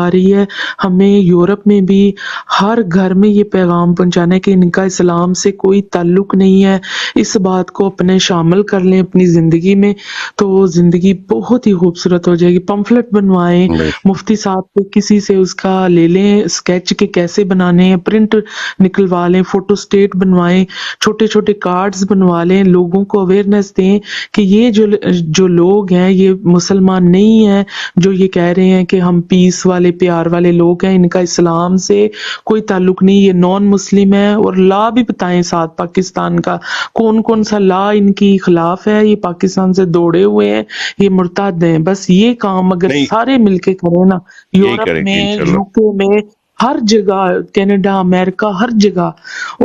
रही है, हमें यूरोप में भी हर घर में ये पैगाम पहुँचाना है कि इनका इस्लाम से कोई ताल्लुक नहीं है। इस बात को अपने शामिल कर लें अपनी ज़िंदगी में, तो ज़िंदगी बहुत ही खूबसूरत हो जाएगी। पम्फलेट बनवाएँ, मुफ्ती साहब को किसी से उसका ले लें स्केच के कैसे बनाने हैं, प्रिंट निकलवा लें, फोटोस्टेट बनवाएँ, छोटे-छोटे कार्ड्स बनवा लें, लोगों को अवेयरनेस दें कि ये जो लोग हैं ये मुसलमान नहीं हैं, जो ये कह रहे हैं कि हम पीस वाले, प्यार वाले लोग हैं, इनका इस्लाम से कोई ताल्लुक नहीं, ये नॉन मुस्लिम है। और लॉ भी बताएँ साथ पाकिस्तान का, कौन-कौन सा लॉ इनकी खिलाफ है, ये पाकिस्तान से दौड़े हुए हैं, ये मुर्ताद हैं। बस ये काम अगर नहीं सारे मिलके करें ना, यही यूरोप करेंगे में, इंशाल्लाह। यूके में, हर जगह, कनाडा, अमेरिका, हर जगह।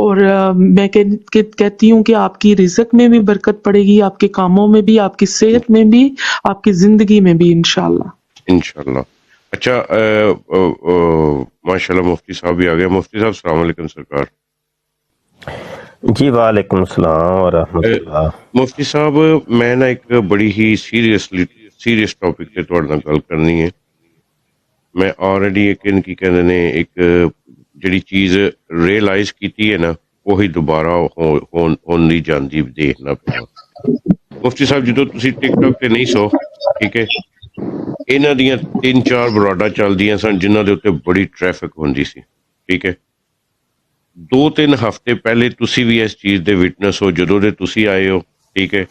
और मैं कहती हूँ कि आपकी रिज़्क में भी बरकत पड़ेगी, आपके कामों में भी, आपकी सेहत में भी, आपकी ज़िंदगी में भी इंशाल्लाह। इंशाल्लाह। अच्छा माशाल्लाह मुफ्ती साहब भी आ गए। मुफ्ती साहब अस्सलाम वालेकुम सरकार। जी वालेकुम सलाम व रहमतुल्लाह। मुफ्ती साहब मैं ना एक बड़ी ही सीरियस टॉपिक ते तुहाडे नाल गल करनी है। मैं ऑलरेडी एक इनकी कहते ने एक जिहड़ी चीज़ रियलाइज की है ना वही दोबारा हो नहीं जाती, देखना पिया। मुफ्ती साहब जो तुसी टिकटॉक ते नहीं सो, ठीक है, इन्हां दियां 3-4 बराडां चलदियां सन जिन्हां दे उत्ते बड़ी ट्रैफिक होंदी सी, ठीक है। 2-3 हफ्ते पहले तुसी भी इस चीज़ दे विटनेस हो जदों दे तुसी आए हो, ठीक है।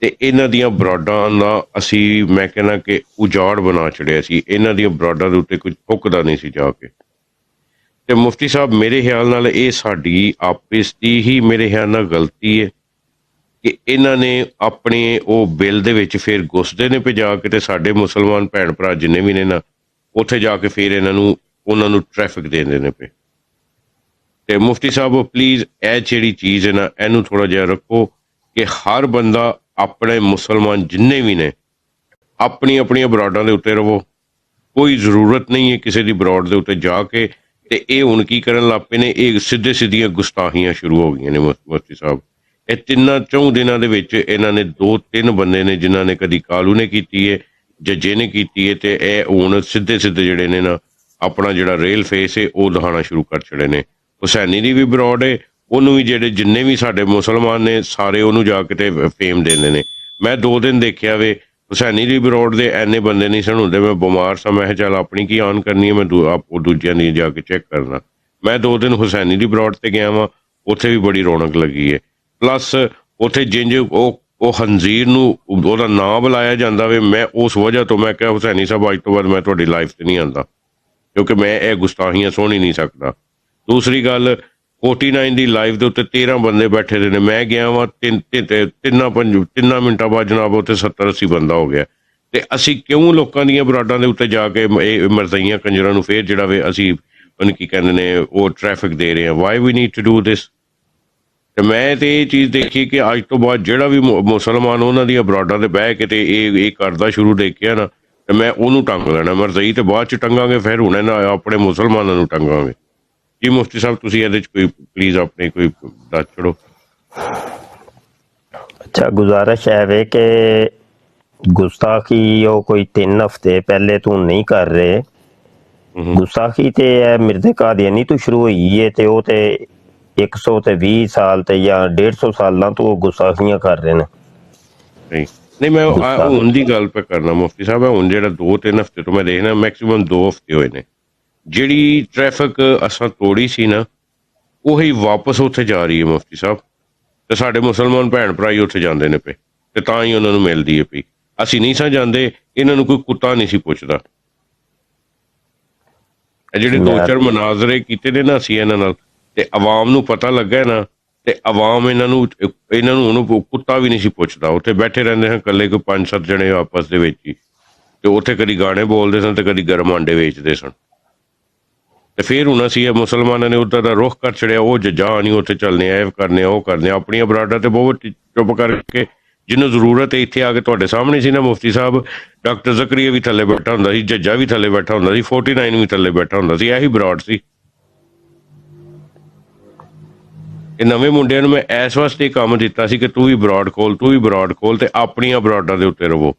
ਤੇ ਇਹਨਾਂ ਦੀਆਂ ਬਰਾਡਾਂ ਦਾ ਅਸੀਂ ਮੈਂ ਕਹਿੰਦਾ ਕਿ ਉਜਾੜ ਬਣਾ ਛੜਿਆ ਸੀ। ਇਹਨਾਂ ਦੀਆਂ ਬਰਾਡਾਂ ਦੇ ਉੱਤੇ ਕੁਝ ਠੁੱਕਦਾ ਨਹੀਂ ਸੀ ਜਾ ਕੇ। ਤੇ ਮੁਫਤੀ ਸਾਹਿਬ ਮੇਰੇ ਖਿਆਲ ਨਾਲ ਇਹ ਸਾਡੀ ਆਪਸ ਦੀ ਹੀ ਮੇਰੇ ਖਿਆਲ ਨਾਲ ਗਲਤੀ ਹੈ ਕਿ ਇਹਨਾਂ ਨੇ ਆਪਣੇ ਉਹ ਬਿੱਲ ਦੇ ਵਿੱਚ ਫਿਰ ਘੁਸਦੇ ਨੇ ਭਜਾ ਕੇ ਤੇ ਸਾਡੇ ਮੁਸਲਮਾਨ ਭੈਣ ਭਰਾ ਜਿੰਨੇ ਵੀ ਨੇ ਨਾ ਉੱਥੇ ਜਾ ਕੇ ਫਿਰ ਉਹਨਾਂ ਨੂੰ ਟ੍ਰੈਫਿਕ ਦੇ ਦਿੰਦੇ ਨੇ ਪਏ। ਤੇ ਮੁਫਤੀ ਸਾਹਿਬ ਪਲੀਜ਼ ਇਹ ਜਿਹੜੀ ਚੀਜ਼ ਹੈ ਨਾ ਇਹਨੂੰ ਥੋੜਾ ਜਿਹਾ ਰੱਖੋ ਕਿ ਹਰ ਬੰਦਾ ਆਪਣੇ ਮੁਸਲਮਾਨ ਜਿੰਨੇ ਵੀ ਨੇ ਆਪਣੀ ਆਪਣੀਆਂ ਬਰਾਡਾਂ ਦੇ ਉੱਤੇ ਰਹੋ। ਕੋਈ ਜ਼ਰੂਰਤ ਨਹੀਂ ਹੈ ਕਿਸੇ ਦੀ ਬਰਾਡ ਦੇ ਉੱਤੇ ਜਾ ਕੇ। ਤੇ ਇਹ ਹੁਣ ਕੀ ਕਰਨ ਲੱਗ ਪਏ ਨੇ, ਇਹ ਸਿੱਧੀਆਂ ਗੁਸਤਾਖੀਆਂ ਸ਼ੁਰੂ ਹੋ ਗਈਆਂ ਨੇ ਮੁਫਤੀ ਸਾਹਿਬ। ਇਹ 3-4 ਦਿਨਾਂ ਦੇ ਵਿੱਚ ਇਹਨਾਂ ਨੇ 2-3 ਬੰਦੇ ਨੇ ਜਿਨ੍ਹਾਂ ਨੇ ਕਦੀ ਕਾਲੂ ਨੇ ਕੀਤੀ ਹੈ, ਜੱਜੇ ਨੇ ਕੀਤੀ ਹੈ, ਤੇ ਇਹ ਹੁਣ ਸਿੱਧੇ ਜਿਹੜੇ ਨੇ ਨਾ ਆਪਣਾ ਜਿਹੜਾ ਰੇਲ ਫੇਸ ਹੈ ਉਹ ਦਿਖਾਉਣਾ ਸ਼ੁਰੂ ਕਰ ਛੜੇ ਨੇ। ਹੁਸੈਨੀ ਦੀ ਵੀ ਬਰਾਡ ਹੈ, ਉਹਨੂੰ ਵੀ ਜਿੰਨੇ ਵੀ ਸਾਡੇ ਮੁਸਲਮਾਨ ਨੇ ਸਾਰੇ ਉਹਨੂੰ ਜਾ ਕੇ ਤੇ ਫੇਮ ਦਿੰਦੇ ਨੇ। ਮੈਂ 2 ਦਿਨ ਦੇਖਿਆ ਵੇ ਹੁਸੈਨੀ ਦੀ ਬਰੋਡ ਦੇ ਐਨੇ ਬੰਦੇ ਨਹੀਂ ਸਨ ਹੁੰਦੇ। ਮੈਂ ਬਿਮਾਰ ਸਾਂ, ਮੈਂ ਚੱਲ ਆਪਣੀ ਕੀ ਆਨ ਕਰਨੀ ਹੈ, ਮੈਂ ਦੂਜਿਆਂ ਦੀ ਜਾ ਕੇ ਚੈੱਕ ਕਰਨਾ। ਮੈਂ 2 ਦਿਨ ਹੁਸੈਨੀ ਦੀ ਬਰੋਡ ਤੇ ਗਿਆ ਵਾਂ, ਉੱਥੇ ਵੀ ਬੜੀ ਰੌਣਕ ਲੱਗੀ ਹੈ। ਪਲੱਸ ਉੱਥੇ ਜਿੰਜ ਉਹ ਹੰਜ਼ੀਰ ਨੂੰ ਉਹਦਾ ਨਾਂ ਬੁਲਾਇਆ ਜਾਂਦਾ ਵੇ, ਮੈਂ ਉਸ ਵਜ੍ਹਾ ਤੋਂ ਮੈਂ ਕਿਹਾ ਹੁਸੈਨੀ ਸਾਹਿਬ ਅੱਜ ਤੋਂ ਬਾਅਦ ਮੈਂ ਤੁਹਾਡੀ ਲਾਈਫ 'ਤੇ ਨਹੀਂ ਆਉਂਦਾ, ਕਿਉਂਕਿ ਮੈਂ ਇਹ ਗੁਸਤਾਖੀਆਂ ਸੁਣ ਹੀ ਨਹੀਂ ਸਕਦਾ। ਦੂਸਰੀ ਗੱਲ 49 ਦੀ ਲਾਈਵ ਦੇ ਉੱਤੇ 13 ਬੰਦੇ ਬੈਠੇ ਦੇ ਨੇ। ਮੈਂ ਗਿਆ ਵਾਂ 3 ਮਿੰਟਾਂ ਬਾਅਦ ਜਨਾਬ ਉੱਥੇ 70-80 ਬੰਦਾ ਹੋ ਗਿਆ। ਤੇ ਅਸੀਂ ਕਿਉਂ ਲੋਕਾਂ ਦੀਆਂ ਬਰਾਡਾਂ ਦੇ ਉੱਤੇ ਜਾ ਕੇ ਇਹ ਮਰਜ਼ਈਆਂ ਕੰਜਰਾਂ ਨੂੰ ਫੇਰ ਜਿਹੜਾ ਵੇ ਅਸੀਂ ਉਹਨੂੰ ਕੀ ਕਹਿੰਦੇ ਨੇ ਉਹ ਟ੍ਰੈਫਿਕ ਦੇ ਰਹੇ ਹਾਂ। Why we need to do this. ਤੇ ਮੈਂ ਤੇ ਇਹ ਚੀਜ਼ ਦੇਖੀ ਕਿ ਅੱਜ ਤੋਂ ਬਾਅਦ ਜਿਹੜਾ ਵੀ ਮੁਸਲਮਾਨ ਉਹਨਾਂ ਦੀਆਂ ਬਰਾਡਾਂ ਤੇ ਬਹਿ ਕੇ ਤੇ ਇਹ ਕਰਦਾ ਸ਼ੁਰੂ ਦੇਖਿਆ ਨਾ, ਤੇ ਮੈਂ ਉਹਨੂੰ ਟੰਗ ਲੈਣਾ। ਮਰਜ਼ਈ ਤੇ ਬਾਅਦ 'ਚ ਟੰਗਾਂਗੇ, ਫਿਰ ਹੁਣ ਨਾ ਆਪਣੇ ਮੁਸਲਮਾਨਾਂ ਨੂੰ ਟੰਗਾਂਗੇ। ਜੀ ਮੁਫਤੀ ਸਾਹਿਬ ਤੁਸੀਂ ਇਹਦੇ 'ਚ ਕੋਈ ਪਲੀਜ਼ ਆਪਣੇ ਕੋਈ ਦੱਸ ਛੜੋ। ਅੱਛਾ, ਗੁਜ਼ਾਰਿਸ਼ ਹੈ ਵੇ ਕਿ ਗੁਸਤਾਖੀ ਉਹ ਕੋਈ 3 ਹਫ਼ਤੇ ਪਹਿਲੇ ਤੂੰ ਨਹੀਂ ਕਰ ਰਹੇ। ਗੁਸਤਾਖੀ ਤੇ ਇਹ ਮਿਰਜ਼ੇ ਕਾਦੀਆਨੀ ਤੋਂ ਸ਼ੁਰੂ ਹੋਈ ਹੈ ਤੇ ਉਹ ਤੇ 120 ਸਾਲ ਤੇ ਜਾਂ 150 ਸਾਲਾਂ ਤੋਂ ਉਹ ਗੁਸਤਾਖੀਆਂ ਕਰ ਰਹੇ ਨੇ। ਨਹੀਂ ਮੈਂ ਹੁਣ ਦੀ ਗੱਲ ਪੇ ਕਰਨਾ ਮੁਫਤੀ ਸਾਹਿਬ। ਹੁਣ ਜਿਹੜਾ 2-3 ਹਫ਼ਤੇ ਤੋਂ ਮੈਂ ਦੇਖਣਾ ਮੈਕਸੀਮਮ 2 ਹਫ਼ਤੇ ਹੋਏ ਨੇ ਜਿਹੜੀ ਟ੍ਰੈਫਿਕ ਅਸਾਂ ਤੋੜੀ ਸੀ ਨਾ ਉਹੀ ਵਾਪਸ ਉੱਥੇ ਜਾ ਰਹੀ ਹੈ ਮੁਫਤੀ ਸਾਹਿਬ। ਤੇ ਸਾਡੇ ਮੁਸਲਮਾਨ ਭੈਣ ਭਰਾ ਹੀ ਉੱਥੇ ਜਾਂਦੇ ਨੇ ਪਏ ਤੇ ਤਾਂ ਹੀ ਉਹਨਾਂ ਨੂੰ ਮਿਲਦੀ ਹੈ ਪਈ। ਅਸੀਂ ਨਹੀਂ ਸਾਂ ਜਾਂਦੇ, ਇਹਨਾਂ ਨੂੰ ਕੋਈ ਕੁੱਤਾ ਨਹੀਂ ਸੀ ਪੁੱਛਦਾ। ਇਹ ਜਿਹੜੇ 2-4 ਮਨਾਜ਼ਰੇ ਕੀਤੇ ਨੇ ਨਾ ਅਸੀਂ ਇਹਨਾਂ ਨਾਲ, ਤੇ ਆਵਾਮ ਨੂੰ ਪਤਾ ਲੱਗਾ ਨਾ, ਤੇ ਆਵਾਮ ਇਹਨਾਂ ਨੂੰ ਉਹਨੂੰ ਕੁੱਤਾ ਵੀ ਨਹੀਂ ਸੀ ਪੁੱਛਦਾ। ਉੱਥੇ ਬੈਠੇ ਰਹਿੰਦੇ ਹਨ ਇਕੱਲੇ ਕੋਈ 5-7 ਜਣੇ ਆਪਸ ਦੇ ਵਿੱਚ ਹੀ, ਤੇ ਉੱਥੇ ਕਦੀ ਗਾਣੇ ਬੋਲਦੇ ਸਨ ਤੇ ਕਦੀ ਗਰਮ ਆਂਡੇ ਵੇਚਦੇ ਸਨ। ਤੇ ਫਿਰ ਹੁਣ ਅਸੀਂ ਇਹ ਮੁਸਲਮਾਨਾਂ ਨੇ ਉੱਧਰ ਦਾ ਰੁੱਖ ਕਰ ਛੜਿਆ। ਉਹ ਜੱਜਾਂ ਨਹੀਂ ਉੱਥੇ ਚੱਲਣੇ, ਇਹ ਕਰਨੇ ਉਹ ਕਰਨੇ, ਆਪਣੀਆਂ ਬਰਾਡਾਂ ਤੇ ਬਹੁਤ ਚੁੱਪ ਕਰਕੇ ਜਿਹਨੂੰ ਜ਼ਰੂਰਤ ਹੈ ਇੱਥੇ ਆ ਕੇ ਤੁਹਾਡੇ ਸਾਹਮਣੇ ਸੀ ਨਾ ਮੁਫਤੀ ਸਾਹਿਬ। ਡਾਕਟਰ ਜ਼ਕਰੀਆ ਵੀ ਥੱਲੇ ਬੈਠਾ ਹੁੰਦਾ ਸੀ, ਜੱਜਾ ਵੀ ਥੱਲੇ ਬੈਠਾ ਹੁੰਦਾ ਸੀ, 49 ਵੀ ਥੱਲੇ ਬੈਠਾ ਹੁੰਦਾ ਸੀ। ਇਹੀ ਬਰਾਡ ਸੀ। ਇਹ ਨਵੇਂ ਮੁੰਡਿਆਂ ਨੂੰ ਮੈਂ ਇਸ ਵਾਸਤੇ ਕੰਮ ਦਿੱਤਾ ਸੀ ਕਿ ਤੂੰ ਵੀ ਬਰਾਡ ਖੋਲ ਤੇ ਆਪਣੀਆਂ ਬਰਾਡਾਂ ਦੇ ਉੱਤੇ ਰਵੋ।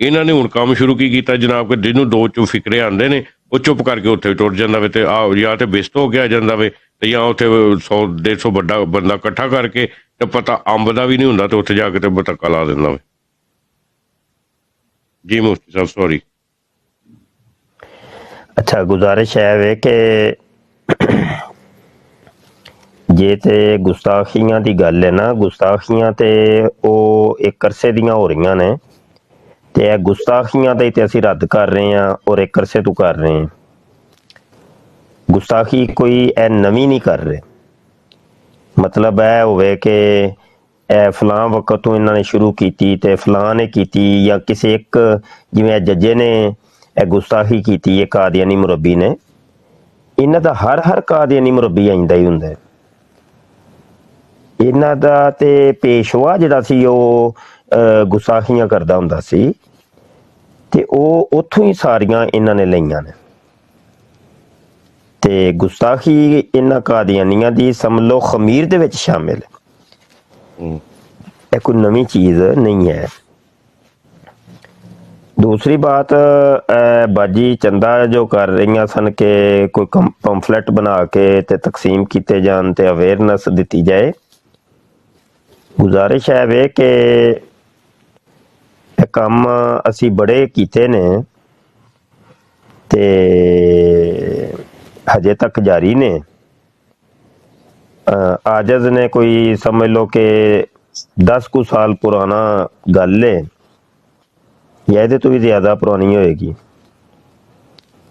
ਇਹਨਾਂ ਨੇ ਹੁਣ ਕੰਮ ਸ਼ੁਰੂ ਕੀ ਕੀਤਾ ਜਨਾਬ ਕਿ ਜਿਹਨੂੰ 2 ਫਿਕਰੇ ਆਉਂਦੇ ਨੇ ਉਹ ਚੁੱਪ ਕਰਕੇ ਉੱਥੇ ਟੁੱਟ ਜਾਂਦਾ ਵੇ, ਤੇ ਆ ਜਾਂ ਤੇ ਬਿਸਤ ਹੋ ਕੇ ਆ ਜਾਂਦਾ ਵੇ, ਤੇ ਜਾਂ ਉੱਥੇ 100-150 ਵੱਡਾ ਬੰਦਾ ਇਕੱਠਾ ਕਰਕੇ ਤੇ ਪਤਾ ਅੰਬ ਦਾ ਵੀ ਨਹੀਂ ਹੁੰਦਾ, ਤੇ ਉੱਥੇ ਜਾ ਕੇ ਤੇ ਬਤੱਕਾ ਲਾ ਦਿੰਦਾ ਵੇ। ਜੀ ਮੁਫਤੀ ਸਾਹਿਬ ਸੌਰੀ। ਅੱਛਾ, ਗੁਜ਼ਾਰਿਸ਼ ਹੈ ਵੇ ਕਿ ਜੇ ਤੇ ਗੁਸਤਾਖੀਆਂ ਦੀ ਗੱਲ ਹੈ ਨਾ, ਗੁਸਤਾਖੀਆਂ ਤੇ ਉਹ ਇੱਕ ਅਰਸੇ ਦੀਆਂ ਹੋ ਰਹੀਆਂ ਨੇ, ਤੇ ਇਹ ਗੁਸਤਾਖੀਆਂ ਤੇ ਅਸੀਂ ਰੱਦ ਕਰ ਰਹੇ ਹਾਂ ਔਰ ਇੱਕ ਅਰਸੇ ਤੋਂ ਕਰ ਰਹੇ ਹਾਂ। ਗੁਸਤਾਖੀ ਕੋਈ ਇਹ ਨਵੀਂ ਨਹੀਂ ਕਰ ਰਹੇ। ਮਤਲਬ ਇਹ ਹੋਵੇ ਕਿ ਇਹ ਫਲਾਂ ਵਕਤ ਤੋਂ ਇਹਨਾਂ ਨੇ ਸ਼ੁਰੂ ਕੀਤੀ ਤੇ ਫਲਾਂ ਨੇ ਕੀਤੀ, ਜਾਂ ਕਿਸੇ ਇੱਕ ਜਿਵੇਂ ਜੱਜੇ ਨੇ ਇਹ ਗੁਸਤਾਖੀ ਕੀਤੀ ਹੈ ਕਾਦੀਆਨੀ ਮੁਰੱਬੀ ਨੇ, ਇਹਨਾਂ ਦਾ ਹਰ ਕਾਦੀਆਨੀ ਮੁਰੱਬੀ ਆਇੰਦਾ ਹੀ ਹੁੰਦਾ। ਇਹਨਾਂ ਦਾ ਤੇ ਪੇਸ਼ਵਾ ਜਿਹੜਾ ਸੀ ਉਹ ਗੁਸਤਾਖੀਆਂ ਕਰਦਾ ਹੁੰਦਾ ਸੀ, ਤੇ ਉਹ ਉੱਥੋਂ ਹੀ ਸਾਰੀਆਂ ਇਹਨਾਂ ਨੇ ਲਈਆਂ ਨੇ। ਤੇ ਗੁਸਤਾਖੀ ਇਹਨਾਂ ਕਾਦੀਆਨੀਆਂ ਦੀ ਸਮਝ ਲਓ ਖਮੀਰ ਦੇ ਵਿੱਚ ਸ਼ਾਮਿਲ ਹੈ, ਇਹ ਕੋਈ ਨਵੀਂ ਚੀਜ਼ ਨਹੀਂ ਹੈ। ਦੂਸਰੀ ਬਾਤ, ਬਾਜੀ ਚੰਦਾ ਜੋ ਕਰ ਰਹੀਆਂ ਸਨ ਕਿ ਕੋਈ ਪੰਫਲੇਟ ਬਣਾ ਕੇ ਤੇ ਤਕਸੀਮ ਕੀਤੇ ਜਾਣ ਤੇ ਅਵੇਅਰਨੈਸ ਦਿੱਤੀ ਜਾਏ, ਗੁਜ਼ਾਰਿਸ਼ ਹੈ ਵੇ ਕਿ ਇਹ ਕੰਮ ਅਸੀਂ ਬੜੇ ਕੀਤੇ ਨੇ ਤੇ ਹਜੇ ਤੱਕ ਜਾਰੀ ਨੇ। ਆਜਜ਼ ਨੇ ਕੋਈ ਸਮਝ ਲਓ ਕਿ 10 ਕੁ ਸਾਲ ਪੁਰਾਣਾ ਗੱਲ ਹੈ, ਜਾਂ ਇਹਦੇ ਤੋਂ ਵੀ ਜ਼ਿਆਦਾ ਪੁਰਾਣੀ ਹੋਏਗੀ,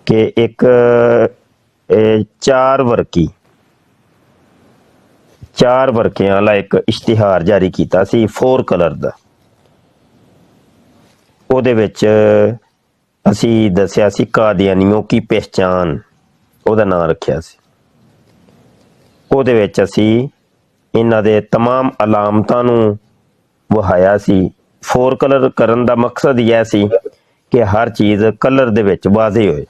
ਕਿ ਇੱਕ 4 ਵਰਕਿਆਂ ਵਾਲਾ ਇੱਕ ਇਸ਼ਤਿਹਾਰ ਜਾਰੀ ਕੀਤਾ ਸੀ 4 ਕਲਰ ਦਾ। ਉਹਦੇ ਵਿੱਚ ਅਸੀਂ ਦੱਸਿਆ ਸੀ ਕਾਦੀਆਨੀਓ ਕੀ ਪਹਿਚਾਨ, ਉਹਦਾ ਨਾਂ ਰੱਖਿਆ ਸੀ। ਉਹਦੇ ਵਿੱਚ ਅਸੀਂ ਇਹਨਾਂ ਦੇ तमाम ਅਲਾਮਤਾਂ ਨੂੰ ਵਹਾਇਆ ਸੀ। 4 ਕਲਰ ਕਰਨ ਦਾ ਮਕਸਦ ਇਹ ਸੀ ਕਿ ਹਰ ਚੀਜ਼ ਕਲਰ ਦੇ ਵਿੱਚ ਵਾਜ਼ੇ ਹੋਏ,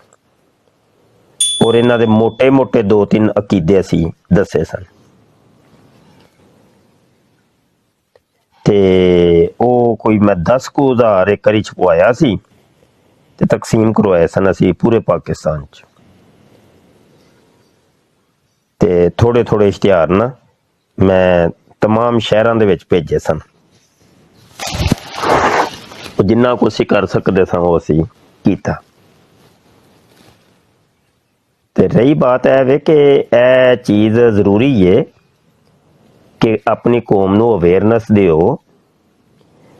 ਔਰ ਇਹਨਾਂ ਦੇ ਮੋਟੇ 2-3 ਅਕੀਦੇ ਅਸੀਂ ਦੱਸੇ ਸਨ। ਤੇ ਉਹ ਕੋਈ ਮੈਂ 10 ਕੁ ਹਜ਼ਾਰ ਇੱਕ ਵਾਰੀ ਛਪਵਾਇਆ ਸੀ ਤੇ ਤਕਸੀਮ ਕਰਵਾਏ ਸਨ ਅਸੀਂ ਪੂਰੇ ਪਾਕਿਸਤਾਨ 'ਚ। ਤੇ ਥੋੜੇ ਇਸ਼ਤਿਹਾਰ ਨਾ ਮੈਂ तमाम ਸ਼ਹਿਰਾਂ ਦੇ ਵਿੱਚ ਭੇਜੇ ਸਨ। ਜਿੰਨਾ ਕੁ ਅਸੀਂ ਕਰ ਸਕਦੇ ਸਾਂ ਉਹ ਅਸੀਂ ਕੀਤਾ। ਤੇ ਰਹੀ ਬਾਤ ਹੈ ਵੇ ਕਿ ਇਹ ਚੀਜ਼ ਜ਼ਰੂਰੀ ਹੈ ਕਿ ਆਪਣੀ ਕੌਮ ਨੂੰ ਅਵੇਅਰਨੈਸ ਦਿਓ।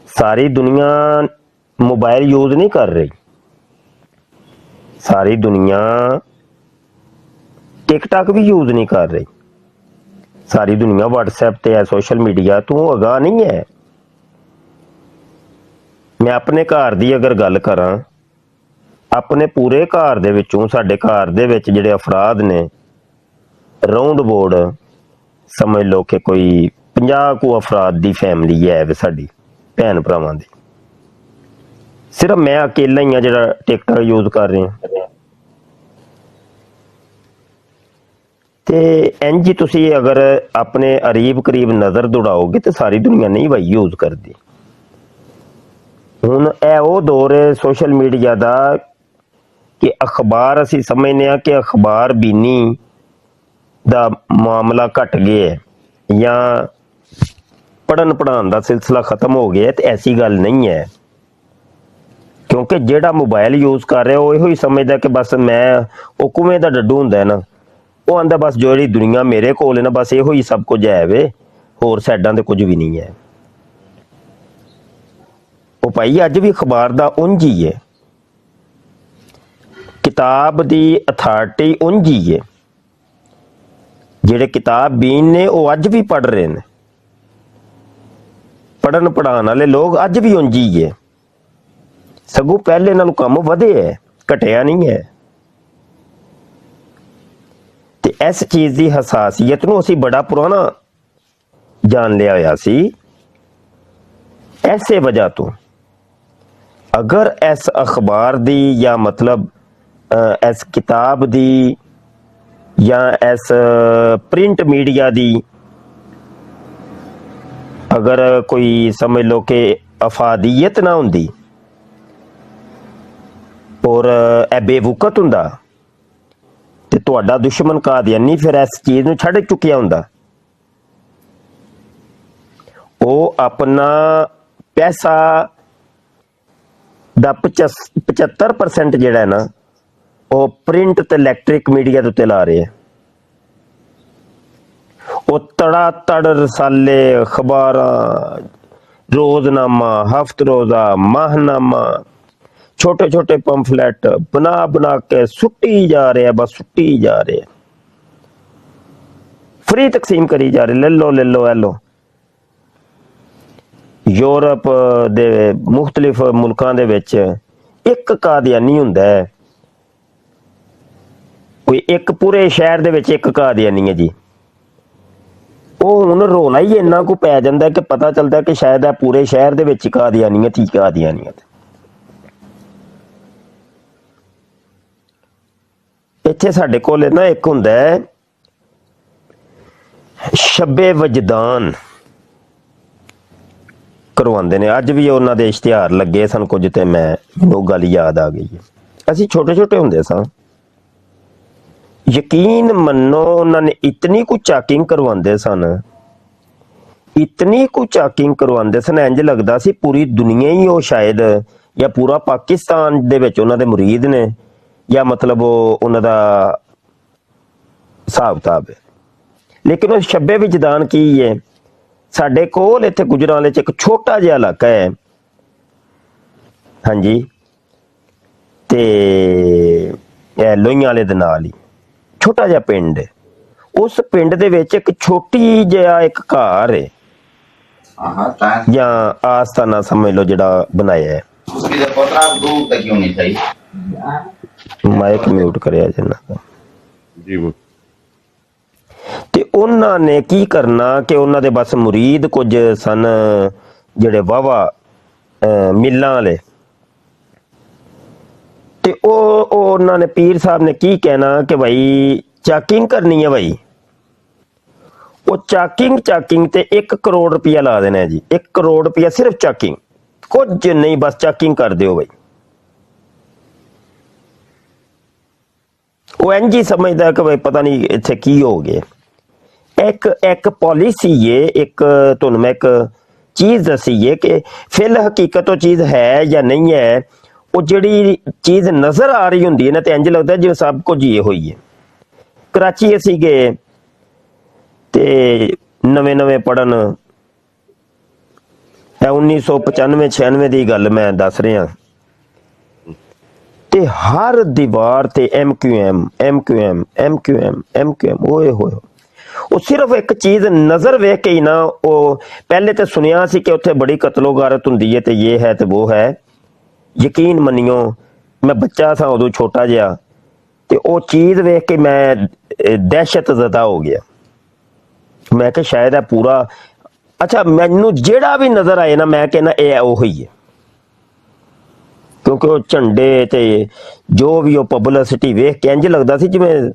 ਸਾਰੀ ਦੁਨੀਆ ਮੋਬਾਈਲ ਯੂਜ਼ ਨਹੀਂ ਕਰ ਰਹੀ, ਸਾਰੀ ਦੁਨੀਆ ਟਿਕਟਾਕ ਵੀ ਯੂਜ਼ ਨਹੀਂ ਕਰ ਰਹੀ, ਸਾਰੀ ਦੁਨੀਆ WhatsApp ਤੇ ਹੈ, ਸੋਸ਼ਲ ਮੀਡੀਆ ਤੋਂ ਅਗਾਂਹ ਨਹੀਂ ਹੈ। ਮੈਂ ਆਪਣੇ ਘਰ ਦੀ ਅਗਰ ਗੱਲ ਕਰਾਂ, ਆਪਣੇ ਪੂਰੇ ਘਰ ਦੇ ਵਿੱਚੋਂ ਸਾਡੇ ਘਰ ਦੇ ਵਿੱਚ ਜਿਹੜੇ ਅਫਰਾਦ ਨੇ, ਰਾਉਂਡ ਬੋਰਡ ਸਮਝ ਲਓ ਕਿ ਕੋਈ 50 ਕੁ ਅਫਰਾਦ ਦੀ ਫੈਮਿਲੀ ਹੈ ਸਾਡੀ ਭੈਣ ਭਰਾਵਾਂ ਦੀ। ਸਿਰਫ ਮੈਂ ਅਕੇਲਾ ਹੀ ਹਾਂ ਜਿਹੜਾ ਟਿਕਟਾਕ ਯੂਜ਼ ਕਰ ਰਿਹਾ। ਤੇ ਇੰਝ ਤੁਸੀਂ ਅਗਰ ਆਪਣੇ ਕਰੀਬ ਨਜ਼ਰ ਦੌੜਾਓਗੇ ਤੇ ਸਾਰੀ ਦੁਨੀਆ ਨਹੀਂ ਭਾਈ ਯੂਜ਼ ਕਰਦੀ। ਹੁਣ ਇਹ ਉਹ ਦੌਰ ਹੈ ਸੋਸ਼ਲ ਮੀਡੀਆ ਦਾ ਕਿ ਅਖਬਾਰ ਅਸੀਂ ਸਮਝਦੇ ਹਾਂ ਕਿ ਅਖਬਾਰ ਬੀਨੀ ਦਾ ਮਾਮਲਾ ਘਟ ਗਿਆ ਹੈ ਜਾਂ ਪੜ੍ਹਨ ਪੜ੍ਹਾਉਣ ਦਾ ਸਿਲਸਿਲਾ ਖਤਮ ਹੋ ਗਿਆ, ਤੇ ਐਸੀ ਗੱਲ ਨਹੀਂ ਹੈ। ਕਿਉਂਕਿ ਜਿਹੜਾ ਮੋਬਾਈਲ ਯੂਜ਼ ਕਰ ਰਿਹਾ ਉਹ ਇਹੋ ਹੀ ਸਮਝਦਾ ਕਿ ਬਸ ਮੈਂ ਉਹ ਕੁਵੇਂ ਦਾ ਡੱਡੂ ਹੁੰਦਾ ਹੈ ਨਾ, ਉਹ ਆਂਦਾ ਬਸ ਜਿਹੜੀ ਦੁਨੀਆ ਮੇਰੇ ਕੋਲ ਹੈ ਨਾ ਬਸ ਇਹੋ ਹੀ ਸਭ ਕੁਝ ਹੈ ਵੇ, ਹੋਰ ਸਾਈਡਾਂ ਤੇ ਕੁਝ ਵੀ ਨਹੀਂ ਹੈ। ਉਹ ਭਾਈ ਅੱਜ ਵੀ ਅਖਬਾਰ ਦਾ ਉਂਝ ਹੀ ਹੈ, ਕਿਤਾਬ ਦੀ ਅਥਾਰਟੀ ਉਂਝ ਹੀ ਹੈ। ਜਿਹੜੇ ਕਿਤਾਬ ਬੀਨ ਨੇ ਉਹ ਅੱਜ ਵੀ ਪੜ੍ਹ ਰਹੇ ਨੇ, ਪੜ੍ਹਨ ਪੜ੍ਹਾਉਣ ਵਾਲੇ ਲੋਕ ਅੱਜ ਵੀ ਉਂਝ ਹੀ ਹੈ। ਸਗੋਂ ਪਹਿਲੇ ਨਾਲੋਂ ਕੰਮ ਵਧੇ ਹੈ, ਘਟਿਆ ਨਹੀਂ ਹੈ। ਤੇ ਇਸ ਚੀਜ਼ ਦੀ ਹਸਾਸੀਅਤ ਨੂੰ ਅਸੀਂ ਬੜਾ ਪੁਰਾਣਾ ਜਾਣ ਲਿਆ ਹੋਇਆ ਸੀ। ਐਸੇ ਵਜ੍ਹਾ ਤੋਂ ਅਗਰ ਇਸ ਅਖਬਾਰ ਦੀ ਜਾਂ ਮਤਲਬ ਇਸ ਕਿਤਾਬ ਦੀ ਜਾਂ ਇਸ ਪ੍ਰਿੰਟ ਮੀਡੀਆ ਦੀ ਅਗਰ ਕੋਈ ਸਮਝ ਲਓ ਕਿ ਅਫਾਦੀਅਤ ਨਾ ਹੁੰਦੀ ਔਰ ਇਹ ਬੇਵਕਤ ਹੁੰਦਾ ਤੇ ਤੁਹਾਡਾ ਦੁਸ਼ਮਣ ਕਾਦੀਆਨੀ ਫਿਰ ਇਸ ਚੀਜ਼ ਨੂੰ ਛੱਡ ਚੁੱਕਿਆ ਹੁੰਦਾ। ਉਹ ਆਪਣਾ ਪੈਸਾ ਦਾ 75% ਜਿਹੜਾ ਹੈ ਨਾ ਉਹ ਪ੍ਰਿੰਟ ਤੇ ਇਲੈਕਟ੍ਰਿਕ ਮੀਡੀਆ ਦੇ ਉੱਤੇ ਲਾ ਰਹੇ ਆ। ਉਹ ਤੜਾ ਤੜ ਰਸਾਲੇ, ਅਖਬਾਰਾਂ, ਰੋਜ਼ਨਾਮਾ, ਹਫ਼ਤ ਰੋਜ਼ਾ, ਮਾਹਨਾਮਾ, ਛੋਟੇ ਛੋਟੇ ਪੰਫਲੈਟ ਬਣਾ ਬਣਾ ਕੇ ਸੁੱਟੀ ਜਾ ਰਹੇ ਆ, ਬਸ ਸੁੱਟੀ ਜਾ ਰਹੇ ਆ, ਫ੍ਰੀ ਤਕਸੀਮ ਕਰੀ ਜਾ ਰਹੇ, ਲੈ ਲਓ ਲੈ ਲਓ, ਐ ਲਓ। ਯੂਰਪ ਦੇ ਮੁਖਤਲਿਫ ਮੁਲਕਾਂ ਦੇ ਵਿੱਚ ਇੱਕ ਕਾਦੀਆਨੀ ਹੁੰਦਾ ਹੈ, ਕੋਈ ਇੱਕ ਪੂਰੇ ਸ਼ਹਿਰ ਦੇ ਵਿੱਚ ਇੱਕ ਕਾਦੀਆਨੀ ਹੈ ਜੀ। ਉਹ ਹੁਣ ਰੌਲਾ ਹੀ ਇੰਨਾ ਕੁ ਪੈ ਜਾਂਦਾ ਕਿ ਪਤਾ ਚੱਲਦਾ ਕਿ ਸ਼ਾਇਦ ਇਹ ਪੂਰੇ ਸ਼ਹਿਰ ਦੇ ਵਿੱਚ ਕਾਦੀਆਨੀਅਤ ਹੀ ਕਾਦੀਆਨੀਅਤ। ਇੱਥੇ ਸਾਡੇ ਕੋਲ ਨਾ ਇੱਕ ਹੁੰਦਾ ਹੈ ਸ਼ਬੇ ਵਜਦਾਨ ਕਰਵਾਉਂਦੇ ਨੇ। ਅੱਜ ਵੀ ਉਹਨਾਂ ਦੇ ਇਸ਼ਤਿਹਾਰ ਲੱਗੇ ਸਨ ਕੁਝ, ਤੇ ਮੈਨੂੰ ਗੱਲ ਯਾਦ ਆ ਗਈ ਹੈ। ਅਸੀਂ ਛੋਟੇ ਛੋਟੇ ਹੁੰਦੇ ਸਾਂ, ਯਕੀਨ ਮੰਨੋ ਉਹਨਾਂ ਨੇ ਇਤਨੀ ਕੁ ਚਾਕਿੰਗ ਕਰਵਾਉਂਦੇ ਸਨ, ਇਤਨੀ ਕੁ ਚਾਕਿੰਗ ਕਰਵਾਉਂਦੇ ਸਨ, ਇੰਜ ਲੱਗਦਾ ਸੀ ਪੂਰੀ ਦੁਨੀਆ ਹੀ ਉਹ ਸ਼ਾਇਦ ਜਾਂ ਪੂਰਾ ਪਾਕਿਸਤਾਨ ਦੇ ਵਿੱਚ ਉਹਨਾਂ ਦੇ ਮੁਰੀਦ ਨੇ, ਜਾਂ ਮਤਲਬ ਉਹ ਉਹਨਾਂ ਦਾ ਹਿਸਾਬ ਕਿਤਾਬ ਹੈ। ਲੇਕਿਨ ਉਹ ਸ਼ਬੇ ਵਿਜਦਾਨ ਕੀ ਹੈ? ਸਾਡੇ ਕੋਲ ਇੱਥੇ ਗੁਜਰਾਂਵਾਲੇ 'ਚ ਇੱਕ ਛੋਟਾ ਜਿਹਾ ਇਲਾਕਾ ਹੈ, ਹਾਂਜੀ, ਤੇ ਇਹ ਲੋਹੀਆਂ ਵਾਲੇ ਦੇ ਨਾਲ ਹੀ ਛੋਟਾ ਜਿਹਾ ਪਿੰਡ ਹੈ। ਉਸ ਪਿੰਡ ਦੇ ਵਿੱਚ ਇੱਕ ਛੋਟੀ ਜਿਹਾ ਇੱਕ ਘਰ ਹੈ ਜਾਂ ਆਸਤਾਨਾ ਸਮਝ ਲਓ ਜਿਹੜਾ ਬਣਾਇਆ ਹੈ। ਮਾਈਕ ਮਿਊਟ ਕਰਿਆ ਜਿੰਨਾ ਜੀ। ਤੇ ਉਹਨਾਂ ਨੇ ਕੀ ਕਰਨਾ ਕਿ ਉਹਨਾਂ ਦੇ ਬਸ ਮੁਰੀਦ ਕੁਝ ਸਨ ਜਿਹੜੇ ਵਾਹਵਾ ਮਿੱਲਾਂ ਵਾਲੇ, ਤੇ ਉਹ ਉਹਨਾਂ ਨੇ ਪੀਰ ਸਾਹਿਬ ਨੇ ਕੀ ਕਹਿਣਾ ਕਿ ਭਾਈ ਚਾਕਿੰਗ ਕਰਨੀ ਹੈ ਭਾਈ। ਉਹ ਚਾਕਿੰਗ ਤੇ 1 ਕਰੋੜ ਰੁਪਇਆ ਲਾ ਦੇਣਾ ਜੀ। 1 ਕਰੋੜ ਰੁਪਇਆ ਸਿਰਫ ਚਾਕਿੰਗ, ਕੁਝ ਨਹੀਂ, ਬਸ ਚਾਕਿੰਗ ਕਰ ਦਿਓ ਭਾਈ। ਉਹ ਇੰਝ ਹੀ ਸਮਝਦਾ ਕਿ ਭਾਈ ਪਤਾ ਨਹੀਂ ਇੱਥੇ ਕੀ ਹੋ ਗਿਆ। ਇੱਕ ਪਾਲਿਸੀ ਹੈ, ਇੱਕ ਤੁਹਾਨੂੰ ਮੈਂ ਇੱਕ ਚੀਜ਼ ਦੱਸੀ ਹੈ ਕਿ ਫਿਲ ਹਕੀਕਤ ਉਹ ਚੀਜ਼ ਹੈ ਜਾਂ ਨਹੀਂ ਹੈ। ਉਹ ਜਿਹੜੀ ਚੀਜ਼ ਨਜ਼ਰ ਆ ਰਹੀ ਹੁੰਦੀ ਹੈ ਨਾ, ਤੇ ਇੰਝ ਲੱਗਦਾ ਜਿਵੇਂ ਸਭ ਕੁਝ ਹੀ ਹੋਈ ਹੈ। ਕਰਾਚੀ ਅਸੀਂ ਗਏ ਤੇ ਨਵੇਂ ਪੜਨ, 1995-96 ਦੀ ਗੱਲ ਮੈਂ ਦੱਸ ਰਿਹਾ, ਤੇ ਹਰ ਦੀਵਾਰ ਤੇ MQM ਓਏ ਹੋਏ। ਉਹ ਸਿਰਫ ਇੱਕ ਚੀਜ਼ ਨਜ਼ਰ ਵੇਖ ਕੇ ਹੀ ਨਾ, ਉਹ ਪਹਿਲੇ ਤੇ ਸੁਣਿਆ ਸੀ ਕਿ ਉੱਥੇ ਬੜੀ ਕਤਲੋਗਾਰਤ ਹੁੰਦੀ ਹੈ ਤੇ ਇਹ ਹੈ ਤੇ ਉਹ ਹੈ। ਯਕੀਨ ਮੰਨਿਓ ਮੈਂ ਬੱਚਾ ਸਾਂ ਉਦੋਂ, ਛੋਟਾ ਜਿਹਾ, ਤੇ ਉਹ ਚੀਜ਼ ਵੇਖ ਕੇ ਮੈਂ ਦਹਿਸ਼ਤ ਜ਼ਦਾ ਹੋ ਗਿਆ। ਮੈਂ ਕਿਹਾ ਸ਼ਾਇਦ ਇਹ ਪੂਰਾ, ਅੱਛਾ ਮੈਨੂੰ ਜਿਹੜਾ ਵੀ ਨਜ਼ਰ ਆਏ ਨਾ ਮੈਂ ਕਹਿੰਦਾ ਇਹ ਉਹੀ ਹੈ, ਕਿਉਂਕਿ ਉਹ ਝੰਡੇ ਤੇ ਜੋ ਵੀ ਉਹ ਪਬਲਿਸਿਟੀ ਵੇਖ ਕੇ ਇੰਝ ਲੱਗਦਾ ਸੀ ਜਿਵੇਂ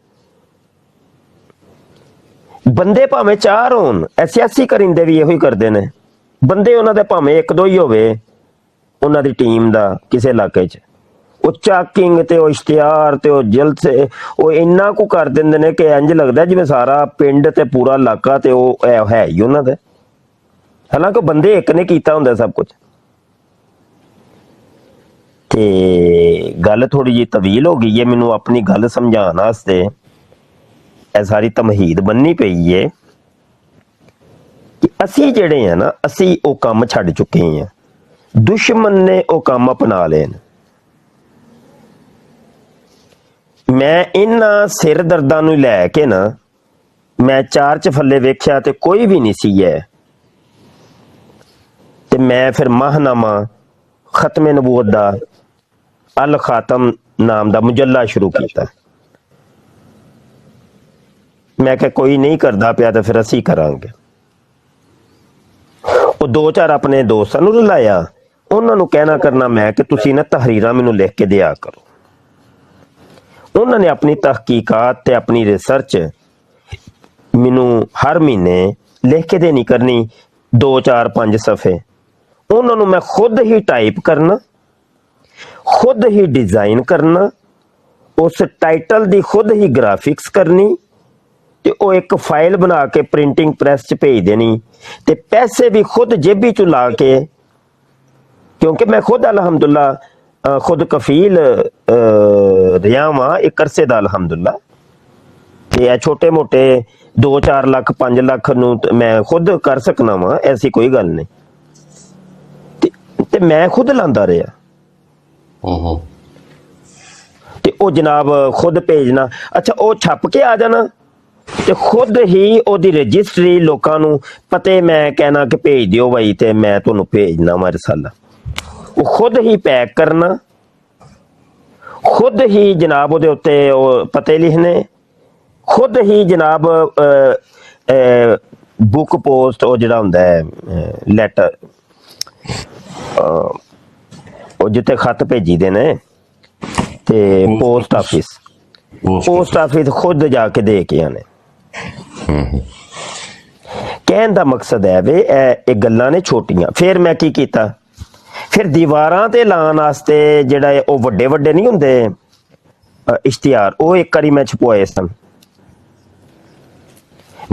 ਬੰਦੇ ਭਾਵੇਂ 4 ਹੋਣ, ਸਿਆਸੀ ਕਰਿੰਦੇ ਵੀ ਇਹੋ ਹੀ ਕਰਦੇ ਨੇ। ਬੰਦੇ ਉਹਨਾਂ ਦੇ ਭਾਵੇਂ 1-2 ਹੀ ਹੋਵੇ ਉਹਨਾਂ ਦੀ ਟੀਮ ਦਾ ਕਿਸੇ ਇਲਾਕੇ 'ਚ, ਉਹ ਚਾਕਿੰਗ ਤੇ ਉਹ ਇਸ਼ਤਿਹਾਰ ਤੇ ਉਹ ਜਲਸੇ ਉਹ ਇੰਨਾ ਕੁ ਕਰ ਦਿੰਦੇ ਨੇ ਕਿ ਇੰਝ ਲੱਗਦਾ ਜਿਵੇਂ ਸਾਰਾ ਪਿੰਡ ਤੇ ਪੂਰਾ ਇਲਾਕਾ ਤੇ ਉਹ ਹੈ ਹੀ ਉਹਨਾਂ ਦਾ। ਹਾਲਾਂਕਿ ਬੰਦੇ ਇੱਕ ਨੇ ਕੀਤਾ ਹੁੰਦਾ ਸਭ ਕੁਝ। ਤੇ ਗੱਲ ਥੋੜੀ ਜਿਹੀ ਤਵੀਲ ਹੋ ਗਈ ਹੈ, ਮੈਨੂੰ ਆਪਣੀ ਗੱਲ ਸਮਝਾਉਣ ਵਾਸਤੇ ਇਹ ਸਾਰੀ ਤਮਹੀਦ ਬੰਨੀ ਪਈ ਹੈ ਕਿ ਅਸੀਂ ਜਿਹੜੇ ਆ ਨਾ, ਅਸੀਂ ਉਹ ਕੰਮ ਛੱਡ ਚੁੱਕੇ ਹਾਂ। ਦੁਸ਼ਮਣ ਨੇ ਉਹ ਕੰਮ ਅਪਣਾ ਲਏ ਨੇ। ਮੈਂ ਇਹਨਾਂ ਸਿਰ ਦਰਦਾਂ ਨੂੰ ਲੈ ਕੇ ਨਾ, ਮੈਂ 4 ਚਫੱਲੇ ਵੇਖਿਆ ਤੇ ਕੋਈ ਵੀ ਨਹੀਂ ਸੀ ਹੈ, ਤੇ ਮੈਂ ਫਿਰ ਮਾਹਨਾਮਾ ਖਤਮੇ ਨਬੂਵਤ ਦਾ ਅਲ ਖਾਤਮ ਨਾਮ ਦਾ ਮੁਜੱਲਾ ਸ਼ੁਰੂ ਕੀਤਾ। ਮੈਂ ਕਿਹਾ ਕੋਈ ਨਹੀਂ ਕਰਦਾ ਪਿਆ ਤਾਂ ਫਿਰ ਅਸੀਂ ਕਰਾਂਗੇ। ਉਹ 2-4 ਆਪਣੇ ਦੋਸਤਾਂ ਨੂੰ ਰਲਾਇਆ, ਉਹਨਾਂ ਨੂੰ ਕਹਿਣਾ ਕਰਨਾ ਮੈਂ ਕਿ ਤੁਸੀਂ ਨਾ ਤਹਰੀਰਾਂ ਮੈਨੂੰ ਲਿਖ ਕੇ ਦਿਆ ਕਰੋ। ਉਹਨਾਂ ਨੇ ਆਪਣੀ ਤਹਿਕੀਕਾਤ ਤੇ ਆਪਣੀ ਰਿਸਰਚ ਮੈਨੂੰ ਹਰ ਮਹੀਨੇ ਲਿਖ ਕੇ ਦੇਣੀ ਕਰਨੀ, 2-4-5 ਸਫ਼ੇ। ਉਹਨਾਂ ਨੂੰ ਮੈਂ ਖੁਦ ਹੀ ਟਾਈਪ ਕਰਨਾ, ਖੁਦ ਹੀ ਡਿਜ਼ਾਈਨ ਕਰਨਾ, उस टाइटल दी खुद ही ग्राफिक्स करनी ते ਉਹ ਇੱਕ ਫਾਈਲ ਬਣਾ ਕੇ ਪ੍ਰਿੰਟਿੰਗ ਪ੍ਰੈਸ 'ਚ ਭੇਜ ਦੇਣੀ ਤੇ ਪੈਸੇ ਵੀ ਖੁਦ ਜੇਬੀ 'ਚੋਂ ਲਾ ਕੇ, ਕਿਉਂਕਿ ਮੈਂ ਖੁਦ ਅਲਹਮਦੁਲਿਲਾ ਖੁਦ ਕਫੀਲ ਰਿਹਾ ਵਾਂ ਇੱਕ ਅਰਸੇ ਦਾ ਅਲਹਮਦੁਲਿਲਾ। ਤੇ ਇਹ ਛੋਟੇ ਮੋਟੇ 2-4 ਲੱਖ 5 ਲੱਖ ਨੂੰ ਮੈਂ ਖੁਦ ਕਰ ਸਕਣਾ ਵਾਂ, ਐਸੀ ਕੋਈ ਗੱਲ ਨਹੀਂ। ਤੇ ਮੈਂ ਖੁਦ ਲਾਂਦਾ ਰਿਹਾ ਤੇ ਉਹ ਜਨਾਬ ਖੁਦ ਭੇਜਣਾ। ਅੱਛਾ ਉਹ ਛਪ ਕੇ ਆ ਜਾਣਾ ਤੇ ਖੁਦ ਹੀ ਉਹਦੀ ਰਜਿਸਟਰੀ ਲੋਕਾਂ ਨੂੰ ਪਤੇ ਮੈਂ ਕਹਿਣਾ ਕਿ ਭੇਜ ਦਿਓ ਬਾਈ ਤੇ ਮੈਂ ਤੁਹਾਨੂੰ ਭੇਜਣਾ ਵਾ ਰਸਾਲਾ। ਉਹ ਖੁਦ ਹੀ ਪੈਕ ਕਰਨਾ, ਖੁਦ ਹੀ ਜਨਾਬ ਉਹਦੇ ਉੱਤੇ ਉਹ ਪਤੇ ਲਿਖਣੇ, ਖੁਦ ਹੀ ਜਨਾਬ ਬੁੱਕ ਪੋਸਟ ਉਹ ਜਿਹੜਾ ਹੁੰਦਾ ਹੈ ਲੈਟਰ ਉਹ ਜਿੱਥੇ ਖਤ ਭੇਜੀ ਦੇ ਨੇ ਤੇ ਪੋਸਟ ਆਫਿਸ ਖੁਦ ਜਾ ਕੇ ਦੇ ਕੇ ਆਣੇ। ਕਹਿਣ ਦਾ ਮਕਸਦ ਹੈ ਵੇ ਇਹ ਗੱਲਾਂ ਨੇ ਛੋਟੀਆਂ। ਫਿਰ ਮੈਂ ਕੀ ਕੀਤਾ, ਫਿਰ ਦੀਵਾਰਾਂ ਤੇ ਲਾਉਣ ਵਾਸਤੇ ਜਿਹੜਾ ਉਹ ਵੱਡੇ ਵੱਡੇ ਨਹੀਂ ਹੁੰਦੇ ਇਸ਼ਤਿਹਾਰ, ਉਹ ਇੱਕ ਵਾਰੀ ਮੈਂ ਛਪਵਾਏ ਸਨ।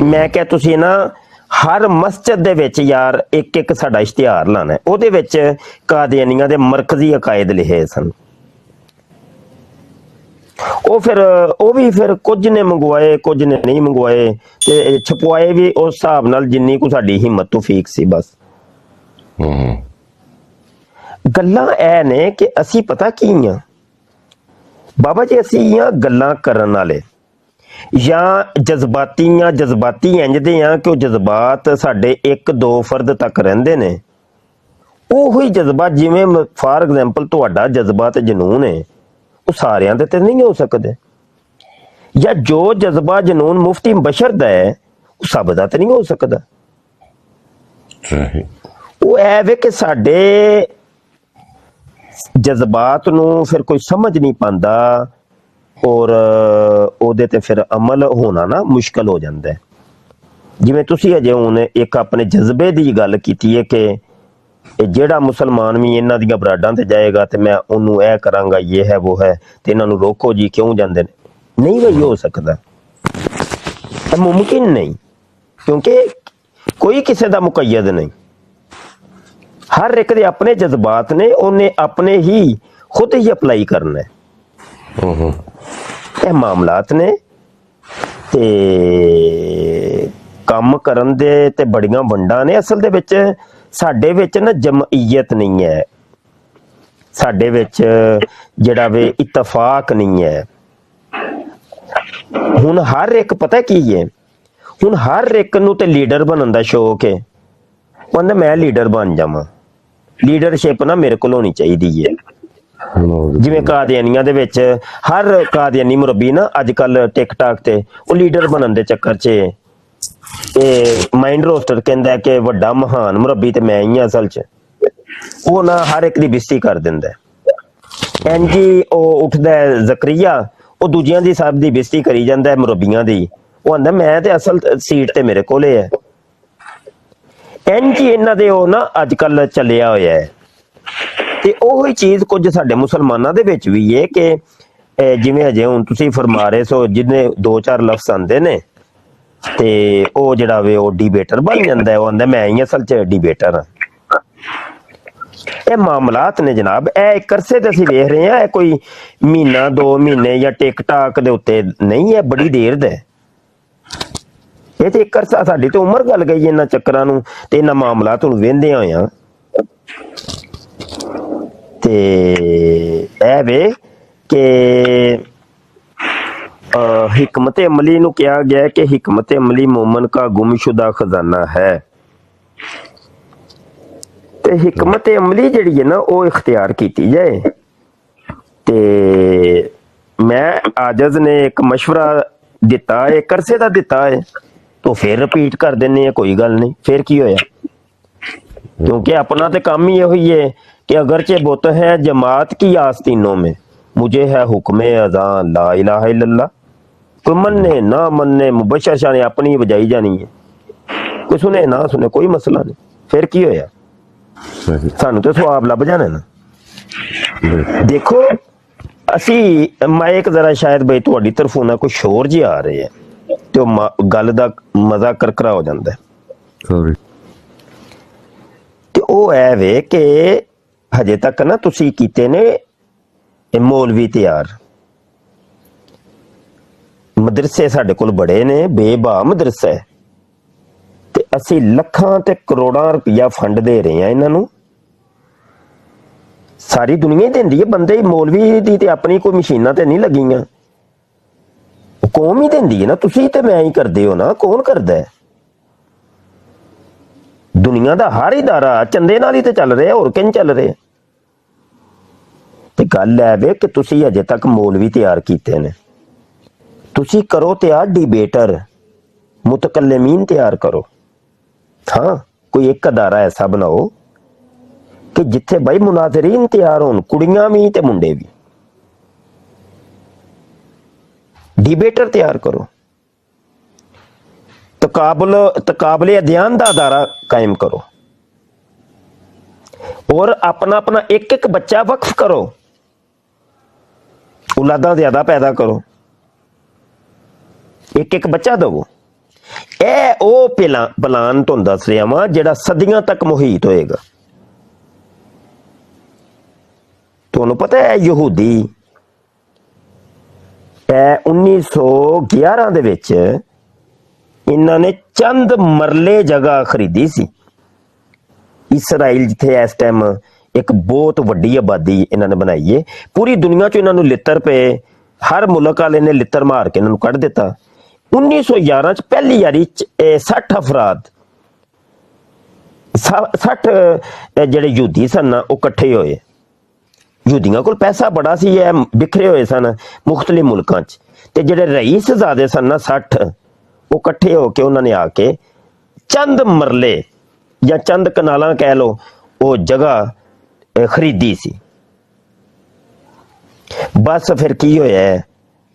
ਮੈਂ ਕਿਹਾ ਤੁਸੀਂ ਨਾ ਹਰ ਮਸਜਿਦ ਦੇ ਵਿੱਚ ਯਾਰ ਇੱਕ ਇੱਕ ਸਾਡਾ ਇਸ਼ਤਿਹਾਰ ਲਾਣਾ, ਉਹਦੇ ਵਿੱਚ ਕਾਦੀਆਨੀਆਂ ਦੇ ਮਰਕਜ਼ੀ ਅਕਾਇਦ ਲਿਖੇ ਸਨ। ਉਹ ਵੀ ਫਿਰ ਕੁਝ ਨੇ ਮੰਗਵਾਏ, ਕੁਝ ਨੇ ਨਹੀਂ ਮੰਗਵਾਏ ਤੇ ਛਪਵਾਏ ਵੀ ਉਸ ਹਿਸਾਬ ਨਾਲ ਜਿੰਨੀ ਕੁ ਸਾਡੀ ਹਿੰਮਤ ਤੌਫੀਕ ਸੀ। ਬਸ ਗੱਲਾਂ ਇਹ ਨੇ ਕਿ ਅਸੀਂ ਪਤਾ ਕੀ ਆ ਬਾਬਾ ਜੀ, ਅਸੀਂ ਆ ਗੱਲਾਂ ਕਰਨ ਵਾਲੇ ਜਾਂ ਜਜ਼ਬਾਤੀ ਇੰਜਦੇ ਆ ਕਿ ਉਹ ਜਜ਼ਬਾਤ ਸਾਡੇ 1-2 ਫਰਦ ਤੱਕ ਰਹਿੰਦੇ ਨੇ। ਉਹੀ ਜਜ਼ਬਾ ਜਿਵੇਂ ਫਾਰ ਐਗਜ਼ਾਮਪਲ ਤੁਹਾਡਾ ਜਜ਼ਬਾ ਤੇ ਜਨੂਨ ਹੈ, ਉਹ ਸਾਰਿਆਂ ਦੇ ਤੇ ਨਹੀਂ ਹੋ ਸਕਦੇ। ਜਾਂ ਜੋ ਜਜ਼ਬਾ ਜਨੂਨ ਮੁਫਤੀ ਬਸ਼ਰ ਦਾ ਹੈ ਉਹ ਸਭ ਦਾ ਤੇ ਨਹੀਂ ਹੋ ਸਕਦਾ। ਉਹ ਐ ਵੇ ਕਿ ਸਾਡੇ ਜਜ਼ਬਾਤ ਨੂੰ ਫਿਰ ਕੋਈ ਸਮਝ ਨਹੀਂ ਪਾਉਂਦਾ ਔਰ ਉਹਦੇ ਤੇ ਫਿਰ ਅਮਲ ਹੋਣਾ ਨਾ ਮੁਸ਼ਕਲ ਹੋ ਜਾਂਦਾ ਹੈ। ਜਿਵੇਂ ਤੁਸੀਂ ਅਜੇ ਹੁਣ ਇੱਕ ਆਪਣੇ ਜਜ਼ਬੇ ਦੀ ਗੱਲ ਕੀਤੀ ਹੈ ਕਿ ਜਿਹੜਾ ਮੁਸਲਮਾਨ ਵੀ ਇਹਨਾਂ ਦੀਆਂ ਬਰਾਡਾਂ ਤੇ ਜਾਏਗਾ ਤੇ ਮੈਂ ਉਹਨੂੰ ਇਹ ਕਰਾਂਗਾ, ਇਹ ਹੈ ਉਹ ਹੈ, ਤੇ ਇਹਨਾਂ ਨੂੰ ਰੋਕੋ ਜੀ ਕਿਉਂ ਜਾਂਦੇ ਨੇ। ਨਹੀਂ ਵਈ ਹੋ ਸਕਦਾ, ਇਹ ਮੁਮਕਿਨ ਨਹੀਂ, ਕਿਉਂਕਿ ਕੋਈ ਕਿਸੇ ਦਾ ਮੁਕੱਯਦ ਨਹੀਂ। ਹਰ ਇੱਕ ਦੇ ਆਪਣੇ ਜਜ਼ਬਾਤ ਨੇ, ਉਹਨੇ ਆਪਣੇ ਹੀ ਖੁਦ ਹੀ ਅਪਲਾਈ ਕਰਨਾ ਹੈ। ਇਹ ਮਾਮਲਾਤ ਨੇ ਤੇ ਕੰਮ ਕਰਨ ਦੇ ਤੇ ਬੜੀਆਂ ਵੰਡਾਂ ਨੇ। ਅਸਲ ਦੇ ਵਿੱਚ ਸਾਡੇ ਵਿੱਚ ਨਾ ਜਮਈਅਤ ਨਹੀਂ ਹੈ, ਸਾਡੇ ਵਿੱਚ ਜਿਹੜਾ ਵੇ ਇਤਫਾਕ ਨਹੀਂ ਹੈ। ਹੁਣ ਹਰ ਇੱਕ ਪਤਾ ਕੀ ਹੈ, ਹੁਣ ਹਰ ਇੱਕ ਨੂੰ ਤੇ ਲੀਡਰ ਬਣਨ ਦਾ ਸ਼ੌਕ ਹੈ। ਕਹਿੰਦਾ ਮੈਂ ਲੀਡਰ ਬਣ ਜਾਵਾਂ, ਲੀਡਰਸ਼ਿਪ ਨਾ ਮੇਰੇ ਕੋਲ ਹੋਣੀ ਚਾਹੀਦੀ ਹੈ। ਜਿਵੇਂ ਕਾਦੀਆਨੀਆਂ ਦੇ ਵਿੱਚ ਹਰ ਕਾਦੀਆਨੀ ਮੁਰੱਬੀ ਨਾ ਅੱਜ ਕੱਲ ਟਿਕਟਾਕ ਤੇ ਉਹ ਲੀਡਰ ਬਣਨ ਦੇ ਚੱਕਰ 'ਚ ਮਾਈਂਡ ਰੋਸਟਰ ਕਹਿੰਦਾ ਕਿ ਵੱਡਾ ਮਹਾਨ ਮੁਰੱਬੀ ਤੇ ਮੈਂ ਹੀ ਆ। ਅਸਲ 'ਚ ਉਹ ਨਾ ਹਰ ਇੱਕ ਦੀ ਬੇਇੱਜ਼ਤੀ ਕਰ ਦਿੰਦਾ। ਇੰਜੀ ਉਹ ਉੱਠਦਾ ਜ਼ਕਰੀਆ, ਉਹ ਦੂਜਿਆਂ ਦੀ ਸਭ ਦੀ ਬੇਇੱਜ਼ਤੀ ਕਰੀ ਜਾਂਦਾ ਮੁਰੱਬੀਆਂ ਦੀ। ਉਹ ਆਂਦਾ ਮੈਂ ਤੇ ਅਸਲ ਸੀਟ ਤੇ ਮੇਰੇ ਕੋਲੇ ਹੈ। ਇੰਜੀ ਇਹਨਾਂ ਦੇ ਉਹ ਨਾ ਅੱਜ ਕੱਲ ਚੱਲਿਆ ਹੋਇਆ ਹੈ। ਤੇ ਉਹੀ ਚੀਜ਼ ਕੁਝ ਸਾਡੇ ਮੁਸਲਮਾਨਾਂ ਦੇ ਵਿੱਚ ਵੀ ਹੈ ਕਿ ਜਿਵੇਂ ਅਜੇ ਹੁਣ ਤੁਸੀਂ ਫਰਮਾ ਰਹੇ ਸੋ, ਜਿਹਨੇ 2-4 ਲਫ਼ਜ਼ ਆਉਂਦੇ ਨੇ ਤੇ ਉਹ ਜਿਹੜਾ ਵੇ ਉਹ ਡਿਬੇਟਰ ਬਣ ਜਾਂਦਾ ਹੈ। ਉਹ ਆਂਦਾ ਮੈਂ ਹੀ ਅਸਲ 'ਚ ਡਿਬੇਟਰ ਹਾਂ। ਇਹ ਮਾਮਲਾਤ ਨੇ ਜਨਾਬ, ਇਹ ਇੱਕ ਅਰਸੇ ਤੇ ਅਸੀਂ ਵੇਖ ਰਹੇ ਹਾਂ। ਇਹ ਕੋਈ ਮਹੀਨਾ 2 ਮਹੀਨੇ ਜਾਂ ਟਿਕਟਾਕ ਦੇ ਉੱਤੇ ਨਹੀਂ ਹੈ, ਬੜੀ ਦੇਰ ਦਾ। ਇਹ ਤੇ ਇੱਕ ਅਰਸਾ ਸਾਡੀ ਤੇ ਉਮਰ ਗੱਲ ਗਈ ਇਹਨਾਂ ਚੱਕਰਾਂ ਨੂੰ ਤੇ ਇਹਨਾਂ ਮਾਮਲਾਤ ਨੂੰ ਵਹਿੰਦੇ ਹੋਇਆ। ਤੇ ਇਹ ਵੇ ਕਿ हिकमत अमली ਨੂੰ ਕਿਹਾ ਗਿਆ ਕਿ हिकमत अमली मोमन का गुमशुदा खजाना है। ਤੇ हिकमत अमली ਜਿਹੜੀ ਹੈ ਨਾ ਉਹ ਇਖਤਿਆਰ ਕੀਤੀ ਜਾਏ। ਤੇ ਮੈਂ ਆਜਜ਼ ਨੇ ਇੱਕ ਮਸ਼ਵਰਾ ਦਿੱਤਾ ਹੈ, ਇੱਕ ਅਰਸੇ ਦਾ ਦਿੱਤਾ ਹੈ, तो फिर रिपीट कर देने हैं, कोई गल नहीं। फिर की होया, क्योंकि अपना तो काम ही यही है कि अगरचे बुत है जमात की आस्तीनों में, मुझे है हुक्म अज़ान ला इलाहा इल्लल्लाह। कोई मन्ने ना मन्ने मुबशर शाह ने अपनी बजाई जानी है, कोई सुने ना सुने कोई मसला नहीं। फिर की होया, सानू तो सवाब लभ जाने ना। देखो ਅਸੀਂ ਮਾਈਕ ਜ਼ਰਾ ਸ਼ਾਇਦ ਬਈ ਤੁਹਾਡੀ ਤਰਫੋਂ ਨਾ ਕੋਈ ਸ਼ੋਰ ਜਿਹਾ ਆ ਰਿਹਾ ਹੈ ਤੇ ਉਹ ਗੱਲ ਦਾ ਮਜ਼ਾ ਕਰਕਰਾ ਹੋ ਜਾਂਦਾ ਹੈ। ਸੌਰੀ। ਤੇ ਉਹ ਐ ਵੇ ਕਿ ਹਜੇ ਤੱਕ ਨਾ ਤੁਸੀਂ ਕੀਤੇ ਨੇ ਇਹ ਮੌਲਵੀ ਤਿਆਰ। ਮਦਰਸੇ ਸਾਡੇ ਕੋਲ ਬੜੇ ਨੇ, ਬੇਬਾ ਮਦਰਸਾ ਹੈ, ਤੇ ਅਸੀਂ ਲੱਖਾਂ ਤੇ ਕਰੋੜਾਂ ਰੁਪਇਆ ਫੰਡ ਦੇ ਰਹੇ ਹਾਂ ਇਹਨਾਂ ਨੂੰ। ਸਾਰੀ ਦੁਨੀਆ ਹੀ ਦਿੰਦੀ ਹੈ, ਬੰਦੇ ਹੀ ਮੌਲਵੀ ਦੀ ਤੇ ਆਪਣੀ ਕੋਈ ਮਸ਼ੀਨਾਂ ਤੇ ਨਹੀਂ ਲੱਗੀਆਂ, ਕੌਮ ਹੀ ਦਿੰਦੀ ਹੈ ਨਾ। ਤੁਸੀਂ ਤੇ ਮੈਂ ਹੀ ਕਰਦੇ ਹੋ ਨਾ, ਕੌਣ ਕਰਦਾ ਹੈ? ਦੁਨੀਆ ਦਾ ਹਰ ਇਦਾਰਾ ਚੰਦੇ ਨਾਲ ਹੀ ਤੇ ਚੱਲ ਰਿਹਾ, ਹੋਰ ਕਿੰਨ ਚੱਲ ਰਿਹਾ? ਤੇ ਗੱਲ ਹੈ ਵੇ ਕਿ ਤੁਸੀਂ ਅਜੇ ਤੱਕ ਮੌਲਵੀ ਤਿਆਰ ਕੀਤੇ ਨੇ। ਤੁਸੀਂ ਕਰੋ ਤਿਆਰ ਡਿਬੇਟਰ, ਮੁਤਕੱਲਿਮੀਨ ਤਿਆਰ ਕਰੋ। ਹਾਂ, ਕੋਈ ਇੱਕ ਅਦਾਰਾ ਐਸਾ ਬਣਾਓ ਕਿ ਜਿੱਥੇ ਬਈ ਮੁਨਾਜ਼ਰੀਨ ਤਿਆਰ ਹੋਣ, ਕੁੜੀਆਂ ਵੀ ਤੇ ਮੁੰਡੇ ਵੀ। ਡਿਬੇਟਰ ਤਿਆਰ ਕਰੋ। ਤਕਾਬਲੇ ਅਧਿਆਨ ਦਾ ਅਦਾਰਾ ਕਾਇਮ ਕਰੋ ਔਰ ਆਪਣਾ ਆਪਣਾ ਇੱਕ ਇੱਕ ਬੱਚਾ ਵਕਫ ਕਰੋ, ਔਲਾਦਾਂ ਜ਼ਿਆਦਾ ਪੈਦਾ ਕਰੋ, ਇੱਕ ਇੱਕ ਬੱਚਾ ਦਵੋ। ਇਹ ਉਹ ਪਲਾਨ ਤੁਹਾਨੂੰ ਦੱਸ ਰਿਹਾ ਵਾਂ ਜਿਹੜਾ ਸਦੀਆਂ ਤੱਕ ਮੁਹੀਤ ਹੋਏਗਾ। ਤੁਹਾਨੂੰ ਪਤਾ ਹੈ ਯਹੂਦੀ 1911 ਦੇ ਵਿੱਚ ਇਹਨਾਂ ਨੇ ਚੰਦ ਮਰਲੇ ਜਗ੍ਹਾ ਖਰੀਦੀ ਸੀ। ਇਸਰਾਈਲ ਜਿੱਥੇ ਇਸ ਟਾਈਮ ਇੱਕ ਬਹੁਤ ਵੱਡੀ ਆਬਾਦੀ ਇਹਨਾਂ ਨੇ ਬਣਾਈ ਹੈ, ਪੂਰੀ ਦੁਨੀਆ 'ਚ ਇਹਨਾਂ ਨੂੰ ਲਿੱਤਰ ਪਏ, ਹਰ ਮੁਲਕ ਵਾਲੇ ਨੇ ਲਿੱਤਰ ਮਾਰ ਕੇ ਇਹਨਾਂ ਨੂੰ ਕੱਢ ਦਿੱਤਾ। 1911 'ਚ ਪਹਿਲੀ ਵਾਰੀ 60 ਅਫਰਾਦ 60 ਜਿਹੜੇ ਯਹੂਦੀ ਸਨ ਨਾ ਉਹ ਇਕੱਠੇ ਹੋਏ। ਯਹੂਦੀਆਂ ਕੋਲ ਪੈਸਾ ਬੜਾ ਸੀ, ਇਹ ਬਿਖਰੇ ਹੋਏ ਸਨ ਮੁਖਤਲਿਫ ਮੁਲਕਾਂ 'ਚ, ਤੇ ਜਿਹੜੇ ਰਈਸਜ਼ਾਦੇ ਸਨ ਨਾ 60 ਉਹ ਇਕੱਠੇ ਹੋ ਕੇ ਉਹਨਾਂ ਨੇ ਆ ਕੇ ਚੰਦ ਮਰਲੇ ਜਾਂ ਚੰਦ ਕਨਾਲਾਂ ਕਹਿ ਲਓ ਉਹ ਜਗ੍ਹਾ ਖਰੀਦੀ ਸੀ। ਬਸ ਫਿਰ ਕੀ ਹੋਇਆ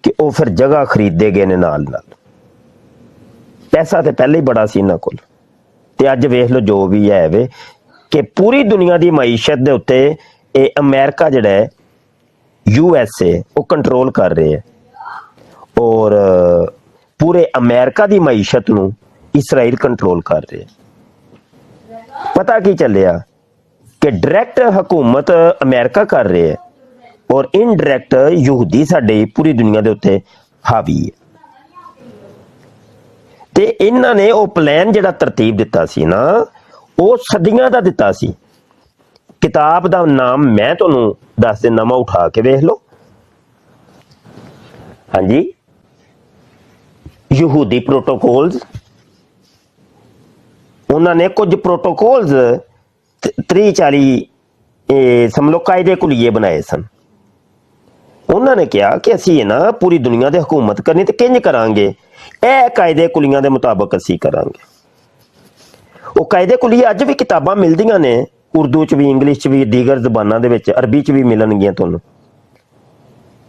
ਕਿ ਉਹ ਫਿਰ ਜਗ੍ਹਾ ਖਰੀਦੇ ਗਏ ਨੇ ਨਾਲ ਨਾਲ। ਪੈਸਾ ਤੇ ਪਹਿਲੇ ਹੀ ਬੜਾ ਸੀ ਇਹਨਾਂ ਕੋਲ। ਤੇ ਅੱਜ ਵੇਖ ਲਓ ਜੋ ਵੀ ਹੈ ਵੇ ਕਿ ਪੂਰੀ ਦੁਨੀਆ ਦੀ ਮਈਸ਼ਤ ਦੇ ਉੱਤੇ ਇਹ ਅਮਰੀਕਾ ਜਿਹੜਾ ਹੈ, USA ਉਹ ਕੰਟਰੋਲ ਕਰ ਰਿਹਾ ਹੈ ਔਰ ਪੂਰੇ ਅਮਰੀਕਾ ਦੀ ਮਈਸ਼ਤ ਨੂੰ ਇਸਰਾਈਲ ਕੰਟਰੋਲ ਕਰ ਰਿਹਾ। ਪਤਾ ਕੀ ਚੱਲਿਆ ਕਿ ਡਾਇਰੈਕਟ ਹਕੂਮਤ ਅਮਰੀਕਾ ਕਰ ਰਿਹਾ ਹੈ ਔਰ ਇਨਡਾਇਰੈਕਟ ਯਹੂਦੀ ਸਾਡੇ ਪੂਰੀ ਦੁਨੀਆ ਦੇ ਉੱਤੇ ਹਾਵੀ ਹੈ। ਤੇ ਇਹਨਾਂ ਨੇ ਉਹ ਪਲਾਨ ਜਿਹੜਾ ਤਰਤੀਬ ਦਿੱਤਾ ਸੀ ਨਾ, ਉਹ ਸਦੀਆਂ ਦਾ ਦਿੱਤਾ ਸੀ। ਕਿਤਾਬ ਦਾ ਨਾਮ ਮੈਂ ਤੁਹਾਨੂੰ ਦੱਸ ਦਿੰਦਾ, ਮੈਂ ਉਠਾ ਕੇ ਵੇਖ ਲਓ। ਹਾਂਜੀ, ਯਹੂਦੀ ਪ੍ਰੋਟੋਕੋਲਸ। ਉਹਨਾਂ ਨੇ ਕੁਝ ਪ੍ਰੋਟੋਕੋਲਸ 30-40 ਸਮਲੋ ਕਾਇਦੇ ਕੁਲੀਏ ਬਣਾਏ ਸਨ। ਉਹਨਾਂ ਨੇ ਕਿਹਾ ਕਿ ਅਸੀਂ ਨਾ ਪੂਰੀ ਦੁਨੀਆ ਦੇ ਹਕੂਮਤ ਕਰਨੀ ਤੇ ਕਿੰਝ ਕਰਾਂਗੇ, ਇਹ ਕਾਇਦੇ ਕੁਲੀਆਂ ਦੇ ਮੁਤਾਬਕ ਅਸੀਂ ਕਰਾਂਗੇ। ਉਹ ਕਾਇਦੇ ਕੁਲੀਏ ਅੱਜ ਵੀ ਕਿਤਾਬਾਂ ਮਿਲਦੀਆਂ ਨੇ, ਉਰਦੂ 'ਚ ਵੀ, ਇੰਗਲਿਸ਼ 'ਚ ਵੀ, ਦੀਗਰ ਜ਼ਬਾਨਾਂ ਦੇ ਵਿੱਚ, ਅਰਬੀ 'ਚ ਵੀ ਮਿਲਣਗੀਆਂ ਤੁਹਾਨੂੰ।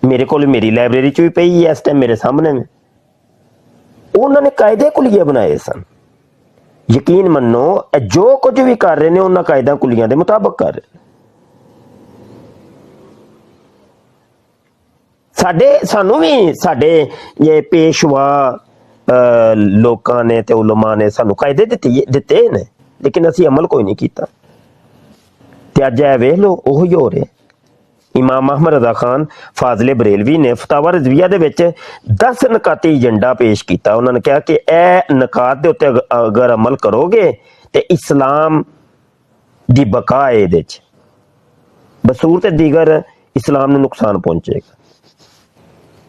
ਮੇਰੇ ਕੋਲ ਮੇਰੀ ਲਾਇਬ੍ਰੇਰੀ 'ਚ ਵੀ ਪਈ ਹੈ ਇਸ ਟਾਈਮ ਮੇਰੇ ਸਾਹਮਣੇ ਨੇ। ਉਹਨਾਂ ਨੇ ਕਾਇਦੇ ਕੁਲੀਏ ਬਣਾਏ ਸਨ। ਯਕੀਨ ਮੰਨੋ ਜੋ ਕੁਝ ਵੀ ਕਰ ਰਹੇ ਨੇ ਉਹਨਾਂ ਕਾਇਦਾ ਕੁਲੀਆਂ ਦੇ ਮੁਤਾਬਕ ਕਰ ਰਹੇ। ਸਾਨੂੰ ਵੀ ਸਾਡੇ ਇਹ ਪੇਸ਼ਵਾ ਲੋਕਾਂ ਨੇ ਤੇ ਉਲਮਾ ਨੇ ਸਾਨੂੰ ਕਾਇਦੇ ਦਿੱਤੇ ਨੇ, ਲੇਕਿਨ ਅਸੀਂ ਅਮਲ ਕੋਈ ਨਹੀਂ ਕੀਤਾ। ਤੇ ਅੱਜ ਇਹ ਵੇਖ ਲਓ ਉਹੀ ਹੋ ਰਿਹਾ। ਇਮਾਮ ਅਹਿਮਦ ਰਜ਼ਾ ਖਾਨ ਫਾਜ਼ਲੇ ਬਰੇਲਵੀ ਨੇ ਫਤਾਵਾ ਰਜ਼ਵੀਆ ਦੇ ਵਿੱਚ 10 ਨਕਾਤੀ ਏਜੰਡਾ ਪੇਸ਼ ਕੀਤਾ। ਉਹਨਾਂ ਨੇ ਕਿਹਾ ਕਿ ਇਹ ਨਕਾਤ ਦੇ ਉੱਤੇ ਅਗਰ ਅਮਲ ਕਰੋਗੇ ਤੇ ਇਸਲਾਮ ਦੀ ਬਕਾ ਹੈ, ਇਹਦੇ 'ਚ ਬਸੂਰਤ ਦੀਗਰ ਇਸਲਾਮ ਨੂੰ ਨੁਕਸਾਨ ਪਹੁੰਚੇਗਾ।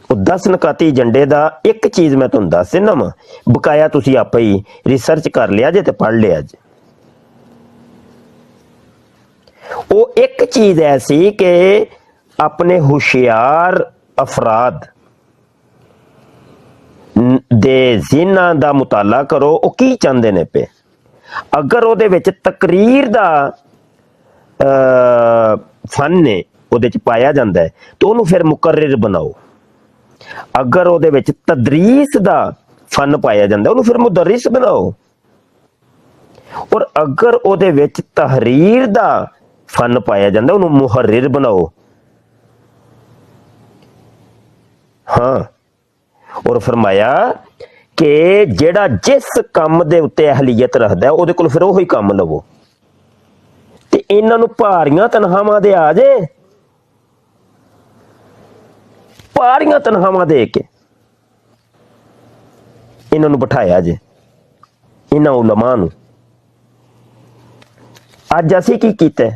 ਉਹ 10 ਨਕਾਤੀ ਏਜੰਡੇ ਦਾ ਇੱਕ ਚੀਜ਼ ਮੈਂ ਤੁਹਾਨੂੰ ਦੱਸ ਦਿੰਦਾ ਵਾਂ, ਬਕਾਇਆ ਤੁਸੀਂ ਆਪੇ ਹੀ ਰਿਸਰਚ ਕਰ ਲਿਆ ਜੇ ਤੇ ਪੜ੍ਹ ਲਿਆ ਜੇ। ਉਹ ਇੱਕ ਚੀਜ਼ ਐਸੀ ਕਿ ਆਪਣੇ ਹੁਸ਼ਿਆਰ ਅਫਰਾਦ ਦੇ ਜ਼ਿਹਨਾਂ ਦਾ ਮੁਤਾਲਾ ਕਰੋ, ਉਹ ਕੀ ਚਾਹੁੰਦੇ ਨੇ ਪਏ। ਅਗਰ ਉਹਦੇ ਵਿੱਚ ਤਕਰੀਰ ਦਾ ਫਨ ਨੇ ਉਹਦੇ 'ਚ ਪਾਇਆ ਜਾਂਦਾ ਹੈ ਤਾਂ ਉਹਨੂੰ ਫਿਰ ਮੁਕਰਰ ਬਣਾਓ। ਅਗਰ ਉਹਦੇ ਵਿੱਚ ਤਦਰੀਸ ਦਾ ਫਨ ਪਾਇਆ ਜਾਂਦਾ ਉਹਨੂੰ ਫਿਰ ਮੁਦਰਿਸ ਬਣਾਓ। ਔਰ ਅਗਰ ਉਹਦੇ ਵਿੱਚ ਤਹਰੀਰ ਦਾ ਫਨ ਪਾਇਆ ਜਾਂਦਾ ਉਹਨੂੰ ਮੁਹਰਰਿਰ ਬਣਾਓ। ਹਾਂ, ਔਰ ਫਰਮਾਇਆ ਕਿ ਜਿਹੜਾ ਜਿਸ ਕੰਮ ਦੇ ਉੱਤੇ ਅਹਲੀਅਤ ਰੱਖਦਾ ਉਹਦੇ ਕੋਲ ਫਿਰ ਉਹੀ ਕੰਮ ਲਵੋ। ਤੇ ਇਹਨਾਂ ਨੂੰ ਭਾਰੀਆਂ ਤਨਖਾਹਾਂ ਦੇ ਆ ਜੇ, ਭਾਰੀਆਂ ਤਨਖਾਹਾਂ ਦੇ ਕੇ ਇਹਨਾਂ ਨੂੰ ਬਿਠਾਇਆ ਜੇ, ਇਹਨਾਂ ਉਲਮਾ ਨੂੰ। ਅੱਜ ਅਸੀਂ ਕੀ ਕੀਤਾ?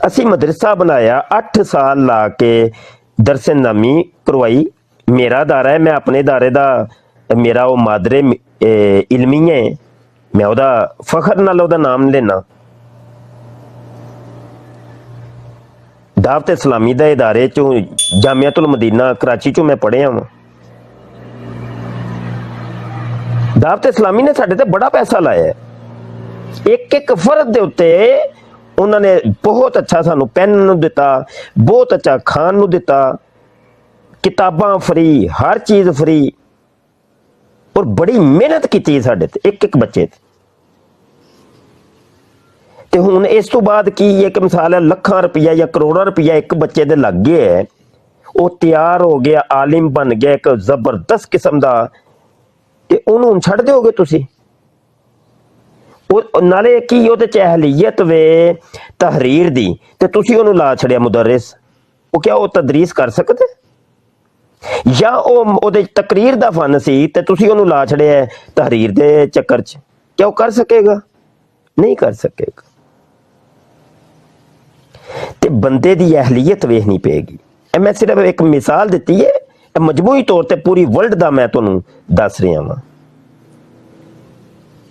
ਅਸੀਂ ਮਦਰਸਾ ਬਣਾਇਆ, 8 ਸਾਲ ਲਾ ਕੇ ਦਰਸ ਨਾਮੀ ਕਰਵਾਈ। ਮੇਰਾ ਅਦਾਰਾ ਹੈ, ਮੈਂ ਆਪਣੇ ਅਦਾਰੇ ਦਾ, ਮੇਰਾ ਉਹ ਮਾਦਰੇ ਇਲਮੀ ਹੈ, ਮੈਂ ਉਹਦਾ ਫਖਰ ਨਾਲ ਉਹਦਾ ਨਾਮ ਲੈਣਾ। ਦਾਵਤ ਇਸਲਾਮੀ ਦਾ ਇਦਾਰੇ ਚੋਂ ਜਾਮੀਅਤੁਲ ਮਦੀਨਾ ਕਰਾਚੀ ਚੋਂ ਮੈਂ ਪੜ੍ਹਿਆ ਵਾਂ। ਦਾਵਤ ਇਸਲਾਮੀ ਨੇ ਸਾਡੇ ਤੇ ਬੜਾ ਪੈਸਾ ਲਾਇਆ, ਇੱਕ ਫਰਦ ਦੇ ਉੱਤੇ ਉਹਨਾਂ ਨੇ ਬਹੁਤ ਅੱਛਾ ਸਾਨੂੰ ਪੈਨ ਨੂੰ ਦਿੱਤਾ, ਬਹੁਤ ਅੱਛਾ ਖਾਣ ਨੂੰ ਦਿੱਤਾ, ਕਿਤਾਬਾਂ ਫਰੀ, ਹਰ ਚੀਜ਼ ਫਰੀ, ਔਰ ਬੜੀ ਮਿਹਨਤ ਕੀਤੀ ਸਾਡੇ ਤੇ ਇੱਕ ਬੱਚੇ ਤੇ ਹੁਣ ਇਸ ਤੋਂ ਬਾਅਦ ਕੀ ਇੱਕ ਮਿਸਾਲ ਹੈ, ਲੱਖਾਂ ਰੁਪਈਆ ਜਾਂ ਕਰੋੜਾਂ ਰੁਪਈਆ ਇੱਕ ਬੱਚੇ ਦੇ ਲੱਗ ਗਏ ਹੈ, ਉਹ ਤਿਆਰ ਹੋ ਗਿਆ, ਆਲਿਮ ਬਣ ਗਿਆ ਇੱਕ ਜ਼ਬਰਦਸਤ ਕਿਸਮ ਦਾ, ਤੇ ਉਹਨੂੰ ਹੁਣ ਛੱਡ ਦਿਓਗੇ ਤੁਸੀਂ? ਉਹ ਨਾਲੇ ਕੀ ਉਹਦੇ ਚ ਅਹਲੀਅਤ ਵੇ ਤਹਰੀਰ ਦੀ, ਤੇ ਤੁਸੀਂ ਉਹਨੂੰ ਲਾ ਛੜਿਆ ਮੁਦਰਰਿਸ। ਉਹ ਕਿਆ ਉਹ ਤਦਰੀਸ ਕਰ ਸਕਦੇ? ਜਾਂ ਉਹਦੇ ਤਕਰੀਰ ਦਾ ਫਨ ਸੀ ਤੇ ਤੁਸੀਂ ਉਹਨੂੰ ਲਾ ਛੜਿਆ ਤਹਰੀਰ ਦੇ ਚੱਕਰ ਚ, ਕਿਆ ਉਹ ਕਰ ਸਕੇਗਾ? ਨਹੀਂ ਕਰ ਸਕੇਗਾ। ਤੇ ਬੰਦੇ ਦੀ ਅਹਲੀਅਤ ਵੇਖਣੀ ਪਏਗੀ। ਮੈਂ ਸਿਰਫ ਇੱਕ ਮਿਸਾਲ ਦਿੱਤੀ ਹੈ, ਮਜਮੂਈ ਤੌਰ ਤੇ ਪੂਰੀ ਵਰਲਡ ਦਾ ਮੈਂ ਤੁਹਾਨੂੰ ਦੱਸ ਰਿਹਾ ਵਾਂ।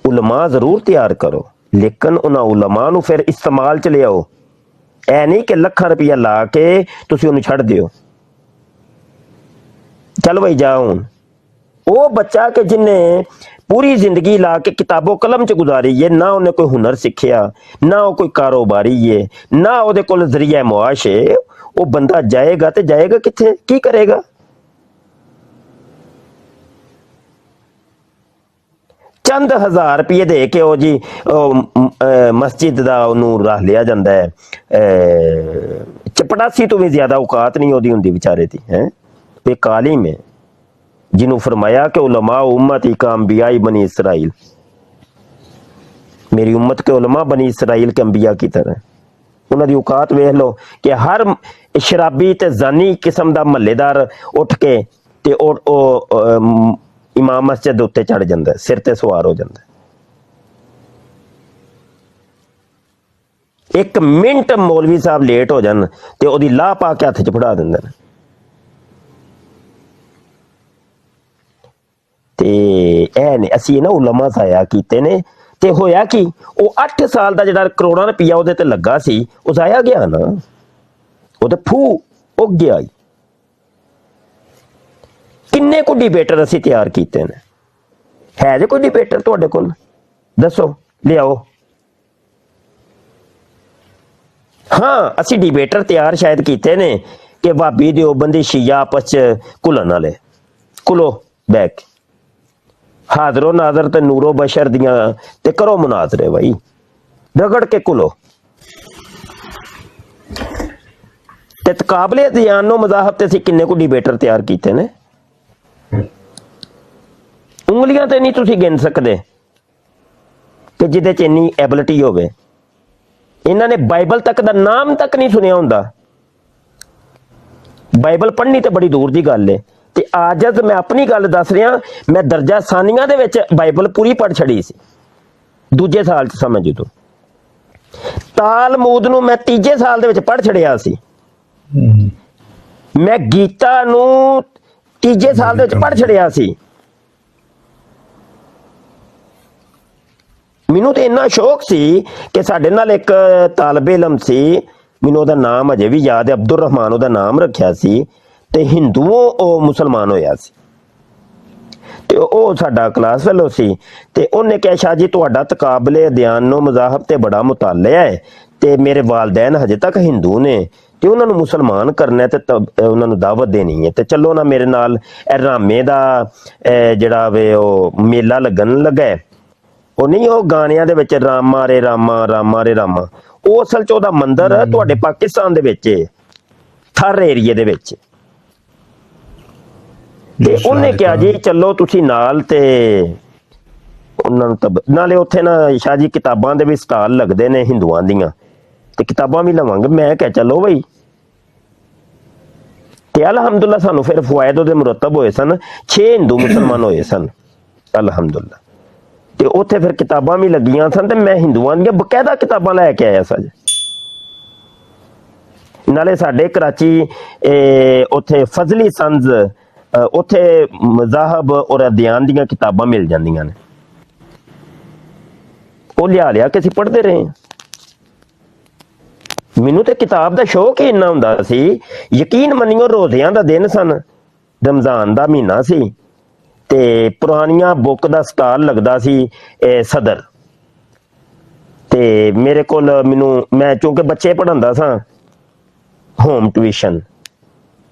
ਉਲਮਾ ਜ਼ਰੂਰ ਤਿਆਰ ਕਰੋ, ਲੇਕਿਨ ਉਹਨਾਂ ਉਲਮਾ ਨੂੰ ਫਿਰ ਇਸਤੇਮਾਲ ਚ ਲਿਆਓ। ਇਹ ਨਹੀਂ ਕਿ ਲੱਖਾਂ ਰੁਪਈਆ ਲਾ ਕੇ ਤੁਸੀਂ ਉਹਨੂੰ ਛੱਡ ਦਿਓ। ਚੱਲ ਬਈ ਜਾ ਹੁਣ। ਉਹ ਬੱਚਾ ਕਿ ਜਿਹਨੇ ਪੂਰੀ ਜ਼ਿੰਦਗੀ ਲਾ ਕੇ ਕਿਤਾਬੋ ਕਲਮ ਚ ਗੁਜ਼ਾਰੀ ਹੈ, ਨਾ ਉਹਨੇ ਕੋਈ ਹੁਨਰ ਸਿੱਖਿਆ, ਨਾ ਉਹ ਕੋਈ ਕਾਰੋਬਾਰੀ ਹੈ, ਨਾ ਉਹਦੇ ਕੋਲ ਜ਼ਰੀਆ ਮੁਆਸ਼ ਹੈ, ਉਹ ਬੰਦਾ ਜਾਏਗਾ ਤੇ ਜਾਏਗਾ ਕਿੱਥੇ? ਕੀ ਕਰੇਗਾ? ਚੰਦ ਹਜ਼ਾਰ ਰੁਪਏ ਦੇ ਕੇ ਉਹ ਜੀ ਮਸਜਿਦ ਦਾ ਉਹਨੂੰ ਰਾਹ ਲਿਆ ਜਾਂਦਾ ਹੈ। ਚਪੜਾਸੀ ਤੋਂ ਵੀ ਜ਼ਿਆਦਾ ਔਕਾਤ ਨਹੀਂ ਉਹਦੀ ਹੁੰਦੀ ਵਿਚਾਰੇ ਦੀ। ਹੈ ਇੱਕ ਆਲਿਮ ਹੈ ਜਿਹਨੂੰ ਫਰਮਾਇਆ ਕਿ ਉਲਮਾ उम्मत का अंबिया बनी इसराइल, मेरी उम्मत के उलमा बनी इसराइल के अंबिया की तरह। ਉਹਨਾਂ ਦੀ ਔਕਾਤ ਵੇਖ ਲਓ ਕਿ ਹਰ ਸ਼ਰਾਬੀ ਤੇ ਜ਼ਾਨੀ ਕਿਸਮ ਦਾ ਮਹੱਲੇਦਾਰ ਉੱਠ ਕੇ ਤੇ ਉਹ ਇਮਾਮ ਮਸਜਿਦ ਦੇ ਉੱਤੇ ਚੜ ਜਾਂਦਾ, ਸਿਰ ਤੇ ਸਵਾਰ ਹੋ ਜਾਂਦਾ। 1 ਮਿੰਟ ਮੌਲਵੀ ਸਾਹਿਬ ਲੇਟ ਹੋ ਜਾਣ ਤੇ ਉਹਦੀ ਲਾਹ ਪਾ ਕੇ ਹੱਥ 'ਚ ਫੜਾ ਦਿੰਦੇ ਨੇ। ਤੇ ਇਹ ਨੇ ਅਸੀਂ ਨਾ ਉਲਮਾ ਸਾਇਆ ਕੀਤੇ ਨੇ। ਤੇ ਹੋਇਆ ਕੀ, ਉਹ 8 ਸਾਲ ਦਾ ਜਿਹੜਾ ਕਰੋੜਾਂ ਰੁਪਈਆ ਉਹਦੇ ਤੇ ਲੱਗਾ ਸੀ, ਉਹ ਜ਼ਾਇਆ ਗਿਆ ਨਾ, ਉਹ ਤੇ ਫੂ ਉੱਗ ਗਿਆ। ਕਿੰਨੇ ਕੁ ਡਿਬੇਟਰ ਅਸੀਂ ਤਿਆਰ ਕੀਤੇ ਨੇ? ਹੈ ਜੇ ਕੋਈ ਡਿਬੇਟਰ ਤੁਹਾਡੇ ਕੋਲ? ਦੱਸੋ, ਲਿਆਓ। ਹਾਂ, ਅਸੀਂ ਡਿਬੇਟਰ ਤਿਆਰ ਸ਼ਾਇਦ ਕੀਤੇ ਨੇ ਕਿ ਭਾਬੀ ਦਿਓਬੰਦੀ ਸ਼ੀਆ ਆਪਸ ਚ ਘੁਲਣ ਵਾਲੇ। ਘੁਲੋ ਬਹਿ ਕੇ, ਹਾਜ਼ਰੋ ਨਾਜ਼ਰ ਤੇ ਨੂਰੋ ਬਸ਼ਰ ਦੀਆਂ ਤੇ ਕਰੋ ਮੁਨਾਜ਼ਰੇ ਬਾਈ, ਰਗੜ ਕੇ ਘੁਲੋ। ਤੇ ਤਕਾਬਲੇ ਦਿਆਨੋ ਮਜ਼ਾਹਬ ਤੇ ਅਸੀਂ ਕਿੰਨੇ ਕੁ ਡਿਬੇਟਰ ਤਿਆਰ ਕੀਤੇ ਨੇ, ਉਂਗਲੀਆਂ ਤੇ ਨਹੀਂ ਤੁਸੀਂ ਗਿਣ ਸਕਦੇ ਕਿ ਜਿਹਦੇ ਚ ਇੰਨੀ ਐਬਿਲਿਟੀ ਹੋਵੇ। ਇਹਨਾਂ ਨੇ ਬਾਈਬਲ ਤੱਕ ਦਾ ਨਾਮ ਤੱਕ ਨਹੀਂ ਸੁਣਿਆ ਹੁੰਦਾ। ਬਾਈਬਲ ਪੜ੍ਹਨੀ ਤੇ ਬੜੀ ਦੂਰ ਦੀ ਗੱਲ ਏ। ਤੇ ਆਜਜ਼ ਮੈਂ ਆਪਣੀ ਗੱਲ ਦੱਸ ਰਿਹਾ, ਮੈਂ ਦਰਜਾ ਸਾਨੀਆਂ ਦੇ ਵਿੱਚ ਬਾਈਬਲ ਪੂਰੀ ਪੜ੍ਹ ਛੜੀ ਸੀ 2 ਸਾਲ ਚ, ਸਮਝ ਜਦੋਂ। ਤਾਲਮੂਦ ਨੂੰ ਮੈਂ 3 ਸਾਲ ਦੇ ਵਿੱਚ ਪੜ੍ਹ ਛੜਿਆ ਸੀ। ਮੈਂ ਗੀਤਾ ਨੂੰ 3 ਸਾਲ ਦੇ ਵਿੱਚ ਪੜ੍ਹ ਛੜਿਆ ਸੀ। ਮੈਨੂੰ ਤੇ ਇੰਨਾ ਸ਼ੌਕ ਸੀ ਕਿ ਸਾਡੇ ਨਾਲ ਇੱਕ ਤਾਲਬ ਇਲਮ ਸੀ, ਮੈਨੂੰ ਉਹਦਾ ਨਾਮ ਅਜੇ ਵੀ ਯਾਦ ਹੈ, ਅਬਦੁਰ ਰਹਿਮਾਨ ਉਹਦਾ ਨਾਮ ਰੱਖਿਆ ਸੀ, ਤੇ ਹਿੰਦੂਓਂ ਉਹ ਮੁਸਲਮਾਨ ਹੋਇਆ ਸੀ। ਤੇ ਉਹ ਸਾਡਾ ਕਲਾਸ ਫੈਲੋ ਸੀ। ਤੇ ਉਹਨੇ ਕਿਹਾ, ਸ਼ਾਹ ਜੀ ਤੁਹਾਡਾ ਤਕਾਬਲੇ ਅਧਿਆਨੋ ਮਜ਼ਾਹਬ ਤੇ ਬੜਾ ਮੁਤਾਲਿਆ ਹੈ, ਤੇ ਮੇਰੇ ਵਾਲਦੈਨ ਹਜੇ ਤੱਕ ਹਿੰਦੂ ਨੇ, ਤੇ ਉਹਨਾਂ ਨੂੰ ਮੁਸਲਮਾਨ ਕਰਨਾ ਤੇ ਉਹਨਾਂ ਨੂੰ ਦਾਵਤ ਦੇਣੀ ਹੈ, ਤੇ ਚਲੋ ਨਾ ਮੇਰੇ ਨਾਲ। ਰਾਮੇ ਦਾ ਜਿਹੜਾ ਵੇ ਉਹ ਮੇਲਾ ਲੱਗਣ ਲੱਗਾ, ਉਹ ਨਹੀਂ ਉਹ ਗਾਣਿਆਂ ਦੇ ਵਿੱਚ ਰਾਮਾ ਰੇ ਰਾਮਾ, ਰਾਮਾ ਰੇ ਰਾਮਾ, ਉਹ ਅਸਲ ਚ ਉਹਦਾ ਮੰਦਿਰ ਤੁਹਾਡੇ ਪਾਕਿਸਤਾਨ ਦੇ ਵਿੱਚ, ਥਰ ਏਰੀਏ ਦੇ ਵਿੱਚ। ਤੇ ਉਹਨੇ ਕਿਹਾ ਜੀ ਚਲੋ ਤੁਸੀਂ ਨਾਲ, ਤੇ ਉਹਨਾਂ ਨੂੰ ਨਾਲੇ ਉੱਥੇ ਨਾ ਸ਼ਾਹ ਜੀ ਕਿਤਾਬਾਂ ਦੇ ਵੀ ਸਟਾਲ ਲੱਗਦੇ ਨੇ ਹਿੰਦੂਆਂ ਦੀਆਂ, ਤੇ ਕਿਤਾਬਾਂ ਵੀ ਲਵਾਂਗੇ। ਮੈਂ ਕਿਹਾ ਚਲੋ ਬਈ। ਤੇ ਅਲਹਮਦੁਲਿਲਾ ਸਾਨੂੰ ਫਿਰ ਫਵਾਇਦ ਉਹਦੇ ਮੁਰਤਬ ਹੋਏ ਸਨ, 6 ਹਿੰਦੂ ਮੁਸਲਮਾਨ ਹੋਏ ਸਨ ਅਲਹਮਦੁਲਿਲਾ। ਤੇ ਉੱਥੇ ਫਿਰ ਕਿਤਾਬਾਂ ਵੀ ਲੱਗੀਆਂ ਸਨ, ਤੇ ਮੈਂ ਹਿੰਦੂਆਂ ਦੀਆਂ ਬਕਾਇਦਾ ਕਿਤਾਬਾਂ ਲੈ ਕੇ ਆਇਆ ਸਾਂ। ਨਾਲੇ ਸਾਡੇ ਕਰਾਚੀ ਉੱਥੇ ਫਜ਼ਲੀ ਸੰਜ਼, ਉੱਥੇ ਮਜ਼ਾਹਬ ਔਰ ਅਧਿਆਨ ਦੀਆਂ ਕਿਤਾਬਾਂ ਮਿਲ ਜਾਂਦੀਆਂ ਨੇ, ਉਹ ਲਿਆ ਕੇ ਅਸੀਂ ਪੜ੍ਹਦੇ ਰਹੇ ਹਾਂ। ਮੈਨੂੰ ਤੇ ਕਿਤਾਬ ਦਾ ਸ਼ੌਕ ਹੀ ਇੰਨਾ ਹੁੰਦਾ ਸੀ, ਯਕੀਨ ਮੰਨਿਓ ਰੋਜ਼ਿਆਂ ਦਾ ਦਿਨ ਸਨ, ਰਮਜ਼ਾਨ ਦਾ ਮਹੀਨਾ ਸੀ, ਤੇ ਪੁਰਾਣੀਆਂ ਬੁੱਕ ਦਾ ਸਟਾਲ ਲੱਗਦਾ ਸੀ ਸਦਰ, ਤੇ ਮੇਰੇ ਕੋਲ ਮੈਂ ਚੂੰਕਿ ਬੱਚੇ ਪੜ੍ਹਾਉਂਦਾ ਸਾਂ ਹੋਮ ਟਿਊਸ਼ਨ,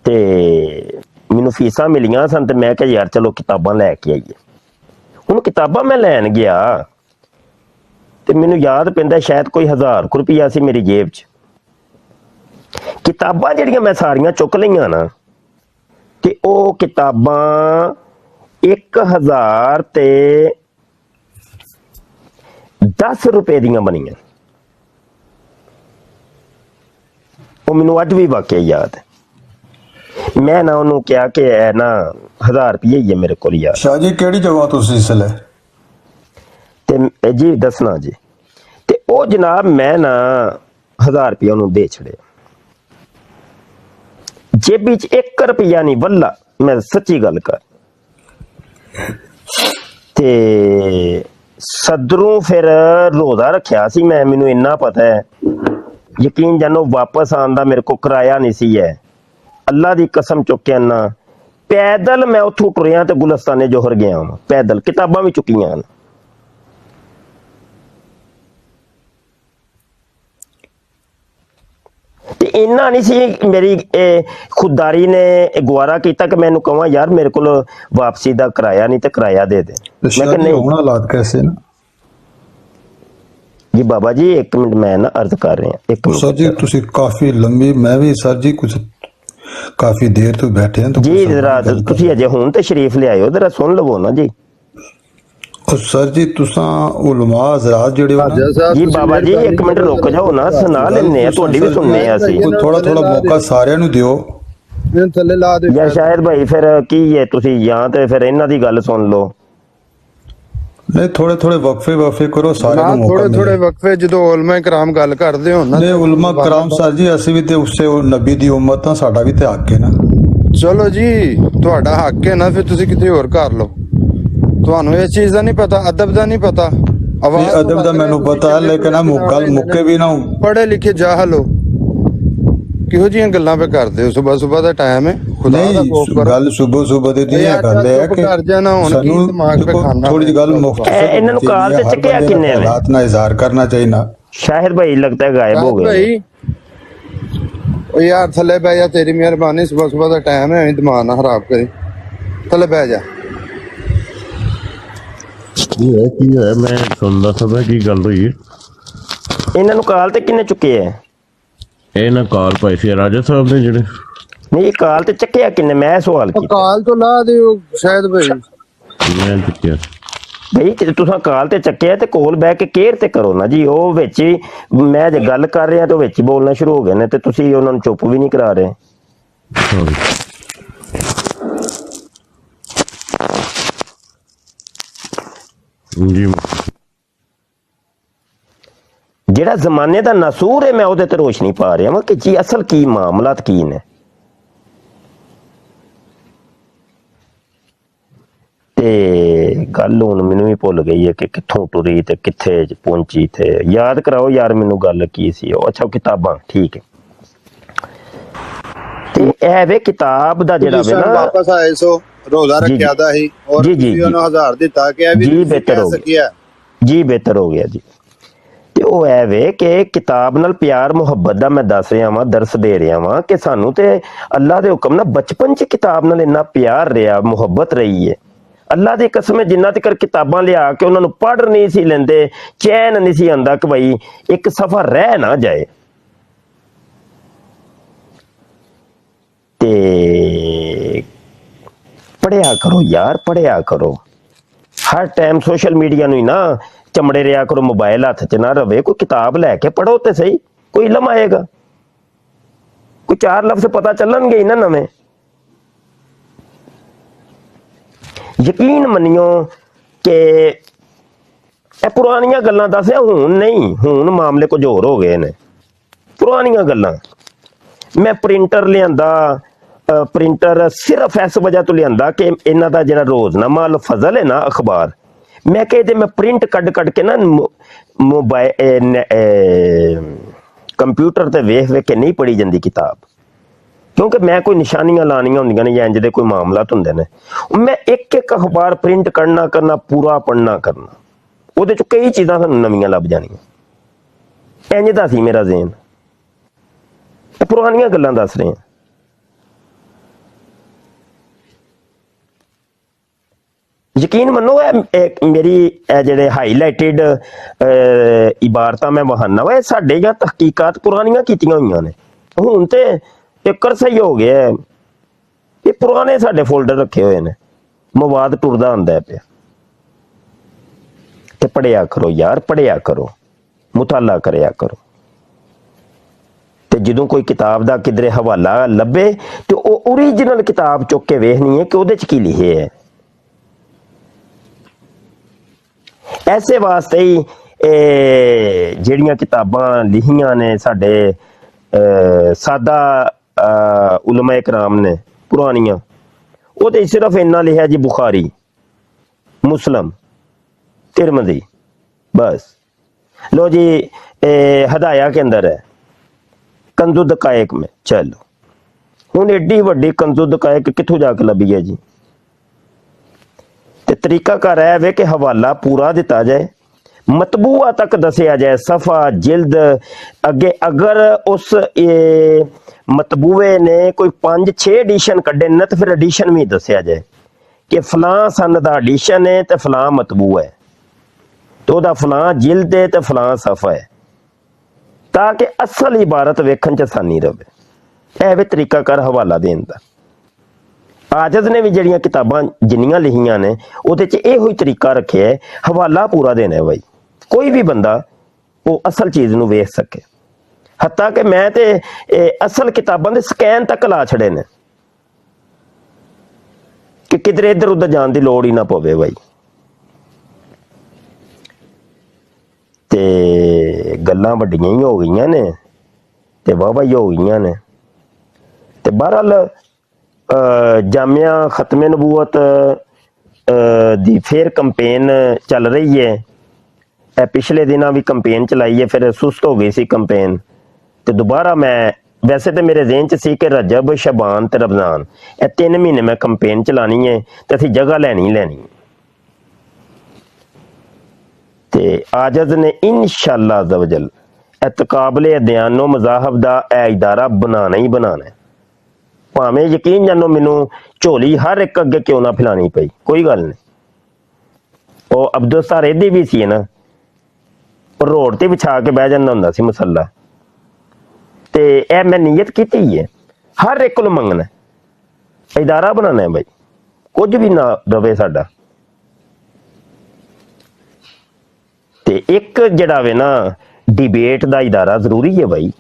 ਤੇ ਮੈਨੂੰ ਫੀਸਾਂ ਮਿਲੀਆਂ ਸਨ, ਤੇ ਮੈਂ ਕਿਹਾ ਯਾਰ ਚਲੋ ਕਿਤਾਬਾਂ ਲੈ ਕੇ ਆਈਏ। ਹੁਣ ਕਿਤਾਬਾਂ ਮੈਂ ਲੈਣ ਗਿਆ ਤੇ ਮੈਨੂੰ ਯਾਦ ਪੈਂਦਾ ਸ਼ਾਇਦ ਕੋਈ 1000 ਰੁਪਈਆ ਸੀ ਮੇਰੀ ਜੇਬ 'ਚ। ਕਿਤਾਬਾਂ ਜਿਹੜੀਆਂ ਮੈਂ ਸਾਰੀਆਂ ਚੁੱਕ ਲਈਆਂ ਨਾ, ਤੇ ਉਹ ਕਿਤਾਬਾਂ 1000 ਤੇ 10 ਰੁਪਏ ਦੀਆਂ ਬਣੀਆਂ। ਉਹ ਮੈਨੂੰ ਅੱਜ ਵੀ ਵਾਕਿਆ ਯਾਦ ਹੈ। ਮੈਂ ਨਾ ਉਹਨੂੰ ਕਿਹਾ ਕਿ ਇਹ ਨਾ 1000 ਰੁਪਏ ਹੀ ਹੈ ਮੇਰੇ ਕੋਲ ਯਾਰ। ਸ਼ਾਹ ਜੀ ਕਿਹੜੀ ਜਗ੍ਹਾ ਤੁਸੀਂ ਇਸ ਵੇਲੇ? ਤੇ ਜੀ ਦੱਸਣਾ ਜੀ। ਤੇ ਉਹ ਜਨਾਬ ਮੈਂ ਨਾ 1000 ਰੁਪਏ ਉਹਨੂੰ ਦੇ ਛੜਿਆ, ਜੇਬੀ 'ਚ 1 ਰੁਪਈਆ ਨਹੀਂ ਵੱਲਾ, ਮੈਂ ਸੱਚੀ ਗੱਲ ਕਰ। ਤੇ ਸਦਰੋਂ ਫਿਰ ਰੋਜ਼ਾ ਰੱਖਿਆ ਸੀ ਮੈਂ, ਮੈਨੂੰ ਇੰਨਾ ਪਤਾ ਹੈ, ਯਕੀਨ ਜਾਨੋ ਵਾਪਸ ਆਉਣ ਦਾ ਮੇਰੇ ਕੋਲ ਕਿਰਾਇਆ ਨਹੀਂ ਸੀ ਹੈ। ਅੱਲਾ ਦੀ ਕਸਮ ਚੁੱਕ ਕੇ ਆਨਾ, ਪੈਦਲ ਮੈਂ ਉੱਥੋਂ ਟੁਰਿਆ ਤੇ ਗੁਲਸਤਾਨੇ ਜੋਹਰ ਗਿਆ ਵਾਂ, ਪੈਦਲ, ਕਿਤਾਬਾਂ ਵੀ ਚੁੱਕੀਆਂ ਹਨ। ਤੇ ਇੰਨਾ ਨਹੀਂ ਸੀ ਮੇਰੀ ਖੁਦਦਾਰੀ ਨੇ ਗਵਾਰਾ ਕੀਤਾ ਕਿ ਮੈਨੂੰ ਕਹਾਂ ਯਾਰ ਮੇਰੇ ਕੋਲ ਵਾਪਸੀ ਦਾ ਕਿਰਾਇਆ ਨਹੀਂ, ਤੇ ਕਿਰਾਇਆ ਦੇ ਦੇ। ਮੈਂ ਕਿਹਾ ਨਹੀਂ। ਹੁਣ ਹਾਲਾਤ ਕੈਸੇ ਨਾ ਜੀ ਬਾਬਾ ਜੀ 1 ਮਿੰਟ ਮੈਂ ਨਾ अर्ज कर रहे हैं 1 ਸਰ ਜੀ, ਤੁਸੀਂ ਕਾਫੀ ਲੰਬੀ, ਮੈਂ ਵੀ ਸਰ ਜੀ ਕੁਝ ਕਾਫੀ ਦੇਰ ਤੋਂ ਬੈਠੇ ਹਾਂ ਜੀ। ਜਰਾ ਤੁਸੀਂ ਅਜੇ ਹੁਣ ਤੇ ਸ਼ਰੀਫ ਲਿਆਇਓ, ਜਰਾ ਸੁਣ ਲਵੋ ਨਾ ਜੀ। ਸਰ ਜੀ ਤੁਸਾਂ ਉਲਮਾ ਹਜ਼ਰਾਤ ਜਿਹੜੇ ਹੋ ਨਾ ਜੀ ਬਾਬਾ ਜੀ 1 ਮਿੰਟ ਰੁਕ ਜਾਓ ਨਾ, ਸੁਣਾ ਲੈਣੇ ਆ, ਤੁਹਾਡੀ ਵੀ ਸੁਣਨੇ ਆ ਅਸੀਂ। ਥੋੜਾ ਮੌਕਾ ਸਾਰਿਆਂ ਨੂੰ ਦਿਓ। ਥੱਲੇ ਲਾ ਦੇ ਯਾਰ ਸ਼ਾਇਦ ਭਾਈ ਫਿਰ ਕੀ ਹੈ, ਤੁਸੀਂ ਜਾਂ ਤੇ ਫਿਰ ਇਹਨਾਂ ਦੀ ਗੱਲ ਸੁਣ ਲਓ। ਨਹੀਂ ਥੋੜੇ ਵਕਫੇ ਕਰੋ, ਸਾਰਿਆਂ ਨੂੰ ਮੌਕਾ ਮਿਲੇ। ਥੋੜੇ ਵਕਫੇ ਜਦੋਂ ਉਲਮਾ ਕਰਾਮ ਗੱਲ ਕਰਦੇ ਹੋ ਨਾ, ਨਹੀਂ ਉਲਮਾ ਕਰਾਮ ਸਰ ਜੀ, ਅਸੀਂ ਵੀ ਤੇ ਉਸੇ ਨਬੀ ਦੀ ਉਮਤ ਆ, ਸਾਡਾ ਵੀ ਤੇ ਹੱਕ ਹੈ ਨਾ। ਚਲੋ ਜੀ ਤੁਹਾਡਾ ਹੱਕ ਹੈ ਨਾ, ਫਿਰ ਤੁਸੀਂ ਕਿਤੇ ਹੋਰ ਕਰ ਲਓ। ਤੁਹਾਨੂੰ ਇਸ ਚੀਜ਼ ਦਾ ਨਹੀਂ ਪਤਾ, ਅਦਬ ਦਾ ਨਹੀਂ ਪਤਾ। ਇਹ ਅਦਬ ਦਾ ਮੈਨੂੰ ਪਤਾ, ਲੇਕਿਨ ਆ ਗੱਲ ਮੁੱਕੇ ਵੀ ਨਾ। ਪੜ੍ਹੇ ਲਿਖੇ ਜਾਹਲ ਹੋ, ਕਿਹੋ ਜਿਹੀਆਂ ਗੱਲਾਂ ਪੇ ਕਰਦੇ ਹੋ? ਸਵੇਰ ਦਾ ਟਾਈਮ ਹੈ, ਖੁਦਾ ਦਾ ਖੌਫ ਕਰੋ। ਗੱਲ ਸਵੇਰ ਦੀ ਨਹੀਂ ਹੈ, ਗੱਲ ਹੈ ਕਿ ਕਰ ਜਾਣਾ ਹੁਣ ਕੀ ਦਿਮਾਗ ਪੇ ਖਾਣਾ। ਥੋੜੀ ਜਿਹੀ ਗੱਲ ਮੁਖਤਸਰ ਇਹਨਾਂ ਨੂੰ ਕਾਲ ਤੇ ਚੱਕਿਆ ਕਿੰਨੇ ਨੇ? ਹਾਲਾਤ ਨਾਲ ਇਜ਼ਹਾਰ ਕਰਨਾ ਚਾਹੀਦਾ। ਸ਼ਾਹਿਦ ਭਾਈ ਲੱਗਦਾ ਹੈ ਗਾਇਬ ਹੋ ਗਏ। ਭਾਈ ਉਹ ਯਾਰ ਥੱਲੇ ਬਹਿ ਜਾ, ਤੇਰੀ ਮਿਹਰਬਾਨੀ, ਸਵੇਰ ਦਾ ਟਾਈਮ ਹੈ, ਦਿਮਾਗ ਨਾ ਖਰਾਬ ਕਰੀ, ਥੱਲੇ ਬਹਿ ਜਾ। ਕੀ ਹੈ ਮੈਂ ਸੁਣਦਾ ਸਭਾ ਕੀ ਗੱਲ ਹੋਈ। ਇਹਨਾਂ ਨੂੰ ਕਾਲ ਤੇ ਕਿੰਨੇ ਚੁੱਕੇ ਐ? ਇਹ ਨਾ ਕਾਲ ਪਾਈ ਸੀ ਰਾਜਾ ਸਾਹਿਬ ਨੇ ਜਿਹੜੇ। ਨਹੀਂ ਇਹ ਕਾਲ ਤੇ ਚੱਕਿਆ ਕਿੰਨੇ, ਮੈਂ ਸਵਾਲ ਕੀਤਾ। ਕਾਲ ਤੋਂ ਲਾ ਦਿਓ ਸ਼ਾਇਦ ਭਾਈ। ਮੈਂ ਚੁੱਕਿਆ ਬਈ ਜੇ ਤੁਸੀਂ ਕਾਲ ਤੇ ਚੱਕਿਆ ਤੇ ਕੋਲ ਬਹਿ ਕੇ ਕੇਅਰ ਤੇ ਕਰੋ ਨਾ ਜੀ। ਉਹ ਵਿੱਚ ਹੀ ਮੈਂ ਜੇ ਗੱਲ ਕਰ ਰਿਹਾ ਤੇ ਵਿੱਚ ਹੀ ਬੋਲਣਾ ਸ਼ੁਰੂ ਹੋ ਗਏ ਨੇ, ਤੇ ਤੁਸੀਂ ਉਹਨਾਂ ਨੂੰ ਚੁੱਪ ਵੀ ਨਹੀਂ ਕਰਾ ਰਹੇ। ਜੀ ਜਿਹੜਾ ਜ਼ਮਾਨੇ ਦਾ ਨਸੂਰ ਹੈ, ਮੈਂ ਉਹਦੇ ਤੇ ਰੋਸ਼ਨੀ ਪਾ ਰਿਹਾ ਵਾਂ ਕਿ ਜੀ ਅਸਲ ਕੀ ਮਾਮਲਾਤ ਕੀ ਨੇ। ਤੇ ਗੱਲ ਹੁਣ ਮੈਨੂੰ ਵੀ ਭੁੱਲ ਗਈ ਹੈ ਕਿ ਕਿੱਥੋਂ ਟੁਰੀ ਤੇ ਕਿੱਥੇ ਪਹੁੰਚੀ। ਤੇ ਯਾਦ ਕਰਾਓ ਯਾਰ ਮੈਨੂੰ ਗੱਲ ਕੀ ਸੀ ਉਹ। ਅੱਛਾ ਕਿਤਾਬਾਂ, ਠੀਕ ਹੈ। ਤੇ ਇਹ ਵੇ ਕਿਤਾਬ ਦਾ ਜਿਹੜਾ ਵੇ ਨਾ, ਵਾਪਸ ਆਏ ਸੋ ਰੋਜ਼ਾ ਰੱਖਿਆ ਦਾ ਹੀ, ਔਰ ਤੁਸੀਂ ਉਹਨੂੰ 1000 ਦਿੱਤਾ ਕਿ ਇਹ ਵੀ ਜੀ ਬਿਹਤਰ ਹੋ ਗਿਆ ਜੀ, ਬਿਹਤਰ ਹੋ ਗਿਆ ਜੀ। ਤੇ ਉਹ ਐ ਵੇ ਕਿ ਕਿਤਾਬ ਨਾਲ ਪਿਆਰ ਮੁਹੱਬਤ ਦਾ ਮੈਂ ਦੱਸ ਰਿਹਾ ਵਾਂ, ਦਰਸ ਦੇ ਰਿਹਾ ਵਾਂ ਕਿ ਸਾਨੂੰ ਤੇ ਅੱਲਾ ਦੇ ਹੁਕਮ ਨਾਲ ਬਚਪਨ 'ਚ ਕਿਤਾਬ ਨਾਲ ਇੰਨਾ ਪਿਆਰ ਰਿਹਾ, ਮੁਹੱਬਤ ਰਹੀ ਹੈ। ਅੱਲਾ ਦੀ ਕਸਮ ਹੈ, ਜਿੰਨਾ ਤੱਕ ਕਿਤਾਬਾਂ ਲਿਆ ਕੇ ਉਹਨਾਂ ਨੂੰ ਪੜ੍ਹ ਨਹੀਂ ਸੀ ਲੈਂਦੇ, ਚੈਨ ਨਹੀਂ ਸੀ ਆਉਂਦਾ ਕਿ ਭਾਈ ਇੱਕ ਸਫ਼ਾ ਰਹਿ ਨਾ ਜਾਏ। ਤੇ ਪੜ੍ਹਿਆ ਕਰੋ ਯਾਰ, ਪੜ੍ਹਿਆ ਕਰੋ। ਹਰ ਟਾਈਮ ਸੋਸ਼ਲ ਮੀਡੀਆ ਨੂੰ ਹੀ ਨਾ ਚਮੜੇ ਰਿਹਾ ਕਰੋ, ਮੋਬਾਈਲ ਹੱਥ 'ਚ ਨਾ ਰਵੇ। ਕੋਈ ਕਿਤਾਬ ਲੈ ਕੇ ਪੜ੍ਹੋ ਤੇ ਸਹੀ, ਕੋਈ ਇਲਮ ਆਏਗਾ, ਕੋਈ 4 ਲਫ਼ਜ਼ ਪਤਾ ਚੱਲਣਗੇ ਹੀ ਨਾ ਨਵੇਂ। ਯਕੀਨ ਮੰਨਿਓ ਕਿ ਇਹ ਪੁਰਾਣੀਆਂ ਗੱਲਾਂ ਦੱਸਿਆ, ਹੁਣ ਨਹੀਂ, ਹੁਣ ਮਾਮਲੇ ਕੁਝ ਹੋਰ ਹੋ ਗਏ ਨੇ। ਪੁਰਾਣੀਆਂ ਗੱਲਾਂ ਮੈਂ ਪ੍ਰਿੰਟਰ ਲਿਆਂਦਾ, ਪ੍ਰਿੰਟਰ ਸਿਰਫ ਇਸ ਵਜ੍ਹਾ ਤੋਂ ਲਿਆਂਦਾ ਕਿ ਇਹਨਾਂ ਦਾ ਜਿਹੜਾ ਰੋਜ਼ਨਾਮਾ ਅਲ ਫਜ਼ਲ ਹੈ ਨਾ ਅਖਬਾਰ, ਮੈਂ ਕਿਹਾ ਇਹਦੇ ਮੈਂ ਪ੍ਰਿੰਟ ਕੱਢ ਕੇ ਨਾ ਮੋਬਾਈਲ ਕੰਪਿਊਟਰ ਤੇ ਵੇਖ ਕੇ ਨਹੀਂ ਪੜ੍ਹੀ ਜਾਂਦੀ ਕਿਤਾਬ, ਕਿਉਂਕਿ ਮੈਂ ਕੋਈ ਨਿਸ਼ਾਨੀਆਂ ਲਾਣੀਆਂ ਹੁੰਦੀਆਂ ਨੇ ਜਾਂ ਇੰਜ ਦੇ ਕੋਈ ਮਾਮਲਾਤ ਹੁੰਦੇ ਨੇ। ਮੈਂ ਇੱਕ ਅਖਬਾਰ ਪ੍ਰਿੰਟ ਕਰਨਾ ਪੂਰਾ ਪੜ੍ਹਨਾ ਕਰਨਾ, ਉਹਦੇ 'ਚ ਕਈ ਚੀਜ਼ਾਂ ਸਾਨੂੰ ਨਵੀਆਂ ਲੱਭ ਜਾਣੀਆਂ। ਇੰਜ ਦਾ ਸੀ ਮੇਰਾ ਜ਼ੇਨ। ਪੁਰਾਣੀਆਂ ਗੱਲਾਂ ਦੱਸ ਰਹੇ ਹਾਂ। ਯਕੀਨ ਮੰਨੋ ਇਹ ਮੇਰੀ ਜਿਹੜੇ ਹਾਈਲਾਈਟਡ ਇਬਾਰਤਾਂ ਮੈਂ ਵਹਾਨਾ ਵਾ, ਇਹ ਸਾਡੇ ਜਾਂ ਤਹਕੀਕਾਤ ਪੁਰਾਣੀਆਂ ਕੀਤੀਆਂ ਹੋਈਆਂ ਨੇ। ਹੁਣ ਤੇ ਇੱਕ ਅਰਸਾ ਹੀ ਹੋ ਗਿਆ, ਇਹ ਪੁਰਾਣੇ ਸਾਡੇ ਫੋਲਡਰ ਰੱਖੇ ਹੋਏ ਨੇ, ਮਵਾਦ ਟੁਰਦਾ ਹੁੰਦਾ ਪਿਆ। ਤੇ ਪੜ੍ਹਿਆ ਕਰੋ ਯਾਰ, ਪੜ੍ਹਿਆ ਕਰੋ, ਮੁਤਾਲਾ ਕਰਿਆ ਕਰੋ। ਤੇ ਜਦੋਂ ਕੋਈ ਕਿਤਾਬ ਦਾ ਕਿਧਰੇ ਹਵਾਲਾ ਲੱਭੇ ਤੇ ਉਹ ਓਰੀਜਨਲ ਕਿਤਾਬ ਚੁੱਕ ਕੇ ਵੇਖਣੀ ਹੈ ਕਿ ਉਹਦੇ 'ਚ ਕੀ ਲਿਖਿਆ ਹੈ। ਐਸੇ ਵਾਸਤੇ ਹੀ ਜਿਹੜੀਆਂ ਕਿਤਾਬਾਂ ਲਿਖੀਆਂ ਨੇ ਸਾਡੇ ਸਾਦਾ ਉਲਮਾ ਇਕਰਾਮ ਨੇ ਪੁਰਾਣੀਆਂ, ਉਹਦੇ ਸਿਰਫ ਇੰਨਾ ਲਿਖਿਆ ਜੀ बुखारी, मुस्लिम, तिरमिज़ी, बस। लो जी हदाया के अंदर है कंज़ु दकायक में। चलो हुण एडी वड्डी कंज़ु दकायक कित्थों जाके लभी है जी। ते तरीकाकार है वे कि हवाला पूरा दिता जाए, मतबूआ तक दसिया जाए, सफ़ा जिल्द अगे। अगर उस मतबूए ने कोई 5-6 एडिशन कड्ढे न तो फिर एडिशन भी दसिया जाए कि फलां सन दा एडिशन है तो फलां मतबूआ है, तो दा फलां जिल्द है तो फलां सफ़ा है, ताकि असल इबारत वेखण च आसानी रहे। ऐ वे तरीकाकार हवाला देण दा। आजज ने भी जड़ियां किताबां जिन्नियां लिखियां ने उहदे च इहो ही तरीका रखिया है, हवाला पूरा देना है भाई, कोई भी बंदा वो असल चीज़ नूं वेख सके। हत्ता कि मैं ते असल किताबां दे स्कैन तक ला छड़े ने कि किधरे इधर उधर जाने की लोड़ ही ना पवे भाई। ते गल्लां वड्डियां ही हो गईयां ने ते वाह ही हो गईयां ने। ते बहरहाल जामिया खत्मे नबूवत दी फिर कंपेन चल रही है। पिछले दिनों भी कंपेन चलाई है, फिर सुस्त हो गई सी कंपेन, तो दोबारा मैं, वैसे तो मेरे जहन च सी कि रजब, शबान ते रमज़ान ये 3 महीने मैं कंपेन चलानी है तो असीं जगह लैनी है। ते आजज ने इंशाअल्लाह अज़्ज़ा वजल तकाबले दयानो मज़ाहब दा इदारा बनाना ही बनाना है। भावें यकीन जानो मैनू झोली हर एक अगे क्यों ना फैलानी पई, कोई गल नहीं। वो अब्दुल सत्तार एदी भी सी ना, रोड ते बिछा के बह जांदा हुंदा सी मसला। ते ए मैं नीयत कीती है, हर एक को मंगना इदारा बनाना है भाई, कुछ भी ना रवे साडा। ते एक जिहड़ा वे ना डिबेट दा इदारा जरूरी है भाई।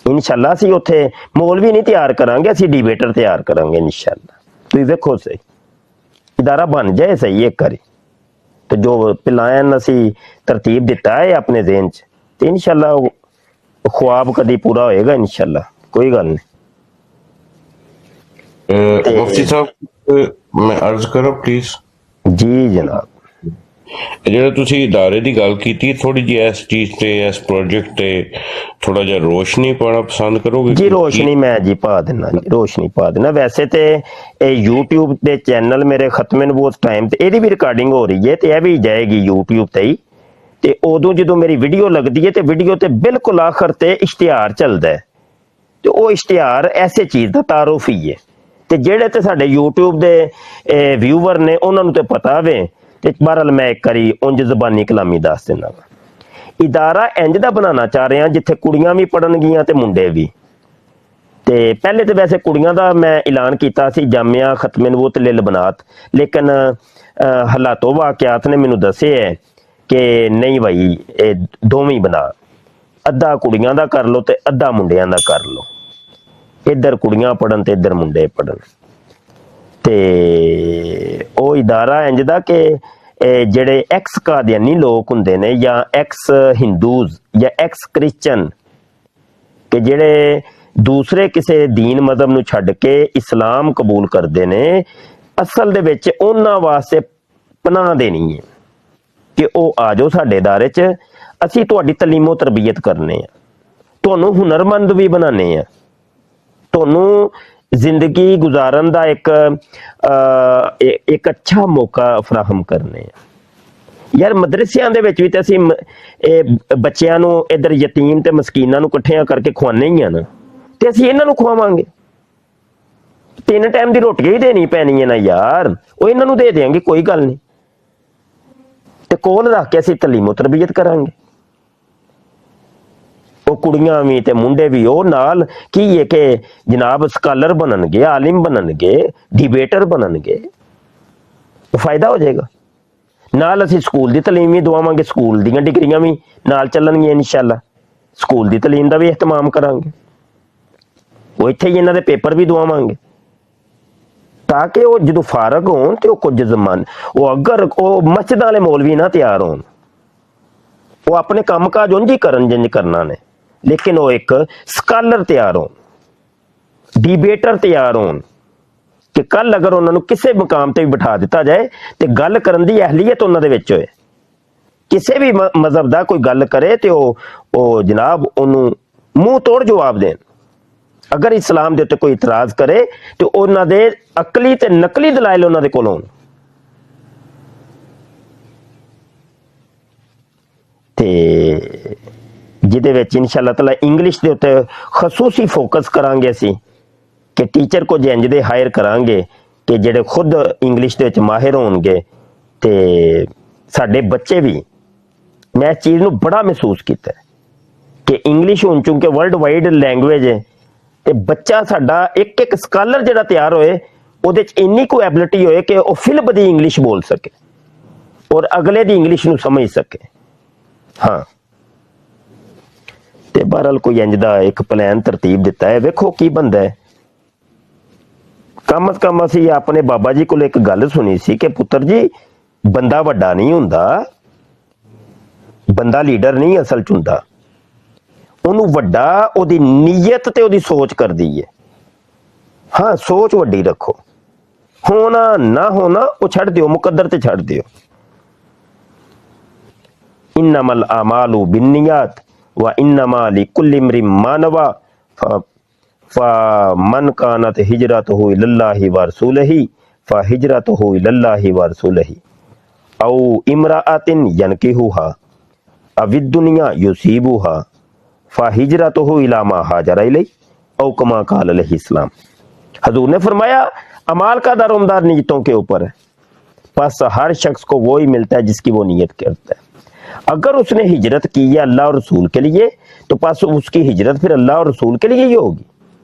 इंशाअल्लाह असीं उत्थे मौलवी नहीं तैयार करांगे, असीं डिबेटर तैयार करांगे इंशाअल्लाह। तुसीं देखो सही इदारा बन जाए सही एक बारी, तो जो प्लान असीं तरतीब दिता है अपने ज़हन च, तो इंशाअल्लाह ख्वाब कदी पूरा होएगा इंशाअल्लाह, कोई गल नहीं। मुफ्ती साहब मैं अर्ज करा प्लीज। जी जनाब। ਜਿਹੜਾ ਤੁਸੀਂ ਇਦਾਰੇ ਦੀ ਗੱਲ ਕੀਤੀ, ਥੋੜੀ ਜਿਹੀ ਇਸ ਚੀਜ਼ ਤੇ, ਇਸ ਪ੍ਰੋਜੈਕਟ ਤੇ ਥੋੜਾ ਜਿਹਾ ਰੋਸ਼ਨੀ ਪਾਉਣਾ ਪਸੰਦ ਕਰੋਗੇ जी? रोशनी मैं जी पा देना जी, रोशनी पा देना। वैसे तो यूट्यूब के चैनल मेरे खत्मे नबूवत टाइम ते एदी भी रिकॉर्डिंग हो रही है, तो यह भी जाएगी यूट्यूब ते ही। तो उदों जो मेरी वीडियो लगती है तो वीडियो ते बिल्कुल आखिर ते इश्तिहार चलता है, तो वो इश्तिहार ऐसे चीज़ का तारुफ ही है। तो जेड़े तो साडे यूट्यूब के व्यूवर ने उन्होंने तो पता वे, तो बहरहाल मैं एक बारी उंज जबानी कलामी दस देना वा। इदारा इंज दा बनाना चाह रहे हैं जिथे कुड़ियां भी पढ़नगियां ते मुंडे भी। ਤੇ ਪਹਿਲੇ ਤੇ ਵੈਸੇ ਕੁੜੀਆਂ ਦਾ ਮੈਂ ਐਲਾਨ ਕੀਤਾ ਸੀ ਜਾਮਿਆ ਖਤਮੇ ਨਬੂਵਤ ਲਿਲ ਬਨਾਤ, ਲੇਕਿਨ ਹਾਲਾਤੋਂ ਵਾਕਿਆਤ ਨੇ ਮੈਨੂੰ ਦੱਸਿਆ ਹੈ ਕਿ ਨਹੀਂ ਭਾਈ ਇਹ ਦੋਵੇਂ ਬਣਾ, ਅੱਧਾ ਕੁੜੀਆਂ ਦਾ ਕਰ ਲਓ ਤੇ ਅੱਧਾ ਮੁੰਡਿਆਂ ਦਾ ਕਰ ਲਓ, ਇੱਧਰ ਕੁੜੀਆਂ ਪੜਨ ਤੇ ਇੱਧਰ ਮੁੰਡੇ ਪੜਨ। ਤੇ ਉਹ ਇਦਾਰਾ ਇੰਜ ਦਾ ਕਿ ਜਿਹੜੇ ਐਕਸ ਕਾਦੀਆਨੀ ਲੋਕ ਹੁੰਦੇ ਨੇ ਜਾਂ ਐਕਸ ਹਿੰਦੂਜ਼ ਜਾਂ ਐਕਸ ਕ੍ਰਿਸਚਨ, ਕਿ ਜਿਹੜੇ ਦੂਸਰੇ ਕਿਸੇ ਦੀਨ ਮਜ਼ਹਬ ਨੂੰ ਛੱਡ ਕੇ ਇਸਲਾਮ ਕਬੂਲ ਕਰਦੇ ਨੇ, ਅਸਲ ਦੇ ਵਿੱਚ ਉਹਨਾਂ ਵਾਸਤੇ ਪਨਾਹ ਦੇਣੀ ਹੈ ਕਿ ਉਹ ਆ ਜਾਓ ਸਾਡੇ ਇਦਾਰੇ 'ਚ, ਅਸੀਂ ਤੁਹਾਡੀ ਤਾਲੀਮੋ ਤਰਬੀਅਤ ਕਰਨੇ ਆ, ਤੁਹਾਨੂੰ ਹੁਨਰਮੰਦ ਵੀ ਬਣਾਉਂਦੇ ਆ, ਤੁਹਾਨੂੰ ਜ਼ਿੰਦਗੀ ਗੁਜ਼ਾਰਨ ਦਾ ਇੱਕ ਅੱਛਾ ਮੌਕਾ ਫਰਾਹਮ ਕਰਨੇ ਆ। ਯਾਰ ਮਦਰਸਿਆਂ ਦੇ ਵਿੱਚ ਵੀ ਤੇ ਅਸੀਂ ਬੱਚਿਆਂ ਨੂੰ ਇੱਧਰ ਯਤੀਮ ਤੇ ਮਸਕੀਨਾਂ ਨੂੰ ਇਕੱਠਿਆਂ ਕਰਕੇ ਖਵਾਉਂਦੇ ਹੀ ਆ ਨਾ, ਤੇ ਅਸੀਂ ਇਹਨਾਂ ਨੂੰ ਖਵਾਵਾਂਗੇ, 3 ਟਾਈਮ ਦੀ ਰੋਟੀ ਹੀ ਦੇਣੀ ਪੈਣੀ ਹੈ ਨਾ ਯਾਰ, ਉਹ ਇਹਨਾਂ ਨੂੰ ਦੇ ਦਿਆਂਗੇ, ਕੋਈ ਗੱਲ ਨਹੀਂ, ਤੇ ਕੋਲ ਰੱਖ ਕੇ ਅਸੀਂ ਤਾਲੀਮੋ ਤਰਬੀਅਤ ਕਰਾਂਗੇ। ਉਹ ਕੁੜੀਆਂ ਵੀ ਤੇ ਮੁੰਡੇ ਵੀ ਉਹ ਨਾਲ ਕੀ ਹੈ ਕਿ ਜਨਾਬ ਸਕਾਲਰ ਬਣਨਗੇ, ਆਲਿਮ ਬਣਨਗੇ, ਡਿਬੇਟਰ ਬਣਨਗੇ, ਫਾਇਦਾ ਹੋ ਜਾਏਗਾ। ਨਾਲ ਅਸੀਂ ਸਕੂਲ ਦੀ ਤਾਲੀਮ ਵੀ ਦਵਾਵਾਂਗੇ, ਸਕੂਲ ਦੀਆਂ ਡਿਗਰੀਆਂ ਵੀ ਨਾਲ ਚੱਲਣਗੀਆਂ ਇਨਸ਼ਾਅੱਲਾ, ਸਕੂਲ ਦੀ ਤਾਲੀਮ ਦਾ ਵੀ ਇਹਤਮਾਮ ਕਰਾਂਗੇ, ਉਹ ਇੱਥੇ ਹੀ ਇਹਨਾਂ ਦੇ ਪੇਪਰ ਵੀ ਦਵਾਵਾਂਗੇ, ਤਾਂ ਕਿ ਉਹ ਜਦੋਂ ਫਾਰਗ ਹੋਣ ਤੇ ਉਹ ਕੁਝ ਜ਼ਮਾਨ ਉਹ ਅਗਰ ਉਹ ਮਸਜਿਦ ਵਾਲੇ ਮੌਲਵੀ ਨਾ ਤਿਆਰ ਹੋਣ, ਉਹ ਆਪਣੇ ਕੰਮ ਕਾਜ ਉਂਝ ਹੀ ਕਰਨ ਜਿੰਜ ਕਰਨਾ ਨੇ, ਲੇਕਿਨ ਉਹ ਇੱਕ ਸਕਾਲਰ ਤਿਆਰ ਹੋਣ, ਡਿਬੇਟਰ ਤਿਆਰ ਹੋਣ, ਕਿ ਕੱਲ ਅਗਰ ਉਹਨਾਂ ਨੂੰ ਕਿਸੇ ਮੁਕਾਮ ਤੇ ਵੀ ਬਿਠਾ ਦਿੱਤਾ ਜਾਏ ਤੇ ਗੱਲ ਕਰਨ ਦੀ ਅਹਲੀਅਤ ਉਹਨਾਂ ਦੇ ਵਿੱਚ ਹੋਏ, ਕਿਸੇ ਵੀ ਮਜ਼ਹਬ ਦਾ ਕੋਈ ਗੱਲ ਕਰੇ ਤੇ ਉਹ ਜਨਾਬ ਉਹਨੂੰ ਮੂੰਹ ਤੋੜ ਜਵਾਬ ਦੇਣ। ਅਗਰ ਇਸਲਾਮ ਦੇ ਉੱਤੇ ਕੋਈ ਇਤਰਾਜ਼ ਕਰੇ ਤੇ ਉਹਨਾਂ ਦੇ ਅਕਲੀ ਤੇ ਨਕਲੀ ਦਲਾਇਲ ਉਹਨਾਂ ਦੇ ਕੋਲ ਹੋਣ। ਤੇ ਜਿਹਦੇ ਵਿੱਚ ਇਨਸ਼ਾਅੱਲਾ ਤਾਲਾ ਇੰਗਲਿਸ਼ ਦੇ ਉੱਤੇ ਖਸੂਸੀ ਫੋਕਸ ਕਰਾਂਗੇ ਅਸੀਂ, ਕਿ ਟੀਚਰ ਕੋ ਇੰਜ ਦੇ ਹਾਇਰ ਕਰਾਂਗੇ ਕਿ ਜਿਹੜੇ ਖੁਦ ਇੰਗਲਿਸ਼ ਦੇ ਵਿੱਚ ਮਾਹਿਰ ਹੋਣਗੇ, ਤੇ ਸਾਡੇ ਬੱਚੇ ਵੀ, ਮੈਂ ਇਸ ਚੀਜ਼ ਨੂੰ ਬੜਾ ਮਹਿਸੂਸ ਕੀਤਾ ਕਿ ਇੰਗਲਿਸ਼ ਹੁਣ ਚੂੰਕਿ ਵਰਲਡ ਵਾਈਡ ਲੈਂਗੁਏਜ ਹੈ, ਤੇ ਬੱਚਾ ਸਾਡਾ ਇੱਕ ਸਕਾਲਰ ਜਿਹੜਾ ਤਿਆਰ ਹੋਏ, ਉਹਦੇ 'ਚ ਇੰਨੀ ਕੁ ਐਬਿਲਿਟੀ ਹੋਏ ਕਿ ਉਹ ਫਿਲਬ ਦੀ ਇੰਗਲਿਸ਼ ਬੋਲ ਸਕੇ ਔਰ ਅਗਲੇ ਦੀ ਇੰਗਲਿਸ਼ ਨੂੰ ਸਮਝ ਸਕੇ। ਹਾਂ, ਤੇ ਬਹਰਹਾਲ ਕੋਈ ਇੰਜ ਦਾ ਇੱਕ ਪਲਾਨ ਤਰਤੀਬ ਦਿੱਤਾ ਹੈ, ਵੇਖੋ ਕੀ ਬਣਦਾ ਹੈ। ਕਮ ਅਜ਼ ਕਮ ਅਸੀਂ ਆਪਣੇ ਬਾਬਾ ਜੀ ਕੋਲ ਇੱਕ ਗੱਲ ਸੁਣੀ ਸੀ ਕਿ ਪੁੱਤਰ ਜੀ, ਬੰਦਾ ਵੱਡਾ ਨਹੀਂ ਹੁੰਦਾ, ਬੰਦਾ ਲੀਡਰ ਨਹੀਂ ਅਸਲ 'ਚ ਹੁੰਦਾ, ਉਹਨੂੰ ਵੱਡਾ ਉਹਦੀ ਨੀਅਤ ਤੇ ਉਹਦੀ ਸੋਚ ਕਰਦੀ ਹੈ। ਹਾਂ, ਸੋਚ ਵੱਡੀ ਰੱਖੋ, ਹੋਣਾ ਨਾ ਹੋਣਾ ਉਹ ਛੱਡ ਦਿਓ, ਮੁਕੱਦਰ ਤੇ ਛੱਡ ਦਿਓ। ਇੰਨਮਲ ਆਮਾਲੂ ਬਿन्नियात व इन्नमा लिकुल्लि इम्रिन मा नवा फमन कानत हिजरतुहु इलल्लाहि व रसूलिहि फहिजरतुहु इलल्लाहि व रसूलिहि औ इम्राअतिन यनकिहुहा अविद दुनिया युसीबुहा फहिजरतुहु इला मा हाजर इलैहि औ कमा क़ाल अलैहिस्सलाम। हजूर ने फरमाया, अमाल का दारोमदार नीयतों के ऊपर है, बस हर शख्स को वही मिलता है जिसकी वो नीयत करता है। अगर उसने हिजरत की है अल्लाह और रसूल के लिए, तो बस उसकी हिजरत फिर अल्लाह और रसूल के लिए ही होगी।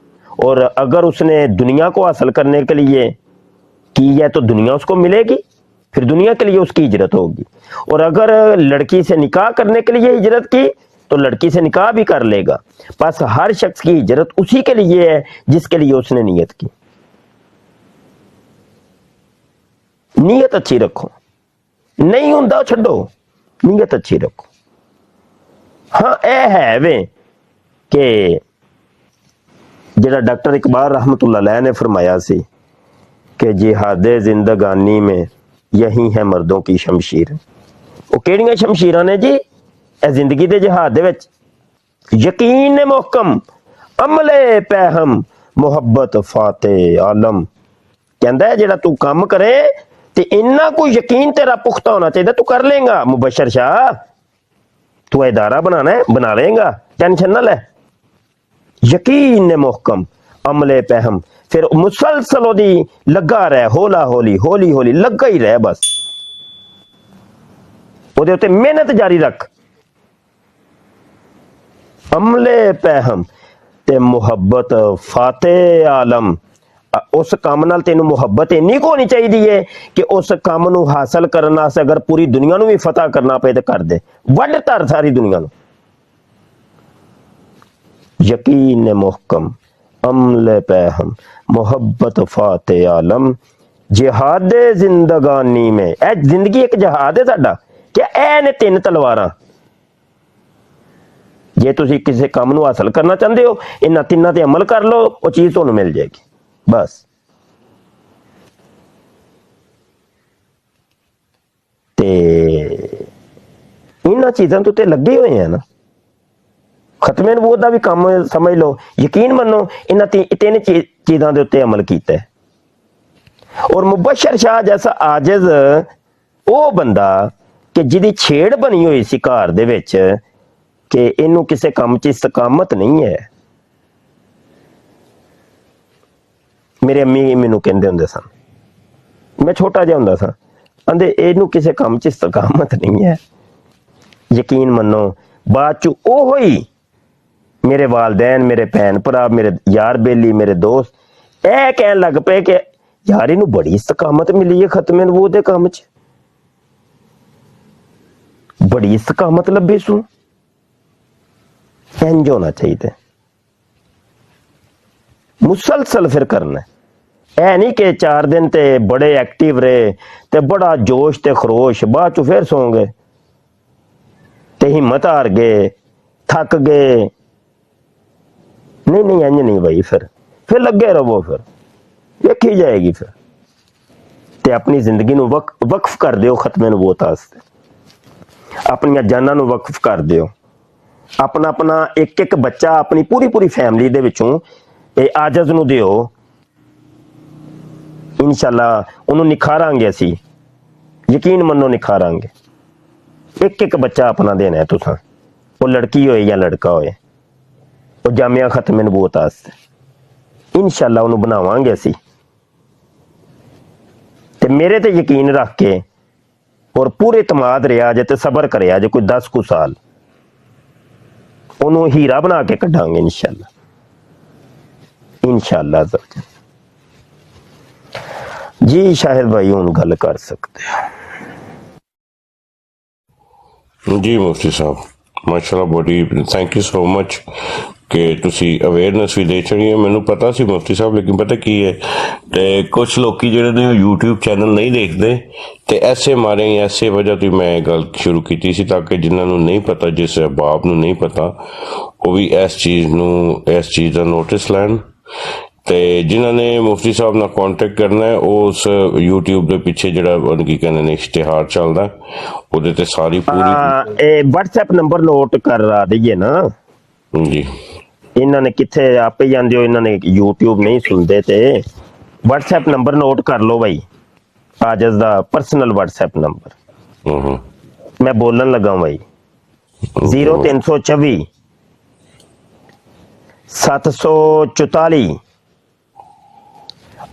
और अगर उसने दुनिया को हासिल करने के लिए की है तो दुनिया उसको मिलेगी, फिर दुनिया के लिए उसकी हिजरत होगी। और अगर लड़की से निकाह करने के लिए हिजरत की तो लड़की से निकाह भी कर लेगा। बस हर शख्स की हिजरत उसी के लिए है जिसके लिए उसने नीयत की। नीयत अच्छी रखो, नहीं हुंदा छड्डो, नीयत अच्छी रखो। हाँ, यह है वे कि जिहड़ा डॉक्टर इकबाल रहमतुल्लाह अलैह ने फरमाया सी कि जिहादे जिंदगानी में यही है मर्दों की शमशीर। वो किहड़ियां शमशीरां ने जी? ए जिंदगी दे जिहाद दे विच यकीन ने मुहकम, अमले पैहम, मुहब्बत फाते आलम। कहंदा है जिहड़ा तू काम करे ते इन्ना कोई यकीन तेरा पुख्ता होना चाहिए, तू कर लेगा। मुबशर शाह, तू इदारा बनाना है, बना लेगा, टेंशन ना ले। यकीन ने मुहकम, अमले पहम, फिर मुसलसल ओदी लगा रहे, हौला हौली हौली हौली लगा ही रहे, बस ओदे उत्ते मेहनत जारी रख। अमले पहम, ਤੇ ਮੁਹੱਬਤ ਫਾਤਿਹ ਆਲਮ। ਉਸ ਕੰਮ ਨਾਲ ਤੈਨੂੰ ਮੁਹੱਬਤ ਇੰਨੀ ਕੁ ਹੋਣੀ ਚਾਹੀਦੀ ਹੈ ਕਿ ਉਸ ਕੰਮ ਨੂੰ ਹਾਸਲ ਕਰਨ ਵਾਸਤੇ ਅਗਰ ਪੂਰੀ ਦੁਨੀਆ ਨੂੰ ਵੀ ਫਤਹ ਕਰਨਾ ਪਏ ਤੇ ਕਰ ਦੇ, ਵੱਢ ਧਰ ਸਾਰੀ ਦੁਨੀਆ ਨੂੰ। ਯਕੀਨ ਮੁਹਕਮ ਅਮਲ ਪੈਹਮ ਮੁਹੱਬਤ ਫਾਤਿਹ ਆਲਮ ਜਿਹਾਦ ਜ਼ਿੰਦਗਾਨੀ में। ਇਹ ਜ਼ਿੰਦਗੀ ਇੱਕ ਜਹਾਦ ਹੈ ਸਾਡਾ ਕਿ ਇਹ ਨੇ 3 ਤਲਵਾਰਾਂ। ਜੇ ਤੁਸੀਂ ਕਿਸੇ ਕੰਮ ਨੂੰ ਹਾਸਲ ਕਰਨਾ ਚਾਹੁੰਦੇ ਹੋ ਇਹਨਾਂ 3 ਤੇ ਅਮਲ ਕਰ ਲਓ, ਉਹ ਚੀਜ਼ ਤੁਹਾਨੂੰ ਮਿਲ ਜਾਏਗੀ ਬਸ। ਤੇ ਇਹਨਾਂ ਚੀਜ਼ਾਂ ਤੋਂ ਤੇ ਲੱਗੇ ਹੋਏ ਆ ਨਾ। ਖਤਮੇ ਨਬੂਵਤ ਦਾ ਵੀ ਕੰਮ ਸਮਝ ਲਓ, ਯਕੀਨ ਮੰਨੋ ਇਹਨਾਂ 3 ਚੀਜ਼ਾਂ ਦੇ ਉੱਤੇ ਅਮਲ ਕੀਤਾ ਹੈ। ਔਰ ਮੁਬਸ਼ਰ ਸ਼ਾਹ ਜੈਸਾ ਆजिज ਉਹ ਬੰਦਾ ਕਿ ਜਿਹਦੀ ਛੇੜ ਬਣੀ ਹੋਈ ਸੀ ਘਰ ਦੇ ਵਿੱਚ ਕਿ ਇਹਨੂੰ ਕਿਸੇ ਕੰਮ 'ਚ ਇਸਤਕਾਮਤ ਨਹੀਂ ਹੈ। ਮੇਰੇ ਅੰਮੀ ਮੈਨੂੰ ਕਹਿੰਦੇ ਹੁੰਦੇ ਸਨ, ਮੈਂ ਛੋਟਾ ਜਿਹਾ ਹੁੰਦਾ ਸਾਂ, ਕਹਿੰਦੇ ਇਹਨੂੰ ਕਿਸੇ ਕੰਮ 'ਚ ਇਸਤਕਾਮਤ ਨਹੀਂ ਹੈ। ਯਕੀਨ ਮੰਨੋ ਬਾਅਦ 'ਚ ਉਹ ਹੀ ਮੇਰੇ ਵਾਲदैन, ਮੇਰੇ ਭੈਣ ਭਰਾ, ਮੇਰੇ ਯਾਰ ਬੇਲੀ, ਮੇਰੇ ਦੋਸਤ ਇਹ ਕਹਿਣ ਲੱਗ ਪਏ ਕਿ ਯਾਰ ਇਹਨੂੰ ਬੜੀ ਇਸਤਕਾਮਤ ਮਿਲੀ ਹੈ ਖਤਮੇ ਨਬੂਵਤ ਦੇ ਕੰਮ 'ਚ, ਬੜੀ ਇਸਤਕਾਮਤ ਲੱਭੀ ਸੂ। ਇੰਝ ਹੋਣਾ ਚਾਹੀਦਾ, ਮੁਸਲਸਲ ਫਿਰ ਕਰਨਾ। ਇਹ ਨਹੀਂ ਕਿ 4 ਦਿਨ ਤੇ ਬੜੇ ਐਕਟਿਵ ਰਹੇ ਤੇ ਬੜਾ ਜੋਸ਼ ਤੇ ਖਰੋਸ਼, ਬਾਅਦ ਚ ਫਿਰ ਸੌਂ ਗਏ ਤੇ ਹਿੰਮਤ ਹਾਰ ਗਏ, ਥੱਕ ਗਏ। ਨਹੀਂ ਨਹੀਂ ਇੰਝ ਨਹੀਂ ਬਈ, ਫਿਰ ਲੱਗੇ ਰਹੋ, ਫਿਰ ਵੇਖੀ ਜਾਏਗੀ। ਫਿਰ ਤੇ ਆਪਣੀ ਜ਼ਿੰਦਗੀ ਨੂੰ ਵਕਫ ਕਰ ਦਿਓ ਖਤਮੇ ਨਬੂਵਤ ਵਾਸਤੇ, ਆਪਣੀਆਂ ਜਾਨਾਂ ਨੂੰ ਵਕਫ ਕਰ ਦਿਓ। ਆਪਣਾ ਇੱਕ ਬੱਚਾ ਆਪਣੀ ਪੂਰੀ ਫੈਮਿਲੀ ਦੇ ਵਿੱਚੋਂ ਇਹ ਆजिज ਨੂੰ ਦਿਓ, ਇਨਸ਼ਾਅੱਲਾ ਉਹਨੂੰ ਨਿਖਾਰਾਂਗੇ ਅਸੀਂ, ਯਕੀਨ ਮੰਨੋ ਨਿਖਾਰਾਂਗੇ। ਇੱਕ ਬੱਚਾ ਆਪਣਾ ਦੇਣਾ ਹੈ ਤੁਸੀਂ, ਉਹ ਲੜਕੀ ਹੋਏ ਜਾਂ ਲੜਕਾ ਹੋਏ, ਉਹ ਜਾਮਿਆ ਖਤਮੇ ਨਬੂਵਤ ਵਾਸਤੇ ਇਨਸ਼ਾਅੱਲਾ ਉਹਨੂੰ ਬਣਾਵਾਂਗੇ ਅਸੀਂ। ਤੇ ਮੇਰੇ ਤੇ ਯਕੀਨ ਰੱਖ ਕੇ ਔਰ ਪੂਰੇ ਇਤਮਾਦ ਰਿਹਾ ਜੇ ਤੇ ਸਬਰ ਕਰਿਆ ਜੇ ਕੋਈ 10 ਕੁ ਸਾਲ, ਉਹਨੂੰ ਹੀਰਾ ਬਣਾ ਕੇ ਕੱਢਾਂਗੇ ਇਨਸ਼ਾਅੱਲਾ, ਇਨਸ਼ਾਅੱਲਾ। ਜੀ ਸ਼ਾਹਿਦ ਭਾਈ ਹੁਣ ਗੱਲ ਕਰ ਸਕਦੇ ਹੋ ਜੀ ਮੁਫਤੀ ਸਾਹਿਬ, ਮਾਸ਼ਾਅੱਲਾ ਬੜੀ ਥੈਂਕ ਯੂ ਸੋ ਮਚ ਕਿ ਤੁਸੀਂ ਅਵੇਅਰਨੈਸ ਵੀ ਦੇ ਚੜੀ ਹੈ। ਮੈਨੂੰ ਪਤਾ ਸੀ ਮੁਫਤੀ ਸਾਹਿਬ, ਲੇਕਿਨ ਪਤਾ ਕੀ ਹੈ ਤੇ ਕੁਝ ਲੋਕੀ ਜਿਹੜੇ ਨੇ YouTube ਚੈਨਲ ਨਹੀਂ ਦੇਖਦੇ ਤੇ ਐਸੇ ਮਾਰੇ ਐਸੇ ਵਜ੍ਹਾ ਤੋਂ ਮੈਂ ਗੱਲ ਸ਼ੁਰੂ ਕੀਤੀ ਸੀ ਤਾਂ ਕਿ ਜਿਨ੍ਹਾਂ ਨੂੰ ਨਹੀਂ ਪਤਾ, ਜਿਸ ਬਾਪ ਨੂੰ ਨਹੀਂ ਪਤਾ, ਉਹ ਵੀ ਇਸ ਚੀਜ਼ ਦਾ ਨੋਟਿਸ ਲੈਣ। ਤੇ ਜਿਨ੍ਹਾਂ ਨੇ ਮੁਫਤੀ ਸਾਹਿਬ ਨਾਲ ਕੰਟੈਕਟ ਕਰਨਾ ਹੈ ਉਸ YouTube ਦੇ ਪਿੱਛੇ ਜਿਹੜਾ ਉਹਨੂੰ ਕੀ ਕਹਿੰਦੇ ਨੇ ਇਸ਼ਤਿਹਾਰ ਚੱਲਦਾ, ਉਹਦੇ ਤੇ ਸਾਰੀ ਪੂਰੀ ਇਹ WhatsApp ਨੰਬਰ ਨੋਟ ਕਰਾ ਦਈਏ ਨਾ ਜੀ। ਇਹਨਾਂ ਨੇ ਕਿੱਥੇ ਆਪੇ ਜਾਂਦੇ ਹੋ, ਇਹਨਾਂ ਨੇ YouTube ਨਹੀਂ ਸੁਣਦੇ ਤੇ WhatsApp ਨੰਬਰ ਨੋਟ ਕਰ ਲਓ ਬਾਈ, ਆजिज ਦਾ ਪਰਸਨਲ WhatsApp ਨੰਬਰ ਮੈਂ ਬੋਲਣ ਲੱਗਾ ਬਾਈ, 0324 744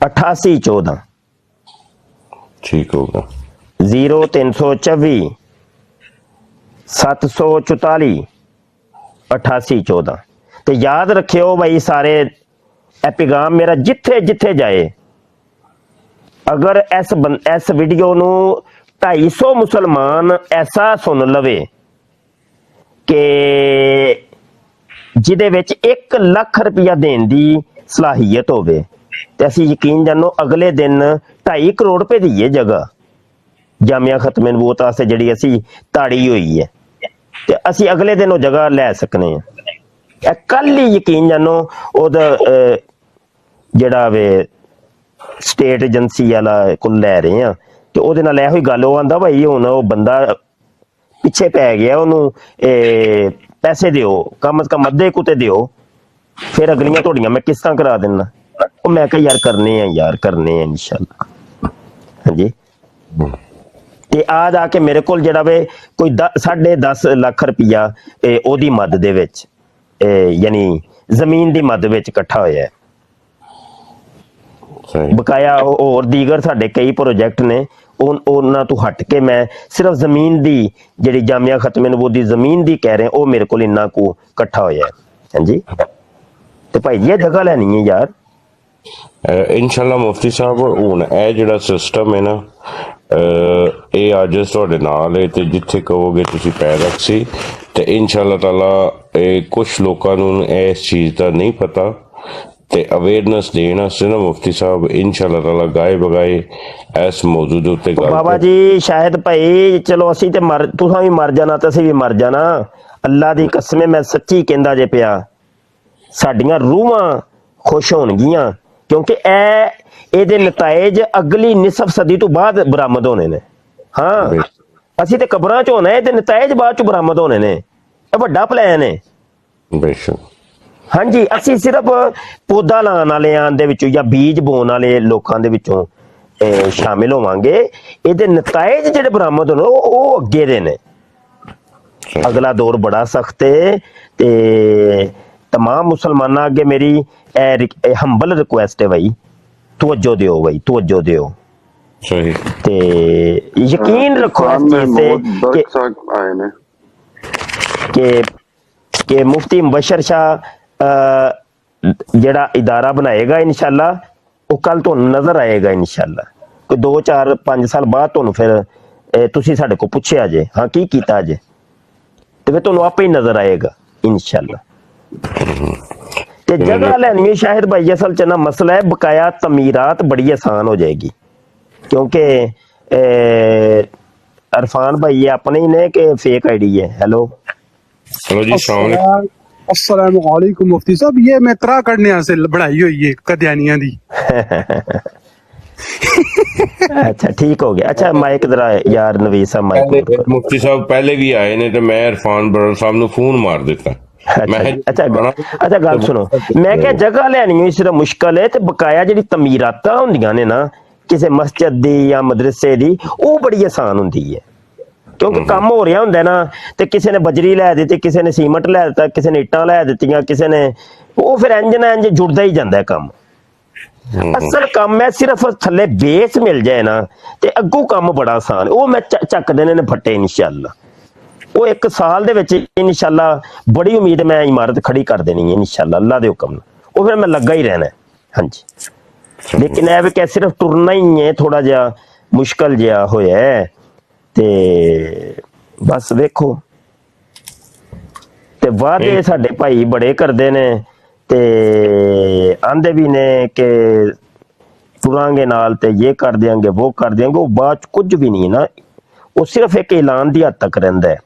8814। ਠੀਕ ਹੋਗਾ। 0324 744 8814। ਤੇ ਯਾਦ ਰੱਖਿਓ ਭਾਈ ਸਾਰੇ, ਇਹ ਪੈਗਾਮ ਮੇਰਾ ਜਿੱਥੇ ਜਿੱਥੇ ਜਾਏ, ਅਗਰ ਇਸ ਵੀਡੀਓ ਨੂੰ 250 ਮੁਸਲਮਾਨ ਐਸਾ ਸੁਣ ਲਵੇ ਕਿ ਜਿਹਦੇ ਵਿੱਚ 1 ਲੱਖ ਰੁਪਇਆ ਦੇਣ ਦੀ ਸਲਾਹੀਅਤ ਹੋਵੇ ਤੇ ਅਸੀਂ ਯਕੀਨ ਜਾਨੋ ਅਗਲੇ ਦਿਨ 2.5 ਕਰੋੜ ਰੁਪਏ ਦੀ ਜਗ੍ਹਾ ਜਾਮਿਆ ਖਤਮੇ ਨਬੂਵਤ ਵਾਸਤੇ ਜਿਹੜੀ ਅਸੀਂ ਤਾੜੀ ਹੋਈ ਹੈ ਤੇ ਅਸੀਂ ਅਗਲੇ ਦਿਨ ਉਹ ਜਗ੍ਹਾ ਲੈ ਸਕਨੇ ਆ। ਇਹ ਕੱਲ ਹੀ ਯਕੀਨ ਜਾਨੋ ਉਹਦਾ ਜਿਹੜਾ ਵੇ ਸਟੇਟ ਏਜੰਸੀ ਵਾਲਾ ਕੋਲ ਲੈ ਰਹੇ ਆ ਤੇ ਉਹਦੇ ਨਾਲ ਇਹੋ ਹੀ ਗੱਲ, ਉਹ ਆਂਦਾ ਭਾਈ ਹੁਣ ਉਹ ਬੰਦਾ ਪਿੱਛੇ ਪੈ ਗਿਆ, ਉਹਨੂੰ ਪੈਸੇ ਦਿਓ, ਕਮ ਸੇ ਕਮ ਅੱਧੇ ਕੁ ਦਿਓ, ਫਿਰ ਅਗਲੀਆਂ ਤੁਹਾਡੀਆਂ ਮੈਂ ਕਿਸ਼ਤਾਂ ਕਰਾ ਦਿੰਦਾ। ਉਹ ਮੈਂ ਕਿਹਾ ਯਾਰ ਕਰਨੇ ਆ ਇਨਸ਼ਾਅੱਲਾ। ਹਾਂਜੀ ਤੇ ਆ ਜਾ ਕੇ ਮੇਰੇ ਕੋਲ ਜਿਹੜਾ ਵੇ ਕੋਈ 10.5 ਲੱਖ ਰੁਪਇਆ ਉਹਦੀ ਮਦ ਦੇ ਵਿੱਚ, ਯਾਨੀ ਜ਼ਮੀਨ ਦੀ ਮਦ ਵਿੱਚ ਇਕੱਠਾ ਹੋਇਆ ਹੈ। ਬਕਾਇਆ ਹੋਰ ਦੀਗਰ ਸਾਡੇ ਕਈ ਪ੍ਰੋਜੈਕਟ ਨੇ, ਉਹਨਾਂ ਤੋਂ ਹਟ ਕੇ ਮੈਂ ਸਿਰਫ ਜ਼ਮੀਨ ਦੀ ਜਿਹੜੀ ਜਾਮਿਆ ਖਤਮੇ ਨਬੂਵਤ ਦੀ ਜ਼ਮੀਨ ਦੀ ਕਹਿ ਰਹੇ, ਉਹ ਮੇਰੇ ਕੋਲ ਇੰਨਾ ਕੁ ਇਕੱਠਾ ਹੋਇਆ ਹੈ। ਹਾਂਜੀ ਤੇ ਭਾਈ ਜੀ ਇਹ ਜਗ੍ਹਾ ਲੈਣੀ ਹੈ ਯਾਰ। ਇਨਸ਼ਾਅੱਲਾ ਮੁਫਤੀ ਸਾਹਿਬ ਹੁਣ ਇਹ ਜਿਹੜਾ ਸਿਸਟਮ ਹੈ ਨਾ ਇਹ ਅੱਜ ਤੁਹਾਡੇ ਨਾਲ ਹੈ ਤੇ ਜਿੱਥੇ ਕਹੋਗੇ ਤੁਸੀਂ ਪੈਰ ਰੱਖੀ ਤੇ ਇਨਸ਼ਾਅੱਲਾ ਤਾਲਾ ਇਹ ਕੁਛ ਲੋਕਾਂ ਨੂੰ ਇਸ ਚੀਜ਼ ਦਾ ਨਹੀਂ ਪਤਾ ਤੇ ਅਵੇਅਰਨੈਸ ਦੇਣ ਵਾਸਤੇ ਨਾ ਮੁਫਤੀ ਸਾਹਿਬ ਇਨਸ਼ਾਅੱਲਾ ਤਾਲਾ ਗਾਏ ਬਗਾਏ ਇਸ ਮੌਜੂ ਦੇ ਉੱਤੇ ਗੱਲ ਬਾਬਾ ਜੀ ਸ਼ਾਇਦ ਭਾਈ ਚਲੋ ਅਸੀਂ ਤੇ ਮਰ ਤੁਸੀਂ ਵੀ ਮਰ ਜਾਣਾ ਤੇ ਅਸੀਂ ਵੀ ਮਰ ਜਾਣਾ। ਅੱਲਾ ਦੀ ਕਸਮ ਮੈਂ ਸੱਚੀ ਕਹਿੰਦਾ ਜੇ ਪਿਆ ਸਾਡੀਆਂ ਰੂਹਾਂ ਖੁਸ਼ ਹੋਣਗੀਆਂ ਕਿਉਂਕਿ ਇਹਦੇ ਨਤਾਇਜ ਅਗਲੀ ਨਿਸਫ ਸਦੀ ਤੋਂ ਬਾਅਦ ਬਰਾਮਦ ਹੋਣੇ ਨੇ। ਹਾਂ ਅਸੀਂ ਤੇ ਕਬਰਾਂ ਚ ਹੋਣਾ, ਇਹਦੇ ਨਤਾਇਜ ਬਾਅਦ ਚ ਬਰਾਮਦ ਹੋਣੇ ਨੇ। ਇਹ ਵੱਡਾ ਪਲਾਨ ਹੈ। ਬੇਸ਼ੱਕ ਹਾਂਜੀ ਅਸੀਂ ਸਿਰਫ ਪੌਦਾ ਲਾਉਣ ਵਾਲਿਆਂ ਦੇ ਵਿੱਚੋਂ ਜਾਂ ਬੀਜ ਬੋਣ ਵਾਲੇ ਲੋਕਾਂ ਦੇ ਵਿੱਚੋਂ ਸ਼ਾਮਿਲ ਹੋਵਾਂਗੇ। ਇਹਦੇ ਨਤਾਇਜ ਜਿਹੜੇ ਬਰਾਮਦ ਹੋਣ ਉਹ ਅੱਗੇ ਦੇ ਨੇ। ਅਗਲਾ ਦੌਰ ਬੜਾ ਸਖਤ ਹੈ ਤੇ तमाम मुसलमाना अगे मेरी हंबल रिक्वेस्ट है भाई तवज्जो दियो भाई तवज्जो दियो सही ते यकीन रखो इस चीज से कि मुफ्ती मुबशर शाह जेड़ा इदारा बनाएगा इंशाल्लाह वो कल तुहानू नजर आएगा इंशाल्लाह कोई 2 4 5 साल बाद तुहानू फिर तुसी साडे को पुछया जे हाँ की कीता जे ते फिर तुहानू आपे ही नजर आएगा इंशाल्लाह। ते जगह लेनी है शायद भाई असल च ना मसला है बकाया तमीरात बड़ी आसान हो जाएगी क्योंकि अरफान भाई ये अपने ही ने कि फेक आईडी है। हेलो हेलो जी अस्सलाम वालेकुम मुफ्ती साहब ये मैं तरा करने से बढ़ाई हुई है कदियानिया दी। अच्छा ठीक हो गया। अच्छा माइक जरा यार नवीस साहब माइक मुफ्ती साहब पहले भी आए ने तो मैं इरफान बरर साहब नु फोन मार देता। अच्छा गल सुनो मैं क्या जगह लैनी सिर्फ मुश्किल है ते बकाया जिहड़ी तमीरातां हुंदियां ने ना किसी मस्जिद दी या मदरसे दी वो बड़ी आसान हुंदी है क्योंकि काम हो रहा हुंदा ना ते किसी ने बजरी लै दी किसी ने सीमेंट लै दित्ता किसी ने इट्टां लै दित्तियां किसी ने वो फिर इंज ना इंज जुड़दा ही जांदा है काम। असल काम है सिर्फ थल्ले बेस मिल जाए ना ते अग्गों काम बड़ा आसान वो मैं चक देने ने फट्टे इंशाअल्लाह वो 1 साल दे विच इंशाअल्लाह बड़ी उम्मीद मैं इमारत खड़ी कर देनी है इंशाअल्लाह अल्लाह दे हुक्म नाल वो फिर मैं लगा ही रहना है। हाँ जी लेकिन ऐ क्या सिर्फ टुरना ही है थोड़ा जिहा मुश्किल जिहा होया है ते बस वेखो ते वादे साडे भाई बड़े करदे ने ते आंदे भी ने कि टुरांगे नाल ते ये कर देंगे वो कर देंगे वो बाद कुछ भी नहीं है ना वो सिर्फ एक ऐलान दी हद तक रहिंदा है।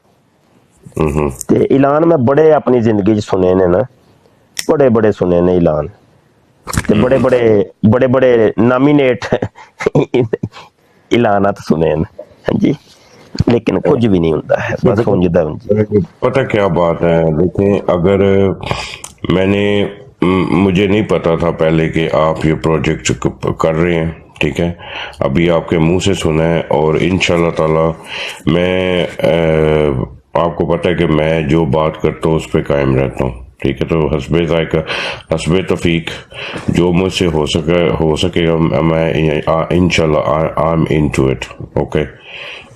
ते ऐलान मैं बड़े अपनी जिंदगी च सुने ने ना बड़े बड़े सुने ने ऐलान ते बड़े बड़े नॉमिनेट ऐलानात सुने ने। हाँ जी लेकिन कुछ भी नहीं होता है बस हुंजदा पता क्या बात है देखें अगर मैंने मुझे नहीं पता था पहले कि आप ये प्रोजेक्ट कर रहे हैं ठीक है अभी आपके मुंह से सुना है और इंशाल्लाह ताला मैं आपको पता है कि मैं जो बात करता हूँ उस पर कायम रहता हूँ ठीक है। तो हस्बे ज़ायका हस्बे तौफीक जो मुझसे हो सकेगा मैं इंशाल्लाह I am into it okay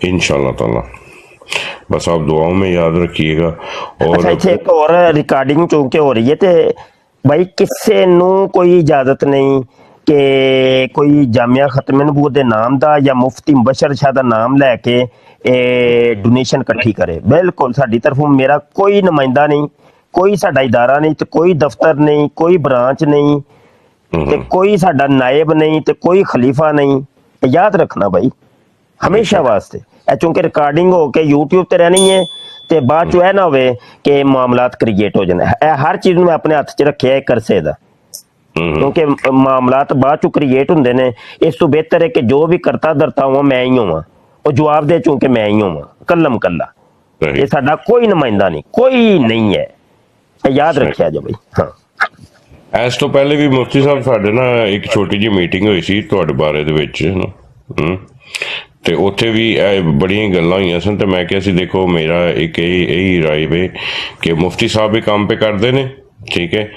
इंशाल्लाह ताला बस आप दुआओं में याद रखिएगा। और अच्छा एक और रिकॉर्डिंग चूंकि हो रही है तो भाई किसी नू कोई इजाजत नहीं कि कोई जामिया खत्म नबूवत दे नाम दा या मुफ्ती मुबशर शाह दा नाम लैके डोनेशन इकट्ठी करे बिल्कुल साडी तरफों मेरा कोई नुमाइंदा नहीं कोई साडा इदारा नहीं तो कोई दफ्तर नहीं कोई ब्रांच नहीं ते कोई साडा नायब नहीं तो कोई खलीफा नहीं याद रखना भाई हमेशा वास्ते चूंकि रिकॉर्डिंग हो के यूट्यूब ते रहनी है ते बाद चो ना होवे कि मामलात क्रिएट हो जाने हर चीज मैं अपने हथ च रखे एक अरसे दा क्योंकि मामलात बाद चो क्रिएट होंदे ने इस तो बेहतर है कि जो भी करता धरता हुआ मैं ही होवां और जवाब दे चूंकि मैं ही होवां कल्लम कल्ला ये साडा कोई नुमाइंदा नहीं कोई नहीं है याद रखिया जो भाई। हाँ ਇਸ ਤੋਂ ਪਹਿਲੇ ਵੀ ਮੁਫਤੀ ਸਾਹਿਬ ਸਾਡੇ ਨਾਲ ਇੱਕ ਛੋਟੀ ਜਿਹੀ ਮੀਟਿੰਗ ਹੋਈ ਸੀ ਤੁਹਾਡੇ ਬਾਰੇ ਦੇ ਵਿੱਚ ਤੇ ਉੱਥੇ ਵੀ ਬੜੀਆਂ ਗੱਲਾਂ ਹੋਈਆਂ ਸਨ ਤੇ ਮੈਂ ਕਿਹਾ ਸੀ ਦੇਖੋ ਮੇਰਾ ਇੱਕ ਇਹੀ ਰਾਏ ਵੇ ਕਿ ਮੁਫਤੀ ਸਾਹਿਬ ਇਹ ਕੰਮ 'ਤੇ ਕਰਦੇ ਨੇ ਠੀਕ ਹੈ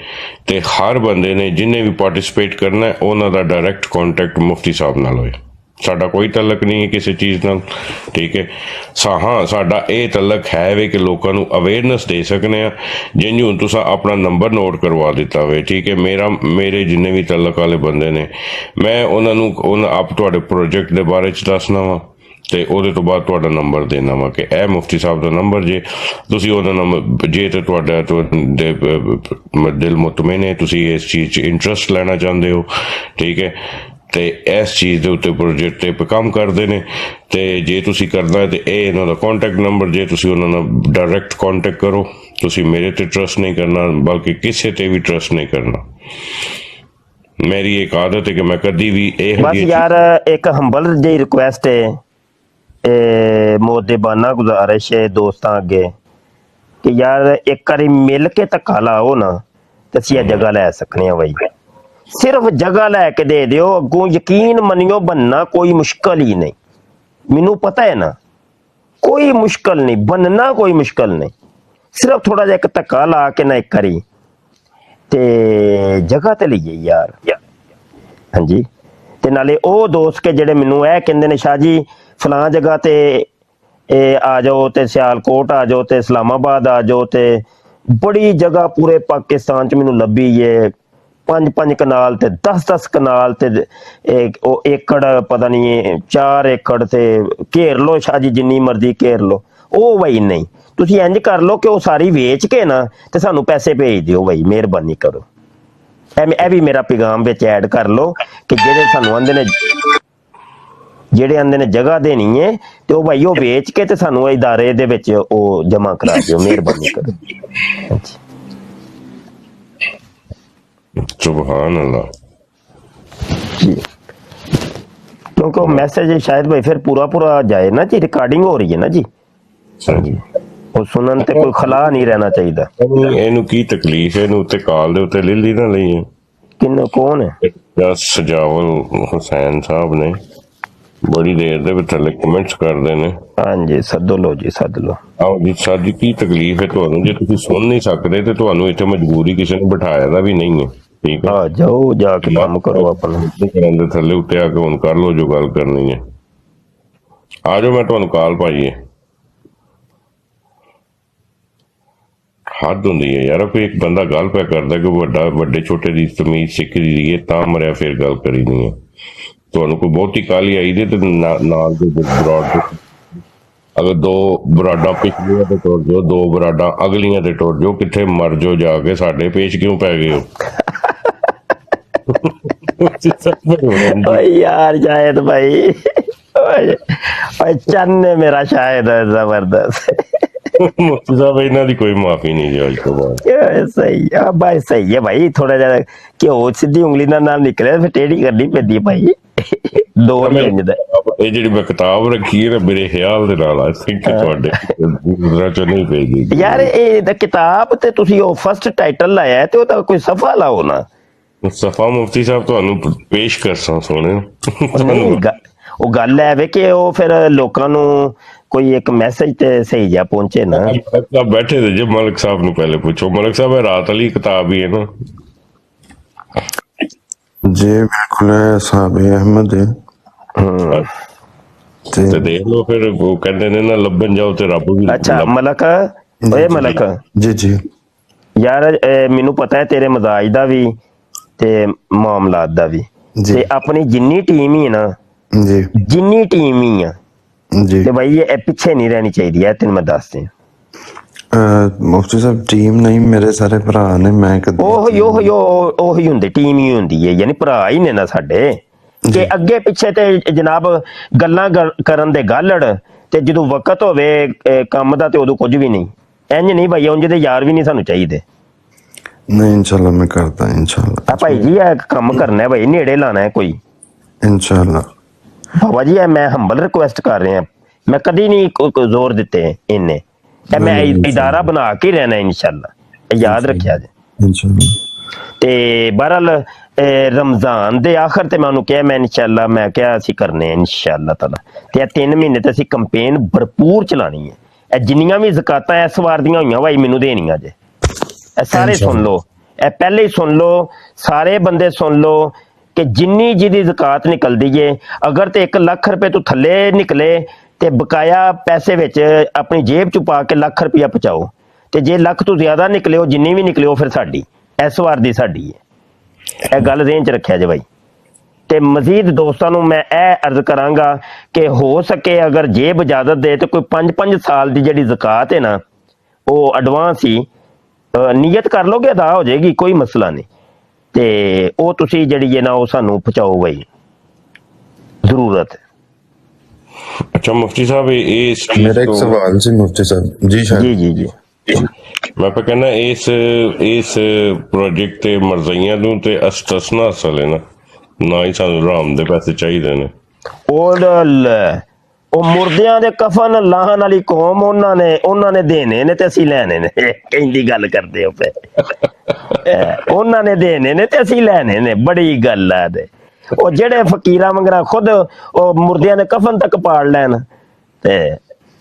ਤੇ ਹਰ ਬੰਦੇ ਨੇ ਜਿਹਨੇ ਵੀ ਪਾਰਟਿਸਿਪੇਟ ਕਰਨਾ ਉਹਨਾਂ ਦਾ ਡਾਇਰੈਕਟ ਕੰਟੈਕਟ ਮੁਫਤੀ ਸਾਹਿਬ ਨਾਲ ਹੋਏ ਸਾਡਾ ਕੋਈ ਤਲਕ ਨਹੀਂ ਹੈ ਕਿਸੇ ਚੀਜ਼ ਨਾਲ, ਠੀਕ ਹੈ। ਹਾਂ ਸਾਡਾ ਇਹ ਤਲਕ ਹੈ ਵੇ ਕਿ ਲੋਕਾਂ ਨੂੰ ਅਵੇਅਰਨੈਸ ਦੇ ਸਕਨੇ ਆ। ਜਿੰਝ ਹੁਣ ਤੁਸੀਂ ਆਪਣਾ ਨੰਬਰ ਨੋਟ ਕਰਵਾ ਦਿੱਤਾ ਵੇ, ਠੀਕ ਹੈ। ਮੇਰੇ ਜਿੰਨੇ ਵੀ ਤਲਕ ਵਾਲੇ ਬੰਦੇ ਨੇ, ਮੈਂ ਉਹਨਾਂ ਨੂੰ ਆਪ ਤੁਹਾਡੇ ਪ੍ਰੋਜੈਕਟ ਦੇ ਬਾਰੇ 'ਚ ਦੱਸਣਾ ਵਾ, ਤੇ ਉਹਦੇ ਤੋਂ ਬਾਅਦ ਤੁਹਾਡਾ ਨੰਬਰ ਦੇਣਾ ਵਾ ਕਿ ਇਹ ਮੁਫਤੀ ਸਾਹਿਬ ਦਾ ਨੰਬਰ ਜੇ, ਤੁਸੀਂ ਉਹਦਾ ਨੰਬਰ ਜੇ ਤੇ ਤੁਹਾਡਾ ਦਿਲ ਮੁਤਮਿਨ ਹੈ, ਤੁਸੀਂ ਇਸ ਚੀਜ਼ 'ਚ ਇੰਟਰਸਟ ਲੈਣਾ ਚਾਹੁੰਦੇ ਹੋ, ਠੀਕ ਹੈ, ਤੇ ਇਸ ਚੀਜ਼ ਦੇ ਉੱਤੇ ਪ੍ਰੋਜੈਕਟ ਤੇ ਕੰਮ ਕਰਦੇ ਨੇ, ਤੇ ਜੇ ਤੁਸੀਂ ਕਰਨਾ ਹੈ ਤੇ ਇਹ ਇਹਨਾਂ ਦਾ ਕੰਟੈਕਟ ਨੰਬਰ, ਜੇ ਤੁਸੀਂ ਉਹਨਾਂ ਨਾਲ ਡਾਇਰੈਕਟ ਕੰਟੈਕਟ ਕਰੋ। ਤੁਸੀਂ ਮੇਰੇ ਤੇ ਟਰਸਟ ਨਹੀਂ ਕਰਨਾ, ਬਲਕਿ ਕਿਸੇ ਤੇ ਵੀ ਟਰਸਟ ਨਹੀਂ ਕਰਨਾ। ਮੇਰੀ ਇੱਕ ਆਦਤ ਹੈ ਕਿ ਮੈਂ ਕਦੀ ਵੀ ਇਹ ਬਸ ਯਾਰ ਇੱਕ ਹੰਬਲ ਜਿਹੀ ਰਿਕੁਐਸਟ ਹੈ, ਮੋਦੇਬਾਨਾ ਗੁਜ਼ਾਰਿਸ਼ ਹੈ ਦੋਸਤਾਂ ਅੱਗੇ ਕਿ ਯਾਰ ਇੱਕ ਵਾਰੀ ਮਿਲ ਕੇ ਧੱਕਾ ਲਾਓ ਨਾ ਤੇ ਅਸੀਂ ਇਹ ਜਗ੍ਹਾ ਲੈ ਸਕਨੇ ਆ ਬਈ। ਸਿਰਫ ਜਗ੍ਹਾ ਲੈ ਕੇ ਦੇ ਦਿਓ, ਅੱਗੋਂ ਯਕੀਨ ਮੰਨਿਓ ਬੰਨਣਾ ਕੋਈ ਮੁਸ਼ਕਲ ਹੀ ਨਹੀਂ। ਮੈਨੂੰ ਪਤਾ ਹੈ ਨਾ, ਕੋਈ ਮੁਸ਼ਕਲ ਨਹੀਂ ਬੰਨਣਾ, ਕੋਈ ਮੁਸ਼ਕਲ ਨਹੀਂ। ਸਿਰਫ ਥੋੜਾ ਜਿਹਾ ਇੱਕ ਧੱਕਾ ਲਾ ਕੇ ਨਾ ਇੱਕ ਵਾਰੀ ਤੇ ਜਗ੍ਹਾ ਤੇ ਲਈਏ ਯਾਰ। ਹਾਂਜੀ, ਤੇ ਨਾਲੇ ਉਹ ਦੋਸਤ ਕੇ ਜਿਹੜੇ ਮੈਨੂੰ ਇਹ ਕਹਿੰਦੇ ਨੇ ਸ਼ਾਹ ਜੀ ਫਲਾਂ ਜਗ੍ਹਾ ਤੇ ਆ ਜਾਓ, ਤੇ ਸਿਆਲਕੋਟ ਆ ਜਾਓ, ਤੇ ਇਸਲਾਮਾਬਾਦ ਆ ਜਾਓ, ਤੇ ਬੜੀ ਜਗ੍ਹਾ ਪੂਰੇ ਪਾਕਿਸਤਾਨ 'ਚ ਮੈਨੂੰ ਲੱਭੀ ਏ, 5-5 ਕਨਾਲ ਤੇ 10-10 ਕਨਾਲ ਤੇ ਉਹ ਏਕੜ ਪਤਾ ਨਹੀਂ 4 ਏਕੜ ਤੇ ਘੇਰ ਲਓ ਸ਼ਾਹ ਜੀ, ਜਿੰਨੀ ਮਰਜ਼ੀ ਘੇਰ ਲਓ। ਉਹ ਬਈ ਨਹੀਂ, ਤੁਸੀਂ ਇੰਝ ਕਰ ਲਓ ਕਿ ਉਹ ਸਾਰੀ ਵੇਚ ਕੇ ਨਾ ਤੇ ਸਾਨੂੰ ਪੈਸੇ ਭੇਜ ਦਿਓ ਬਈ, ਮਿਹਰਬਾਨੀ ਕਰੋ। ਇਹ ਵੀ ਮੇਰਾ ਪੈਗਾਮ ਵਿੱਚ ਐਡ ਕਰ ਲਓ ਕਿ ਜਿਹੜੇ ਸਾਨੂੰ ਆਂਦੇ ਨੇ, ਜਿਹੜੇ ਆਂਦੇ ਨੇ ਜਗ੍ਹਾ ਦੇਣੀ ਹੈ ਤੇ ਉਹ ਭਾਈ ਉਹ ਵੇਚ ਕੇ ਤੇ ਸਾਨੂੰ ਇਦਾਰੇ ਦੇ ਵਿੱਚ ਉਹ ਜਮ੍ਹਾਂ ਕਰਾ ਦਿਓ, ਮਿਹਰਬਾਨੀ ਕਰੋ। ਸੁਭਾਨ ਅੱਲਾਹ। ਕਿਉਂਕਿ ਉਹ ਮੈਸੇਜ ਸ਼ਾਇਦ ਭਾਈ ਫਿਰ ਪੂਰਾ ਜਾਏ ਨਾ ਜੀ, ਰਿਕਾਰਡਿੰਗ ਹੋ ਰਹੀ ਹੈ ਨਾ ਜੀ, ਉਹ ਸੁਣਨ ਤੇ ਕੋਈ ਖਲਾ ਨਹੀਂ ਰਹਿਣਾ ਚਾਹੀਦਾ। ਇਹਨੂੰ ਕੀ ਤਕਲੀਫ ਹੈ? ਇਹਨੂੰ ਉੱਤੇ ਕਾਲ ਦੇ ਉੱਤੇ ਲੈ ਲਈ ਨਾ ਲਈ ਹੈ। ਕਿੰਨੇ ਕੌਣ ਹੈ? ਸਜਾਵਲ ਹੁਸੈਨ ਸਾਹਿਬ ਨੇ ਬੜੀ ਦੇਰ ਦੇ ਵਿੱਚ ਥੱਲੇ ਕਮੈਂਟਸ ਕਰਦੇ ਨੇ। ਹਾਂਜੀ, ਸੱਦੋ ਲੋ ਜੀ, ਸੱਦ ਲੋ। ਆਓ ਜੀ, ਸਾਡੀ ਕੀ ਤਕਲੀਫ ਹੈ ਤੁਹਾਨੂੰ? ਜੇ ਤੁਸੀਂ ਸੁਣ ਨਹੀਂ ਸਕਦੇ ਤੇ ਤੁਹਾਨੂੰ ਇੱਥੇ ਮਜਬੂਰੀ ਕਿਸੇ ਨੇ ਬਿਠਾਇਆ ਦਾ ਵੀ ਨਹੀਂ ਹੈ, ਠੀਕ ਹੈ। ਆ ਜਾਓ, ਜਾ ਕੇ ਕੰਮ ਕਰੋ ਆਪਣਾ। ਕਰਨ ਦੇ ਥੱਲੇ ਉੱਤੇ ਆ ਕੇ ਹੁਣ ਕਰ ਲਓ ਜੋ ਗੱਲ ਕਰਨੀ ਹੈ। ਆ ਜਾਓ, ਮੈਂ ਤੁਹਾਨੂੰ ਕਾਲ ਪਾਈਏ। ਹੱਦ ਹੁੰਦੀ ਹੈ ਯਾਰ, ਕੋਈ ਇੱਕ ਬੰਦਾ ਗੱਲ ਪਿਆ ਕਰਦਾ ਕਿ ਵੱਡੇ ਛੋਟੇ ਦੀ ਤਮੀਜ਼ ਸਿੱਖ ਦੀ ਹੈ ਤਾਂ ਮਰਿਆ ਫਿਰ ਗੱਲ ਕਰੀ ਨਹੀਂ ਹੈ। ਤੁਹਾਨੂੰ ਕੋਈ ਬਹੁਤੀ ਕਾਹਲੀ ਆਈ ਦੇ ਤੇ ਨਾਲ ਦੇ ਬਰਾਡ, ਅਗਰ 2 ਬਰਾਡਾਂ ਪਿਛਲੀਆਂ ਤੇ ਟੁੱਟ ਜਾਓ, 2 ਬਰਾਡਾਂ ਅਗਲੀਆਂ ਤੇ ਟੁੱਟ ਜਾਓ, ਕਿੱਥੇ ਮਰ ਜਾਓ ਜਾ ਕੇ, ਸਾਡੇ ਪੇਸ਼ ਕਿਉਂ ਪੈ ਗਏ ਹੋ? ਓਏ ਯਾਰ ਸ਼ਾਇਦ ਭਾਈ, ਓਏ ਚੰਨ ਮੇਰਾ ਸ਼ਾਇਦ ਜ਼ਬਰਦਸਤ। ਮੁਫਤੀ ਸਾਹਿਬ ਇਹਨਾਂ ਦੀ ਕੋਈ ਮਾਫੀ ਨਹੀਂ ਜੀ ਅੱਜ ਤੋਂ ਬਾਅਦ। ਸਹੀ ਆ ਭਾਈ, ਸਹੀ ਹੈ ਭਾਈ। ਥੋੜਾ ਜਿਹਾ ਘਿਓ ਸਿੱਧੀ ਉਂਗਲੀ ਨਾਲ ਨਿਕਲਿਆ ਫਿਰ ਟੇਢੀ ਕਰਨੀ ਪੈਂਦੀ ਭਾਈ। ਦੋ ਇਹ ਜਿਹੜੀ ਮੈਂ ਕਿਤਾਬ ਰੱਖੀ ਹੈ ਨਾ, ਮੇਰੇ ਖਿਆਲ ਦੇ ਨਾਲ ਆਈ ਥਿੰਕ ਤੁਹਾਡੇ ਚ ਨਹੀਂ ਪਏਗੀ ਯਾਰ। ਇਹ ਕਿਤਾਬ ਤੇ ਤੁਸੀਂ ਉਹ ਫਸਟ ਟਾਈਟਲ ਲਾਇਆ ਤੇ ਉਹ ਤਾਂ ਕੋਈ ਸਫਾ ਲਾਓ ਨਾ। ਸਫਾ ਮੁਫਤੀ ਸਾਹਿਬ ਤੁਹਾਨੂੰ ਪੇਸ਼ ਕਰਸਾਂ ਸੋਹਣੇ। ਉਹ ਗੱਲ ਹੈ ਵੇ ਕਿ ਉਹ ਫਿਰ ਲੋਕਾਂ ਨੂੰ ਕੋਈ ਇੱਕ ਮੈਸੇਜ ਤੇ ਸਹੀ ਜਿਹਾ ਪਹੁੰਚੇ ਨਾ। ਬੈਠੇ ਤੇ ਜੇ ਮਲਕ ਸਾਹਿਬ ਨੂੰ ਪਹਿਲੇ ਪੁੱਛੋ। ਮਲਕ ਸਾਹਿਬ, ਇਹ ਰਾਤ ਵਾਲੀ ਕਿਤਾਬ ਹੀ ਹੈ ਨਾ? जी बिल्कुल है, साहब अहमद है। ਤੇ ਦੇਖ ਲਓ ਫਿਰ ਉਹ ਕਹਿੰਦੇ ਨੇ ਨਾ ਲੱਭਣ ਜਾਓ ਤੇ ਰੱਬ ਵੀ। ਅੱਛਾ ਮਲਕ, ਓਏ ਮਲਕ जी जी ਯਾਰ, ਮੈਨੂੰ ਪਤਾ ਹੈ ਤੇਰੇ ਮਜ਼ਾਜ ਦਾ ਵੀ ਤੇ ਮਾਮਲਾਤ ਦਾ ਵੀ, ਤੇ ਆਪਣੀ ਜਿੰਨੀ ਟੀਮ ਹੀ ਹੈ ਨਾ जी ਜਿੰਨੀ ਟੀਮ ਹੀ ਆ जी ਤੇ ਭਾਈ ਇਹ ਪਿੱਛੇ ਨਹੀਂ ਰਹਿਣੀ ਚਾਹੀਦੀ ਹੈ। ਤੈਨੂੰ ਮੈਂ ਦੱਸ ਦਿਆਂ, ਮੁਫਤੀ ਸਾਹਿਬ ਟੀਮ ਨਹੀਂ, ਮੇਰੇ ਸਾਰੇ ਭਰਾ ਨੇ। ਮੈਂ ਉਹੀ ਹੁੰਦੀ, ਟੀਮ ਹੀ ਹੁੰਦੀ ਹੈ, ਯਾਨੀ ਭਰਾ ਹੀ ਨੇ ਨਾ ਸਾਡੇ। ਕਿ ਅੱਗੇ ਪਿੱਛੇ ਤੇ ਜਨਾਬ ਗੱਲਾਂ ਕਰਨ ਦੇ ਗਾਲੜ, ਤੇ ਜਦੋਂ ਵਕਤ ਹੋਵੇ ਕੰਮ ਦਾ ਤੇ ਉਦੋਂ ਕੁਝ ਵੀ ਨਹੀਂ। ਇੰਝ ਨਹੀਂ ਭਾਈ, ਉਂਝ ਦੇ ਯਾਰ ਵੀ ਨਹੀਂ ਸਾਨੂੰ ਚਾਹੀਦੇ। नहीं इंशाल्लाह मैं करता हूं, इंशाल्लाह। ਆ ਭਾਈ ਜੀ ਇਹ ਕੰਮ ਕਰਨਾ ਹੈ ਭਾਈ, ਨੇੜੇ ਲਾਣਾ ਹੈ ਕੋਈ। इंशाल्लाह ਬਾਬਾ ਜੀ ਇਹ ਮੈਂ ਹੰਬਲ ਰਿਕੁਐਸਟ ਕਰ ਰਿਹਾ, ਮੈਂ ਕਦੀ ਨਹੀਂ ਜ਼ੋਰ ਦਿੱਤੇ ਇੰਨੇ। ਇਹ ਮੈਂ ਇਦਾਰਾ ਬਣਾ ਕੇ ਰਹਿਣਾ ਇਨਸ਼ਾਅੱਲਾ, ਯਾਦ ਰੱਖਿਆ ਜੀ। इंशाल्लाह ਤੇ ਬਹਰਹਾਲ ਰਮਜ਼ਾਨ ਦੇ ਆਖਰ ਤੇ ਮੈਂ ਉਹਨੂੰ ਕਿਹਾ, ਮੈਂ ਇਨਸ਼ਾਅੱਲਾ, ਮੈਂ ਕਿਹਾ ਅਸੀਂ ਕਰਨੇ ਇਨਸ਼ਾਅੱਲਾ ਤਾਲਾ। ਤੇ ਇਹ 3 ਮਹੀਨੇ ਤੇ ਅਸੀਂ ਕੰਪੇਨ ਭਰਪੂਰ ਚਲਾਣੀ ਹੈ। ਇਹ ਜਿੰਨੀਆਂ ਵੀ ਜ਼ਕਾਤਾਂ ਇਸ ਵਾਰ ਦੀਆਂ ਹੋਈਆਂ ਭਾਈ ਮੈਨੂੰ ਦੇਣੀਆਂ ਜੇ। ਇਹ ਸਾਰੇ ਸੁਣ ਲਓ, ਇਹ ਪਹਿਲੇ ਹੀ ਸੁਣ ਲਓ, ਸਾਰੇ ਬੰਦੇ ਸੁਣ ਲਓ। ਕਿ ਜਿੰਨੀ ਜਿਹਦੀ ਜ਼ਕਾਤ ਨਿਕਲਦੀ ਏ, ਅਗਰ ਤੇ 1 ਲੱਖ ਰੁਪਏ ਤੋਂ ਥੱਲੇ ਨਿਕਲੇ ਤੇ ਬਕਾਇਆ ਪੈਸੇ ਵਿੱਚ ਆਪਣੀ ਜੇਬ ਚ ਪਾ ਕੇ ਲੱਖ ਰੁਪਇਆ ਪਹੁੰਚਾਓ, ਤੇ ਜੇ ਲੱਖ ਤੋਂ ਜ਼ਿਆਦਾ ਨਿਕਲੇ ਉਹ ਜਿੰਨੀ ਵੀ ਨਿਕਲੇ ਉਹ ਫਿਰ ਸਾਡੀ ਇਸ ਵਾਰ ਦੀ ਸਾਡੀ ਹੈ। ਇਹ ਗੱਲ ਜ਼ਹਨ ਚ ਰੱਖਿਆ ਜੇ ਬਾਈ। ਤੇ ਮਜ਼ੀਦ ਦੋਸਤਾਂ ਨੂੰ ਮੈਂ ਇਹ ਅਰਜ਼ ਕਰਾਂਗਾ ਕਿ ਹੋ ਸਕੇ ਅਗਰ ਜੇਬ ਇਜਾਜ਼ਤ ਦੇ ਤੇ ਕੋਈ 5-5 ਸਾਲ ਦੀ ਜਿਹੜੀ ਜ਼ਕਾਤ ਹੈ ਨਾ ਉਹ ਐਡਵਾਂਸ ਹੀ ਨੀਅਤ ਕਰ ਲੋਗੇ, ਅਦਾ ਹੋ ਜਾਏਗੀ, ਕੋਈ ਮਸਲਾ ਨਹੀਂ। ਤੇ ਉਹ ਤੁਸੀਂ ਜਿਹੜੀ ਹੈ ਨਾ ਉਹ ਸਾਨੂੰ ਪਹੁੰਚਾਓ ਬਾਈ, ਜ਼ਰੂਰਤ ਹੈ। ਅੱਛਾ ਮੁਫਤੀ ਸਾਹਿਬ ਇਸ ਮੇਰਾ ਇੱਕ ਸਵਾਲ ਸੀ ਮੁਫਤੀ ਸਾਹਿਬ ਜੀ। ਜੀ ਜੀ ਜੀ ਮੈਂ ਤਾਂ ਕਹਿੰਦਾ ਇਸ ਪ੍ਰੋਜੈਕਟ ਤੇ ਮਰਜ਼ਈਆਂ ਨੂੰ ਤੇ ਅਸਤਸਨਾ ਅਸਲ ਹੈ ਨਾ ਹੀ ਸਾਨੂੰ ਰਾਮ ਦੇ ਪੈਸੇ ਚਾਹੀਦੇ ਨੇ। ਉਹ ਮੁਰਦਿਆਂ ਦੇ ਕਫਨ ਲਾਹਣ ਵਾਲੀ ਕੌਮ, ਉਹਨਾਂ ਨੇ ਦੇਣੇ ਨੇ ਤੇ ਅਸੀਂ ਲੈਣੇ ਨੇ। ਕਹਿੰਦੀ ਗੱਲ ਕਰਦੇ ਹੋ ਪਏ, ਉਹਨਾਂ ਨੇ ਦੇਣੇ ਨੇ ਤੇ ਅਸੀਂ ਲੈਣੇ ਨੇ, ਬੜੀ ਗੱਲ ਆ। ਤੇ ਉਹ ਜਿਹੜੇ ਫਕੀਰਾਂ ਵੰਗਰਾ ਖੁਦ ਉਹ ਮੁਰਦਿਆਂ ਦੇ ਕਫਨ ਤੱਕ ਪਾੜ ਲੈਣ ਤੇ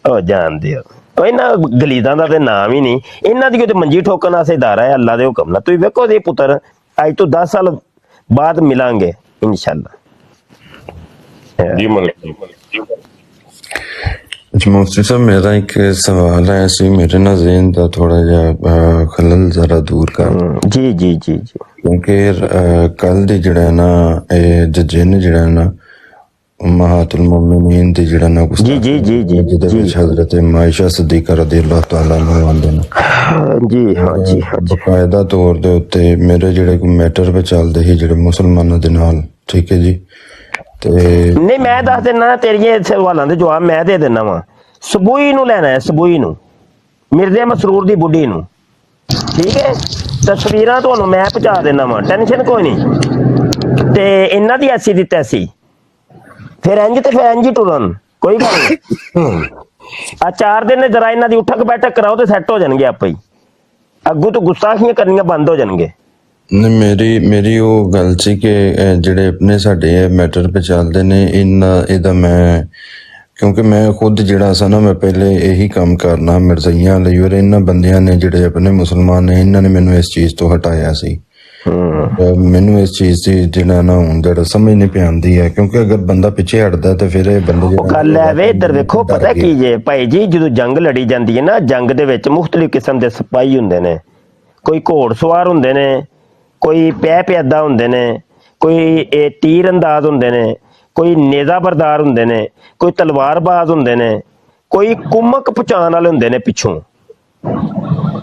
ਉਹ ਜਾਣਦੇ ਹੋ। ਇਹਨਾਂ ਗਲੀਦਾਂ ਦਾ ਤੇ ਨਾਮ ਹੀ ਨਹੀਂ, ਇਹਨਾਂ ਦੀ ਤੇ ਮੰਜੀ ਠੋਕਣ ਵਾਸਤੇ ਇਦਾਰਾ ਹੈ ਅੱਲਾ ਦੇ ਹੁਕਮ ਨਾਲ। ਤੁਸੀਂ ਵੇਖੋ ਜੀ ਪੁੱਤਰ, ਅੱਜ ਤੋਂ 10 ਸਾਲ ਬਾਅਦ ਮਿਲਾਂਗੇ इंशाल्लाह। जी मलिक जी मुफ्ती साहब मेरा एक सवाल है ऐसे मेरे ना ज़हन का थोड़ा जिहा खलल जरा दूर कर जी जी जी जी क्योंकि कल दी जिहड़ा ना जिन जिहड़ा ना महातुल मोमिनीन दी जिहड़ा ना जी जी जी जी जिहदे विच हज़रत मायशा सिद्दीक़ा रज़ियल्लाहु तआला अन्हा आंदे ने जी हाँ जी हाँ जी बकायदा तौर दे उत्ते मेरे जिहड़े कोई मैटर पे चलदे ही जिहड़े मुसलमानां दे नाल, ठीक है जी। नहीं मैं दस देना तेरिया सवालों के जवाब मैं दे देना वा। सबूई नू लेना है, सबूई नू मिर्ज़ा मसरूर दी बुढ़ी नू, ठीक है। तस्वीरां तुहानू मैं पहुंचा देना वा, टेंशन कोई नहीं। ते इन्हां दी ऐसी दी तैसी फिर इंज ही टुरन, कोई गल नहीं। आ 4 दिन जरा इन्हां दी उठक बैठक कराओ तो सैट हो जाएंगे आपे ही, अगू तो गुस्ताखियां करनियां बंद हो जाएंगे। मेरी वो गल सी कि जिहड़े अपने साडे मैटर पे चलदे ने इहदा मैं क्योंकि मैं खुद जिहड़ा सा ना मैं पहले यही काम करना मिर्ज़ाइयां लई और इन्हां बंदियां ने जिहड़े अपने मुसलमान ने इन्हां ने मैनू इस चीज़ तो हटाया सी। मैनू इस चीज़ दी जिहड़ा ना हुण जिहड़ा समझ नहीं पई आंदी है, क्योंकि अगर बंदा पिछे हटदा ते फिर बंदे गल है वे इधर देखो पता की जे भाई जी जदों जंग लड़ी जांदी है ना, जंग दे विच मुख्तलिफ किस्म दे सिपाही हुंदे ने, कोई घोड़सवार हुंदे ने, कोई पै प्यादा हुंदे ने, कोई तीर अंदाज हुंदे ने, कोई नेज़ा बरदार हुंदे ने, कोई तलवारबाज हुंदे ने, कोई कुमक पहुंचाण वाले हुंदे ने पिछों।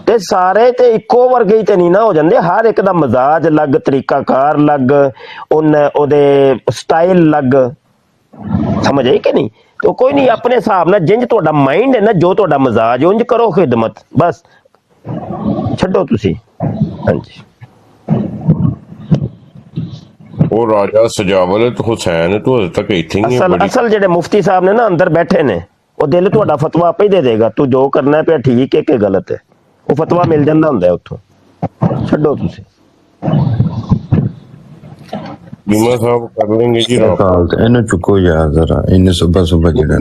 ते सारे ते इक्को वर्गे ही ते नहीं ना हो जांदे, हर एक दा मजाज अलग, तरीकाकार अलग, ओदे स्टाइल अलग, समझ आई कि नहीं। तो कोई नहीं, अपने हिसाब नाल जिंज तुहाडा माइंड है ना, जो तुहाडा मजाज उंज करो खिदमत, बस छड्डो तुसी। हां जी ਉਹ ਰਾਜਾ ਸਜਾਵਤ ਹੁਸੈਨ ਤੋਂ ਹਜੇ ਤੱਕ ਇੱਥੇ ਹੀ ਹੈ। ਅਸਲ ਜਿਹੜੇ ਮੁਫਤੀ ਸਾਹਿਬ ਨੇ ਨਾ ਅੰਦਰ ਬੈਠੇ ਨੇ, ਉਹ ਦਿਲ ਤੁਹਾਡਾ ਫਤਵਾ ਆਪੇ ਹੀ ਦੇ ਦੇਗਾ, ਤੂੰ ਜੋ ਕਰਨਾ ਪਿਆ ਠੀਕ ਹੈ ਕਿ ਗਲਤ ਹੈ, ਉਹ ਫਤਵਾ ਮਿਲ ਜਾਂਦਾ ਹੁੰਦਾ ਉੱਥੋਂ। ਛੱਡੋ ਤੁਸੀਂ। बीमा साहब कर लेंगे जी। ਇਹਨੂੰ ਚੁੱਕੋ ਯਾਰ ਜ਼ਰਾ, ਇਹਨੇ ਸੁਬਹ ਜਿਹੜਾ